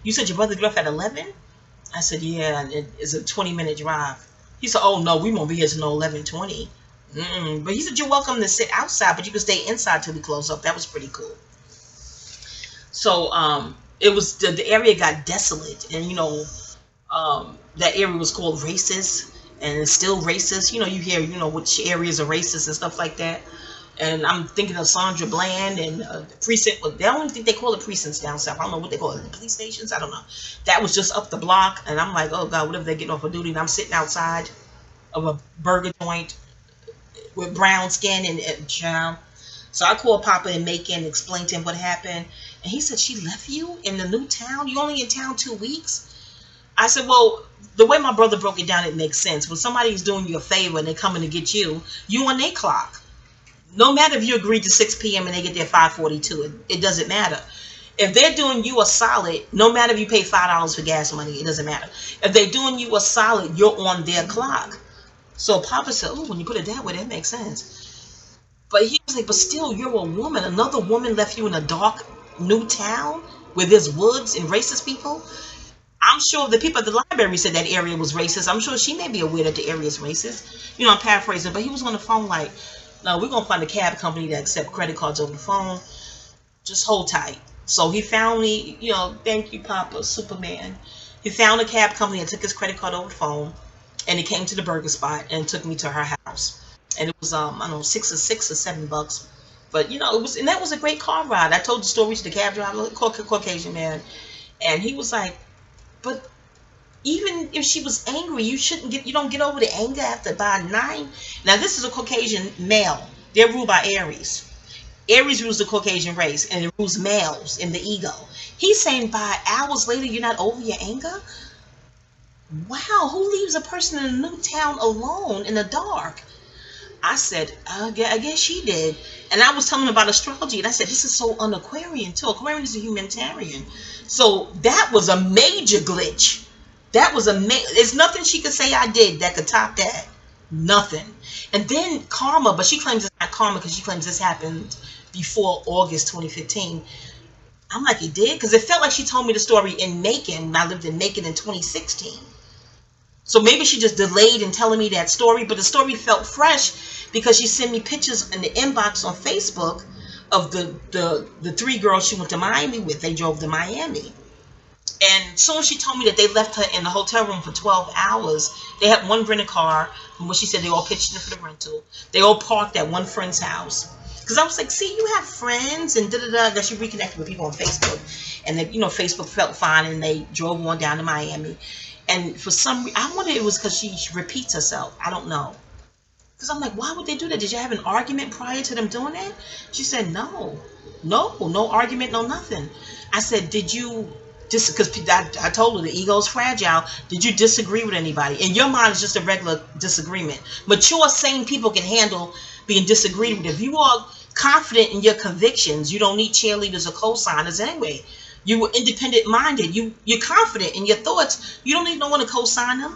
You said your brother got off at 11? I said, yeah, it's a 20-minute drive. He said, oh, no, we won't be here till no 11:20. But he said, you're welcome to sit outside, but you can stay inside till we close up. That was pretty cool. So it was, the area got desolate. And, you know, that area was called racist. And it's still racist. You know, you hear, you know, which areas are racist and stuff like that. And I'm thinking of Sandra Bland and the precinct. Well, they don't think they call it precincts down south. I don't know what they call it. The police stations? I don't know. That was just up the block. And I'm like, oh, God, what if they're getting off of duty? And I'm sitting outside of a burger joint with brown skin and brown. So I called Papa in Macon and explained to him what happened. And he said, she left you in the new town? You only in town 2 weeks? I said, well, the way my brother broke it down, it makes sense. When somebody's doing you a favor and they're coming to get you, you on their clock. No matter if you agreed to 6 p.m. and they get there 5:42, it doesn't matter. If they're doing you a solid, no matter if you pay $5 for gas money, it doesn't matter. If they're doing you a solid, you're on their clock. So Papa said, oh, when you put it that way, that makes sense. But he was like, but still, you're a woman. Another woman left you in a dark new town where there's woods and racist people. I'm sure the people at the library said that area was racist. I'm sure she may be aware that the area is racist. You know, I'm paraphrasing, but he was on the phone like, no, we're going to find a cab company that accept credit cards over the phone. Just hold tight. So he found me, you know, thank you, Papa, Superman. He found a cab company that took his credit card over the phone, and he came to the burger spot and took me to her house. And it was, I don't know, $6 or $7. But, you know, it was, and that was a great car ride. I told the story to the cab driver, Caucasian man, and he was like, but even if she was angry, you don't get over the anger after by 9. Now, this is a Caucasian male. They're ruled by Aries. Aries rules the Caucasian race, and it rules males in the ego. He's saying by hours later, you're not over your anger? Wow, who leaves a person in a new town alone in the dark? I said, I guess she did. And I was telling him about astrology, and I said, this is so un-Aquarian, too. Aquarian is a humanitarian. So that was a major glitch. That was there's nothing she could say I did that could top that. Nothing. And then karma, but she claims it's not karma because she claims this happened before August 2015. I'm like, it did? Because it felt like she told me the story in Macon. I lived in Macon in 2016. So maybe she just delayed in telling me that story, but the story felt fresh because she sent me pictures in the inbox on Facebook of the 3 girls she went to Miami with. They drove to Miami. And soon she told me that they left her in the hotel room for 12 hours. They had one rented car, and what she said, they all pitched in for the rental. They all parked at one friend's house. Because I was like, see, you have friends, and da-da-da. That she reconnected with people on Facebook. And, then, you know, Facebook felt fine, and they drove on down to Miami. And for some reason, I wonder if it was because she repeats herself. I don't know. Because I'm like, why would they do that? Did you have an argument prior to them doing that? She said, no. No argument, no nothing. I said, did you... Just because I told her the ego's fragile. Did you disagree with anybody? In your mind, it's just a regular disagreement. Mature, sane people can handle being disagreed with. If you are confident in your convictions, you don't need cheerleaders or co-signers anyway. You were independent-minded. You're confident in your thoughts. You don't need no one to co-sign them.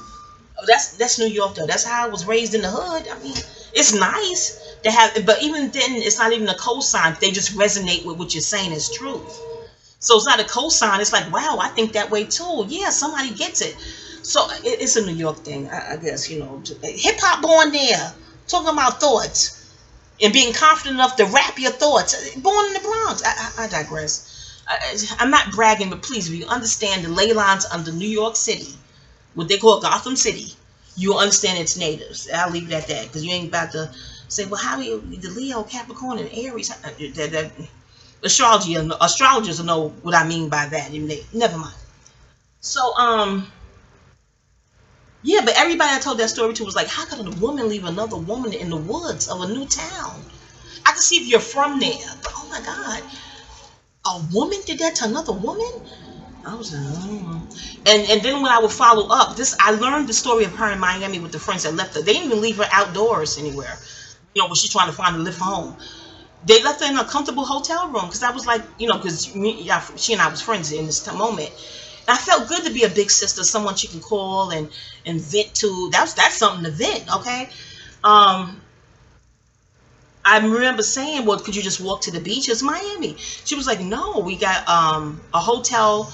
Oh, that's New York, though. That's how I was raised in the hood. I mean, It's nice to have, but even then, it's not even a cosign. They just resonate with what you're saying as truth. So it's not a cosign. It's like, wow, I think that way too. Yeah, somebody gets it. So it's a New York thing, I guess. You know, hip hop born there, talking about thoughts and being confident enough to rap your thoughts. Born in the Bronx. I digress. I'm not bragging, but please, if you understand the ley lines under New York City, what they call Gotham City, you'll understand its natives. I'll leave it at that, because you ain't about to say, well, how do you, the Leo, Capricorn, and Aries? Astrologers will know what I mean by that. Never mind. So, yeah, but everybody I told that story to was like, how could a woman leave another woman in the woods of a new town? I can see if you're from there, but oh my God, a woman did that to another woman? I was like, and then when I would follow up, I learned the story of her in Miami with the friends that left her. They didn't even leave her outdoors anywhere. You know, when she's trying to find a lift home. They left her in a comfortable hotel room, because I was like, you know, because she and I was friends in this moment. And I felt good to be a big sister, someone she can call and vent to. That's something to vent, okay? I remember saying, well, could you just walk to the beach? It's Miami. She was like, no, we got a hotel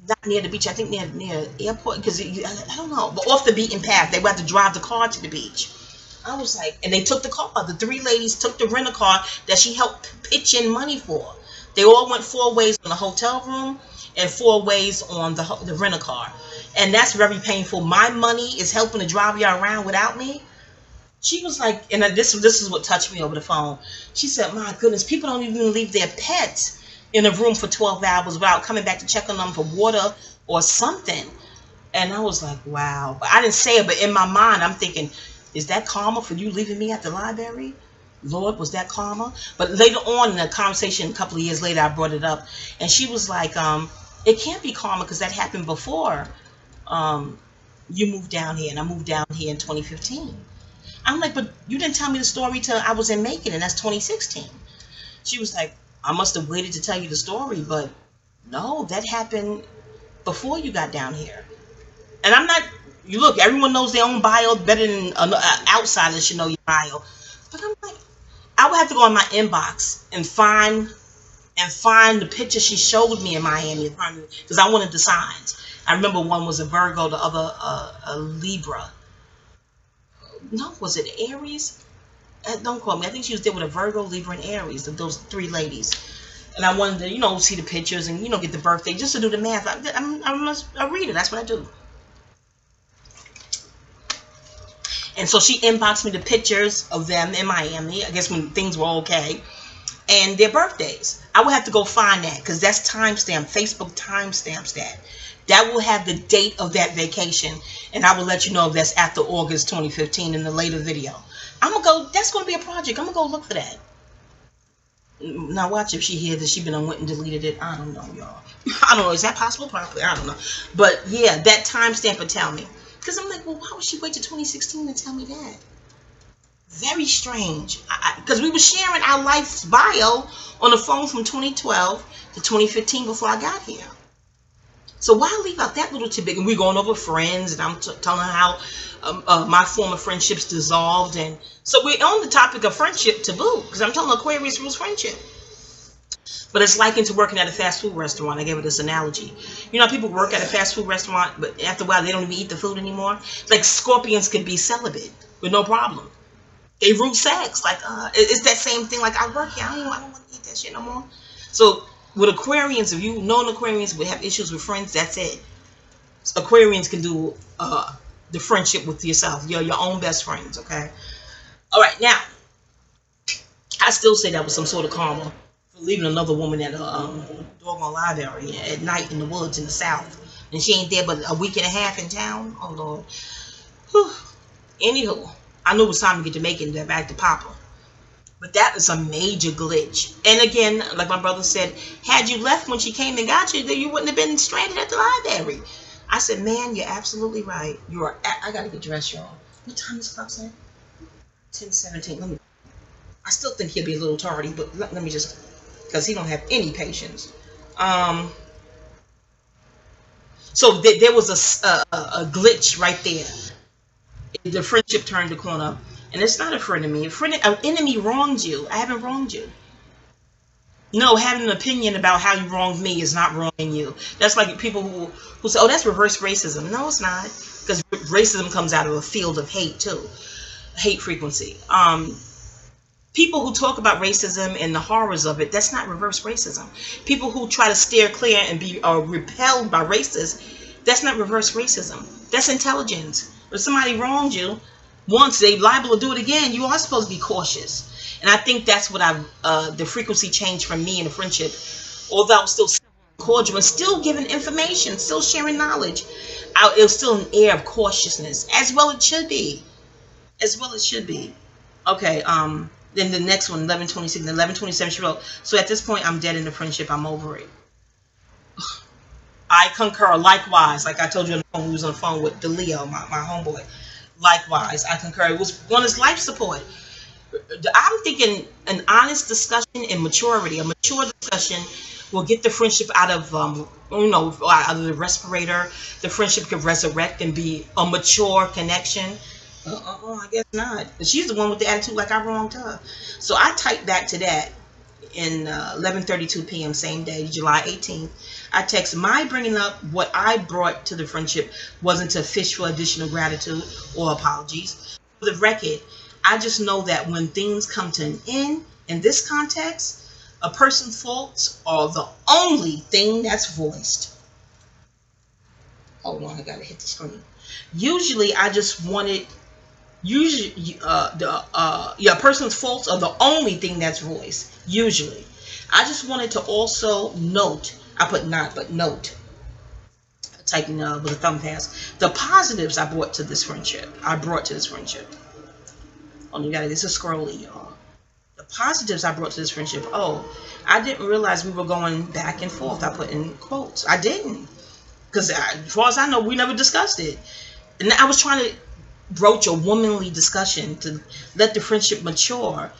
not near the beach. I think near the airport, because I don't know, but off the beaten path. They would have to drive the car to the beach. I was like, and they took the car. The three ladies took the rental car that she helped pitch in money for. They all went 4 ways on the hotel room and 4 ways on the rental car. And that's very painful. My money is helping to drive you around without me. She was like, and this is what touched me over the phone. She said, my goodness, people don't even leave their pets in a room for 12 hours without coming back to check on them for water or something. And I was like, wow. But I didn't say it, but in my mind, I'm thinking, is that karma for you leaving me at the library? Lord, was that karma? But later on in the conversation, a couple of years later, I brought it up. And she was like, it can't be karma, because that happened before you moved down here. And I moved down here in 2015. I'm like, but you didn't tell me the story till I was in Macon, and that's 2016. She was like, I must have waited to tell you the story, but no, that happened before you got down here. And I'm not, you look, everyone knows their own bio better than outsiders should know your bio. But I'm like, I would have to go in my inbox and find the picture she showed me in Miami, because I wanted the signs. I remember one was a Virgo, the other a Libra. No, was it Aries? Don't quote me. I think she was there with a Virgo, Libra, and Aries, those 3 ladies. And I wanted to, you know, see the pictures and, you know, get the birthday, just to do the math. I'm a reader. That's what I do. And so she inboxed me the pictures of them in Miami, I guess when things were okay, and their birthdays. I would have to go find that, because that's timestamp. Facebook timestamps that. That will have the date of that vacation, and I will let you know if that's after August 2015 in the later video. I'm going to go, that's going to be a project. I'm going to go look for that. Now watch if she hears that she went and deleted it. I don't know, y'all. I don't know. Is that possible? Probably. I don't know. But yeah, that timestamp would tell me. Because I'm like, well, why would she wait till 2016 to tell me that? Very strange. Because we were sharing our life's bio on the phone from 2012 to 2015 before I got here. So why leave out that little tidbit? And we're going over friends, and I'm telling her how my former friendships dissolved. And so we're on the topic of friendship taboo, because I'm telling Aquarius rules friendship. But it's likened to working at a fast food restaurant. I gave her this analogy. You know, people work at a fast food restaurant, but after a while, they don't even eat the food anymore. Like Scorpions could be celibate with no problem. They root sex. Like, it's that same thing. Like, I work here. I don't want to eat that shit no more. So with Aquarians, if you know Aquarians would have issues with friends, that's it. Aquarians can do the friendship with yourself. You're your own best friends, okay? All right, now, I still say that was some sort of karma for leaving another woman at a doggone library at night in the woods in the South. And she ain't there but a week and a half in town. Oh, Lord. Whew. Anywho, I knew it was time to get to Macon and back to Papa. But that was a major glitch. And again, like my brother said, had you left when she came and got you, then you wouldn't have been stranded at the library. I said, man, you're absolutely right. I got to get dressed, y'all. What time is the clock saying? 10:17. I still think he'll be a little tardy, but let me just, because he don't have any patience. So there was a glitch right there. The friendship turned the corner. And it's not a friend of me. An enemy wronged you. I haven't wronged you. No, having an opinion about how you wronged me is not wronging you. That's like people who say, oh, that's reverse racism. No, it's not. Because racism comes out of a field of hate, too. Hate frequency. People who talk about racism and the horrors of it, that's not reverse racism. People who try to steer clear and be repelled by racists, that's not reverse racism. That's intelligence. If somebody wronged you once, they're liable to do it again. You are supposed to be cautious. And I think that's what the frequency changed from me in the friendship. Although I was still cordial and still giving information, still sharing knowledge, it was still an air of cautiousness, as well it should be. As well it should be. Okay, then the next one, 11:26, 11:27, she wrote, so at this point, I'm dead in the friendship. I'm over it. I concur. Likewise, like I told you on the phone, we was on the phone with DeLeo, my homeboy. Likewise, I concur. It was one of life support. I'm thinking an honest discussion and maturity. A mature discussion will get the friendship out of, out of the respirator. The friendship could resurrect and be a mature connection. I guess not. She's the one with the attitude like I wronged her. So I typed back to that in 11:32 p.m. same day, July 18th. I text, my bringing up what I brought to the friendship wasn't to fish for additional gratitude or apologies. For the record, I just know that when things come to an end in this context, a person's faults are the only thing that's voiced. Hold on, I gotta hit the screen. Usually, I just wanted. A person's faults are the only thing that's voiced. Usually, I just wanted to also note. I put not, but note. Typing with a thumb pass. The positives I brought to this friendship. Oh, you got it. This is scrolly, y'all. The positives I brought to this friendship. Oh, I didn't realize we were going back and forth. I put in quotes. I didn't. Because as far as I know, we never discussed it. And I was trying to broach a womanly discussion to let the friendship mature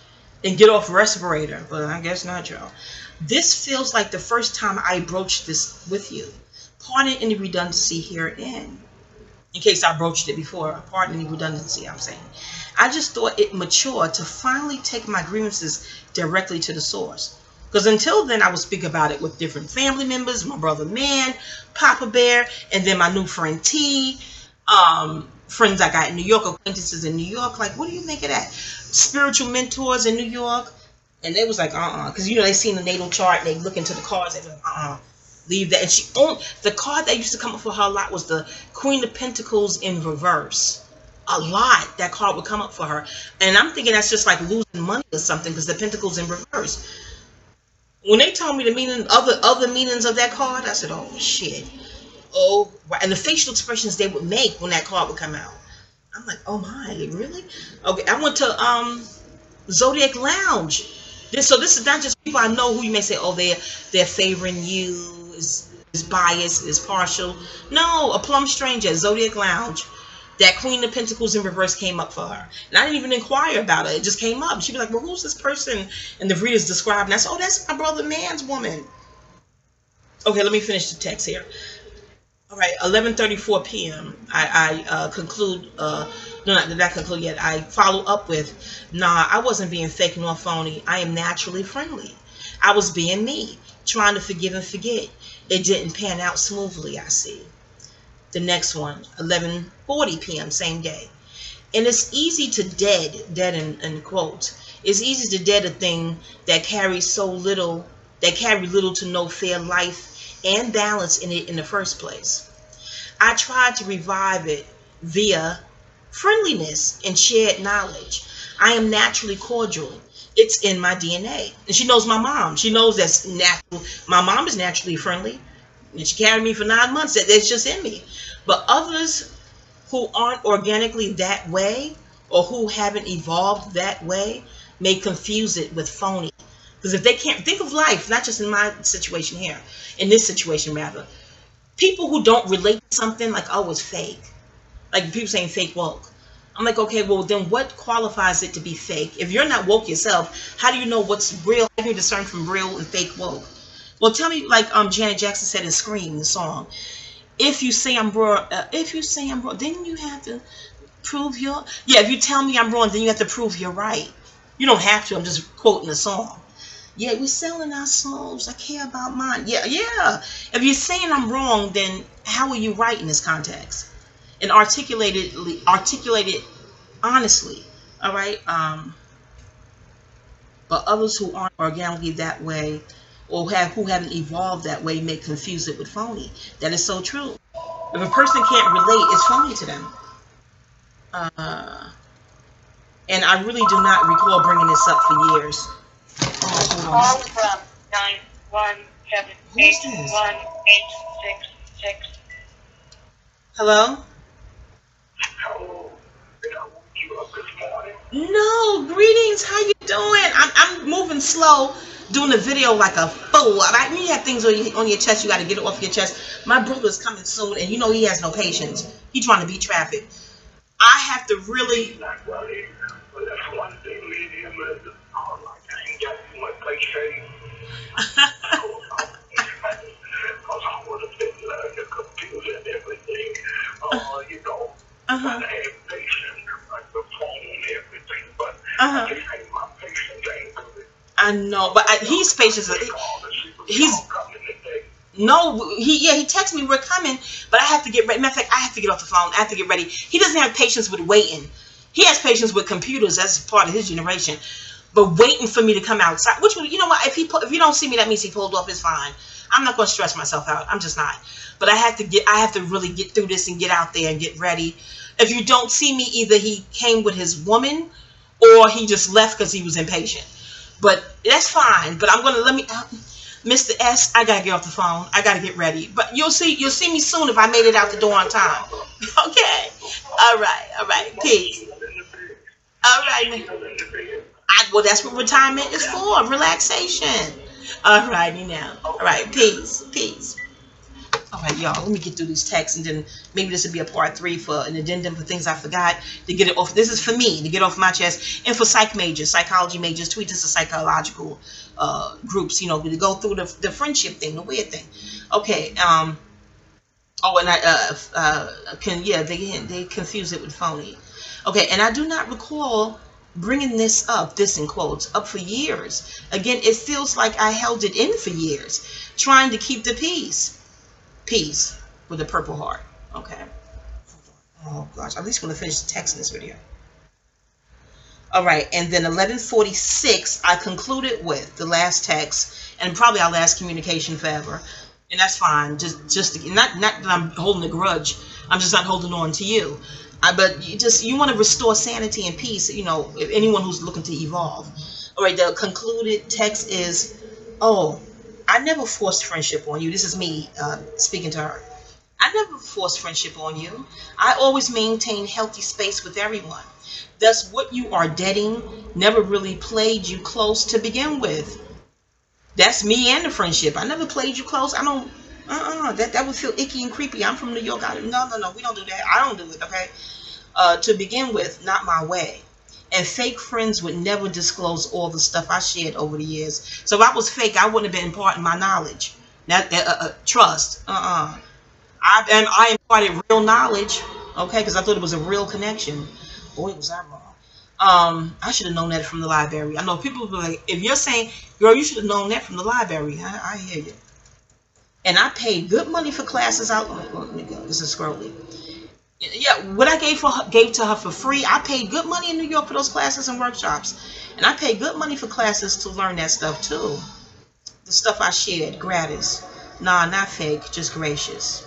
and get off respirator. But I guess not, y'all. This feels like the first time I broached this with you. Pardon any redundancy herein. In case I broached it before. Pardon any redundancy, I'm saying. I just thought it mature to finally take my grievances directly to the source. Because until then, I would speak about it with different family members, my brother Man, Papa Bear, and then my new friend T, friends I got in New York, acquaintances in New York. Like, what do you make of that? Spiritual mentors in New York. And they was like, because, they seen the natal chart, and they look into the cards, they like, leave that. And the card that used to come up for her a lot was the Queen of Pentacles in reverse. A lot, that card would come up for her. And I'm thinking that's just like losing money or something, because the Pentacles in reverse. When they told me the meaning, other meanings of that card, I said, oh, shit. Oh, and the facial expressions they would make when that card would come out. I'm like, oh my, really? Okay, I went to Zodiac Lounge. So this is not just people I know who you may say, oh, they're favoring you, is biased, is partial. No, a plum stranger at Zodiac Lounge. That Queen of Pentacles in reverse came up for her. And I didn't even inquire about it. It just came up. She'd be like, well, who's this person? And the reader's described. And I said, oh, that's my brother Man's woman. Okay, let me finish the text here. All right, 11:34 p.m. I conclude. No, not conclude yet. I follow up with, nah, I wasn't being fake nor phony. I am naturally friendly. I was being me, trying to forgive and forget. It didn't pan out smoothly, I see. The next one, 11:40 p.m. same day. And it's easy to dead in quotes. It's easy to dead a thing that carries little to no fair life and balance in it in the first place. I tried to revive it via friendliness and shared knowledge. I am naturally cordial. It's in my DNA. And she knows my mom. She knows that's natural. My mom is naturally friendly. And she carried me for 9 months. That's just in me. But others who aren't organically that way, or who haven't evolved that way, may confuse it with phony. Because if they can't think of life, not just in my situation here, in this situation rather, people who don't relate to something like, oh, it's fake. Like people saying fake woke. I'm like, okay, well then what qualifies it to be fake? If you're not woke yourself, how do you know what's real? How do you discern from real and fake woke? Well, tell me, like Janet Jackson said in Scream, the song, if you say I'm broad, then you have to Prove your... Yeah, if you tell me I'm wrong, then you have to prove you're right. You don't have to. I'm just quoting the song. Yeah, we're selling our souls. I care about mine. Yeah, yeah. If you're saying I'm wrong, then how are you right in this context? And articulate it honestly. All right. But others who aren't organically that way, or who haven't evolved that way, may confuse it with phony. That is so true. If a person can't relate, it's phony to them. And I really do not recall bringing this up for years. Call from 917-818-666. Hello? Hello. Did I wake you up this morning? No, greetings. How you doing? I'm moving slow, doing the video like a fool. When you have things on your chest, you got to get it off your chest. My brother's coming soon, and you know he has no patience. He's trying to beat traffic. I have to really... Not worried. But that's one thing me and him is, I ain't got too much patience. Because I would have been learning the computer and everything. You know, I have patience, like the phone and everything, but I just think my patience ain't good. I know, but he's patient. He's... No, he texted me, we're coming, but I have to get ready. Matter of fact, I have to get off the phone. I have to get ready. He doesn't have patience with waiting. He has patience with computers. That's part of his generation. But waiting for me to come outside, which, you know what, if you don't see me, that means he pulled off. It's fine. I'm not going to stress myself out. I'm just not. But I have to really get through this and get out there and get ready. If you don't see me, either he came with his woman or he just left because he was impatient. But that's fine. But I'm going to Mr. S, I gotta get off the phone. I gotta get ready. But you'll see me soon if I made it out the door on time. Okay. All right. Peace. All right. Well, that's what retirement is for. Relaxation. All righty now. All right. Peace. All right, y'all. Let me get through these texts, and then maybe this would be a part 3 for an addendum for things I forgot to get it off. This is for me to get off my chest, and for psychology majors, tweet us to psychological groups. You know, to go through the friendship thing, the weird thing. Okay. They confuse it with phony. Okay, and I do not recall bringing this in quotes, up for years. Again, it feels like I held it in for years, trying to keep the peace. Peace with a purple heart. Okay. Oh gosh, at least I'm gonna finish the text in this video. All right, and then 11:46, I concluded with the last text, and probably our last communication forever, and that's fine. Just not that I'm holding a grudge. I'm just not holding on to you. But you want to restore sanity and peace. You know, if anyone who's looking to evolve. All right, the concluded text is, oh, I never forced friendship on you. This is me speaking to her. I never forced friendship on you. I always maintain healthy space with everyone. Thus, what you are dating never really played you close to begin with. That's me and the friendship. I never played you close. I don't, that would feel icky and creepy. I'm from New York. No, we don't do that. I don't do it, okay? To begin with, not my way. And fake friends would never disclose all the stuff I shared over the years. So if I was fake, I wouldn't have been imparting my knowledge. Trust. I imparted real knowledge, okay, because I thought it was a real connection. Boy, was I wrong. I should have known that from the library. I know people will be like, if you're saying, girl, you should have known that from the library. I hear you. And I paid good money for classes out. Let me go. This is scrolly. Yeah, what I gave to her for free, I paid good money in New York for those classes and workshops. And I paid good money for classes to learn that stuff too. The stuff I shared, gratis. Nah, not fake, just gracious.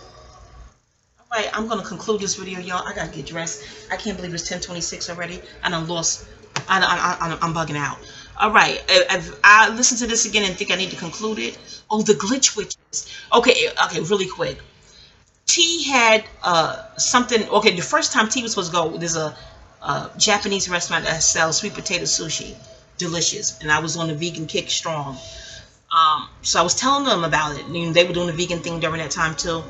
All right, I'm going to conclude this video, y'all. I got to get dressed. I can't believe it's 10:26 already. And I'm lost. I'm bugging out. All right, if I listen to this again and think I need to conclude it. Oh, the glitch witches. Okay, really quick. T had something. Okay, the first time T was supposed to go, there's a Japanese restaurant that sells sweet potato sushi, delicious, and I was on the vegan kick strong. So I was telling them about it. You know, they were doing the vegan thing during that time too.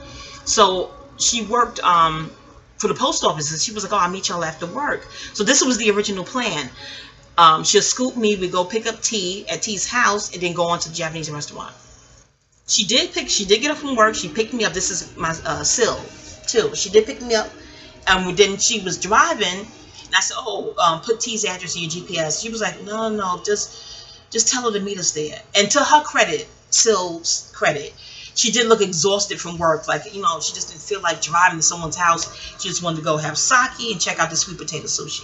So she worked for the post office, and she was like, "Oh, I'll meet y'all after work." So this was the original plan. She'll scoop me. We go pick up T at T's house, and then go on to the Japanese restaurant. She did get up from work. She picked me up. This is my Sil too. She did pick me up, And then she was driving, and I said, "Oh, put T's address in your GPS." She was like, "No, no, just tell her to meet us there." And to her credit, Syl's credit, she did look exhausted from work. Like, you know, she just didn't feel like driving to someone's house. She just wanted to go have sake and check out the sweet potato sushi.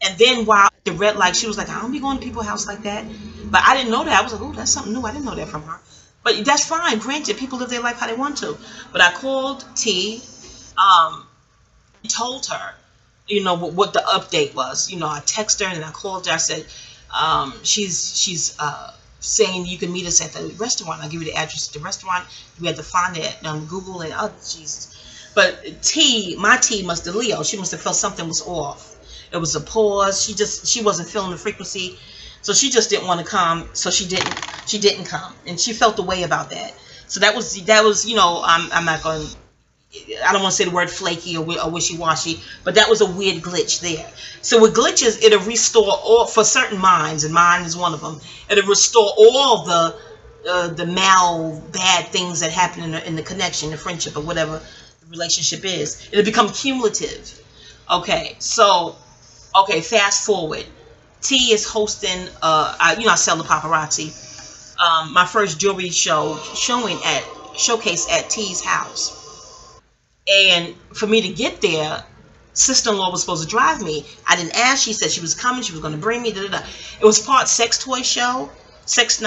And then while at the red light, she was like, "I don't be going to people's house like that." But I didn't know that. I was like, "Oh, that's something new. I didn't know that from her." But that's fine. Granted, people live their life how they want to. But I called T, told her, you know, what the update was. You know, I texted her and I called her. I said, she's saying you can meet us at the restaurant. I'll give you the address of the restaurant. We had to find it on Google and oh Jesus. But my T must have Leo. She must have felt something was off. It was a pause. She wasn't feeling the frequency, so she just didn't want to come. So she didn't come, and she felt the way about that. So that was you know, I'm not going. I don't want to say the word flaky or wishy-washy, but that was a weird glitch there. So with glitches, it'll restore all for certain minds, and mine is one of them. It'll restore all the bad things that happen in the connection, the friendship, or whatever the relationship is. It'll become cumulative. Okay, so. Okay, fast forward. T is hosting, I sell the paparazzi. My first jewelry showcase at T's house. And for me to get there, sister-in-law was supposed to drive me. I didn't ask. She said she was coming. She was going to bring me. Da, da, da. It was part sex toy sex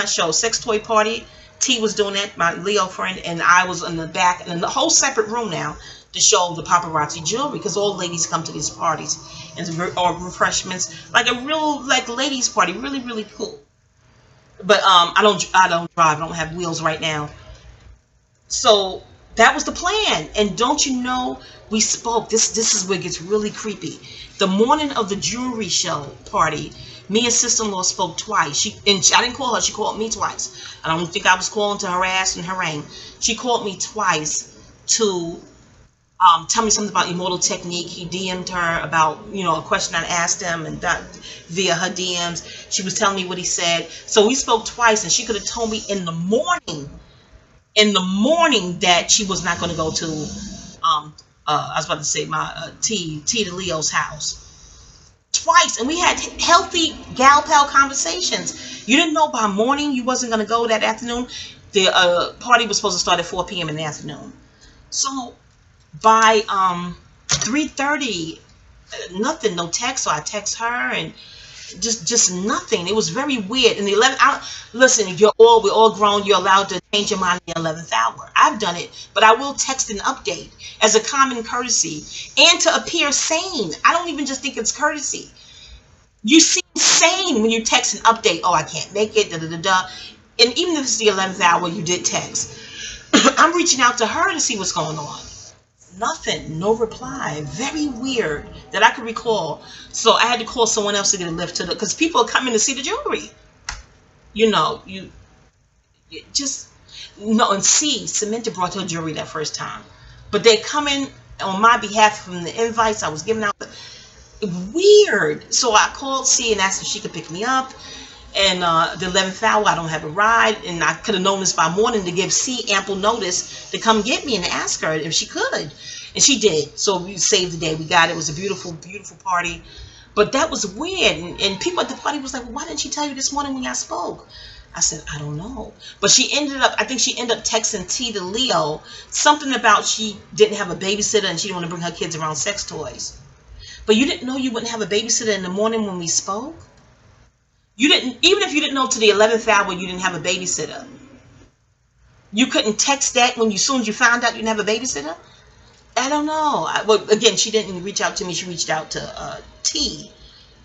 toy party. T was doing that, my Leo friend, and I was in the back, in the whole separate room now, to show the paparazzi jewelry, because all ladies come to these parties and or refreshments, like a real ladies party, really really cool. But I don't drive. I don't have wheels right now. So that was the plan. And don't you know, we spoke. This is where it gets really creepy. The morning of the jewelry show party, me and sister-in-law spoke twice. I didn't call her. She called me twice. I don't think I was calling to harass and harangue. She called me twice to tell me something about Immortal Technique. He DM'd her about, you know, a question I asked him, and that via her DMs, she was telling me what he said. So we spoke twice, and she could have told me in the morning that she was not going to go to, I was about to say my T to Leo's house. Twice, and we had healthy gal pal conversations. You didn't know by morning you wasn't going to go that afternoon. The party was supposed to start at 4 p.m. in the afternoon. So by 3:30, nothing, no text. So I text her and just nothing. It was very weird. In the 11th hour, listen, we're all grown. You're allowed to change your mind in the 11th hour. I've done it, but I will text an update as a common courtesy and to appear sane. I don't even just think it's courtesy. You seem sane when you text an update. Oh, I can't make it. Da da da da. And even if it's the 11th hour, you did text. I'm reaching out to her to see what's going on. Nothing, no reply. Very weird that I could recall. So I had to call someone else to get a lift to because people are coming to see the jewelry. You know, you just no. And see, Samantha brought her jewelry that first time, but they're coming on my behalf from the invites I was giving out. Weird. So I called C and asked if she could pick me up. And the 11th hour, I don't have a ride, and I could have known this by morning to give C ample notice to come get me and to ask her if she could, and she did. So we saved the day. We got it. It was a beautiful, beautiful party, but that was weird. And people at the party was like, well, "Why didn't she tell you this morning when I spoke?" I said, "I don't know." But I think she ended up texting T to Leo something about she didn't have a babysitter and she didn't want to bring her kids around sex toys. But you didn't know you wouldn't have a babysitter in the morning when we spoke? You didn't, even if you didn't know to the 11th hour you didn't have a babysitter. You couldn't text that when as soon as you found out you didn't have a babysitter? I don't know. Well, again, she didn't reach out to me. She reached out to T.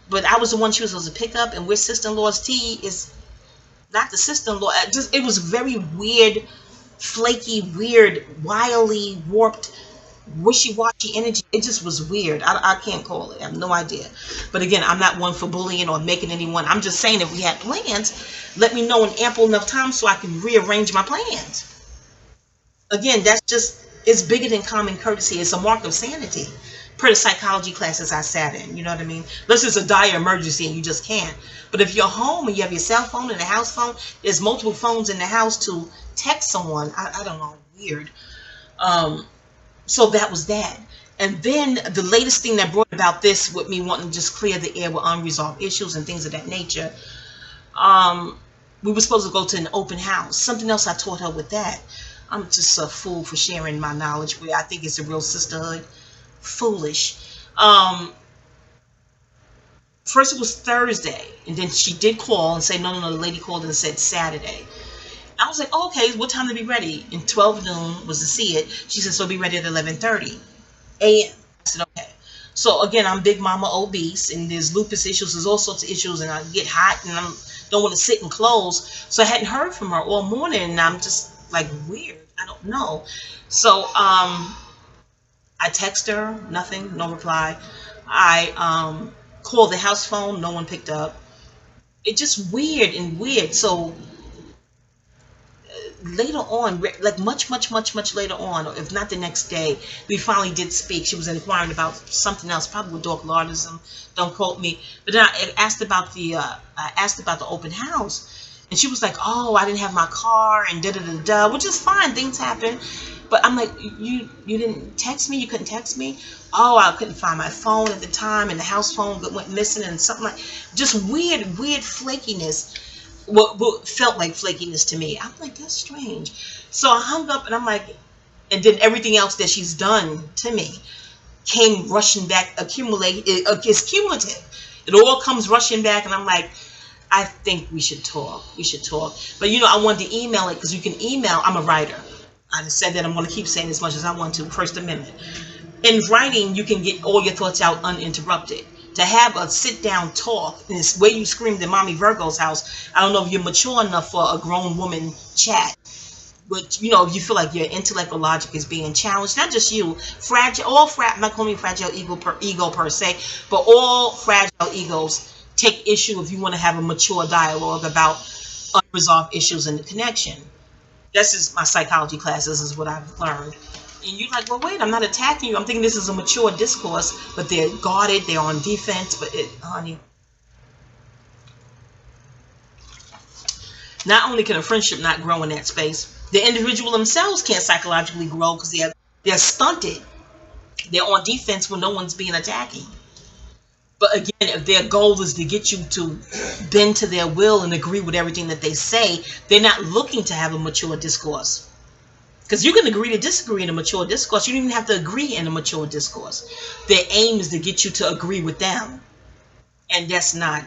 But I was the one she was supposed to pick up, and we're sister-in-laws. T is not the sister-in-law. It was very weird, flaky, weird, wildly warped, wishy-washy energy. It just was weird. I can't call it. I have no idea. But again, I'm not one for bullying or making anyone. I'm just saying if we had plans, let me know in ample enough time so I can rearrange my plans. Again, that's just, it's bigger than common courtesy. It's a mark of sanity. Per the psychology classes I sat in, you know what I mean? Unless it's a dire emergency and you just can't. But if you're home and you have your cell phone and a house phone, there's multiple phones in the house to text someone. I don't know, weird. So that was that. And then the latest thing that brought about this, with me wanting to just clear the air with unresolved issues and things of that nature, we were supposed to go to an open house. Something else I taught her with that. I'm just a fool for sharing my knowledge where I think it's a real sisterhood. Foolish. First it was Thursday, and then she did call and say, no, the lady called and said Saturday. I was like, oh, okay, what time to be ready? And 12 noon was to see it. She said, so be ready at 11:30 a.m. I said, okay. So again, I'm big mama obese, and there's lupus issues, there's all sorts of issues, and I get hot, and I don't want to sit in clothes. So I hadn't heard from her all morning, and I'm just like, weird. I don't know. So I text her, nothing, no reply. I called the house phone, no one picked up. It just weird and weird. So later on, like much later on, or if not the next day, we finally did speak. She was inquiring about something else, probably with dog lordism. Don't quote me. But then I asked about the open house, and she was like, "Oh, I didn't have my car," and which is fine. Things happen. But I'm like, you didn't text me? You couldn't text me? Oh, I couldn't find my phone at the time, and the house phone went missing, and something like just weird flakiness. What felt like flakiness to me. I'm like, that's strange. So I hung up, and I'm like, and then everything else that she's done to me came rushing back, it's cumulative. It all comes rushing back, and I'm like, I think we should talk. We should talk. But I wanted to email it, because you can email. I'm a writer. I just said that. I'm going to keep saying as much as I want to. First Amendment. In writing, you can get all your thoughts out uninterrupted. To have a sit-down talk, and it's where you screamed in Mommy Virgo's house, I don't know if you're mature enough for a grown woman chat. But, if you feel like your intellect or logic is being challenged, not just you, I'm not calling you fragile ego per se, but all fragile egos take issue if you want to have a mature dialogue about unresolved issues in the connection. This is my psychology class. This is what I've learned. And you're like, well, wait, I'm not attacking you. I'm thinking this is a mature discourse, but they're guarded, they're on defense. But honey, not only can a friendship not grow in that space, the individual themselves can't psychologically grow because they're stunted. They're on defense when no one's being attacking. But again, if their goal is to get you to bend to their will and agree with everything that they say, they're not looking to have a mature discourse. Because you can agree to disagree in a mature discourse. You don't even have to agree in a mature discourse. Their aim is to get you to agree with them. And that's not,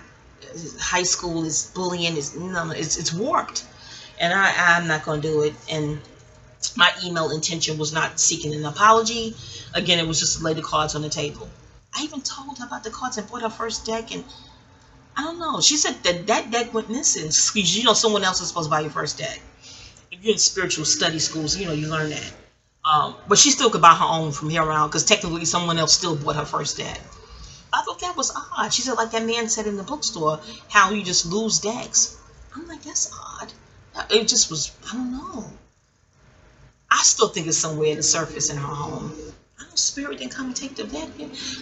high school is bullying, it's warped. And I'm not going to do it. And my email intention was not seeking an apology. Again, it was just to lay the cards on the table. I even told her about the cards and bought her first deck, and I don't know. She said that deck went missing. Someone else is supposed to buy your first deck. If you're in spiritual study schools, you learn that. But she still could buy her own from here around, because technically someone else still bought her first deck. I thought that was odd. She said, like that man said in the bookstore, how you just lose decks. I'm like, that's odd. It just was, I don't know. I still think it's somewhere at the surface in her home. I know spirit didn't come and take the deck.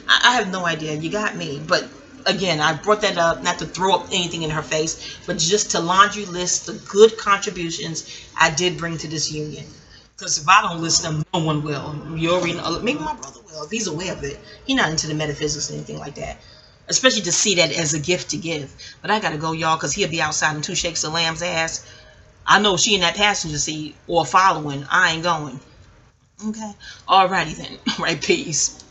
I have no idea. You got me. But again, I brought that up not to throw up anything in her face, but just to laundry list the good contributions I did bring to this union. Because if I don't list them, no one will. You already know. Maybe my brother will, if he's aware of it. He's not into the metaphysics or anything like that. Especially to see that as a gift to give. But I got to go, y'all, because he'll be outside in 2 shakes of lamb's ass. I know she in that passenger seat or following. I ain't going. Okay? Alrighty then. Right, peace.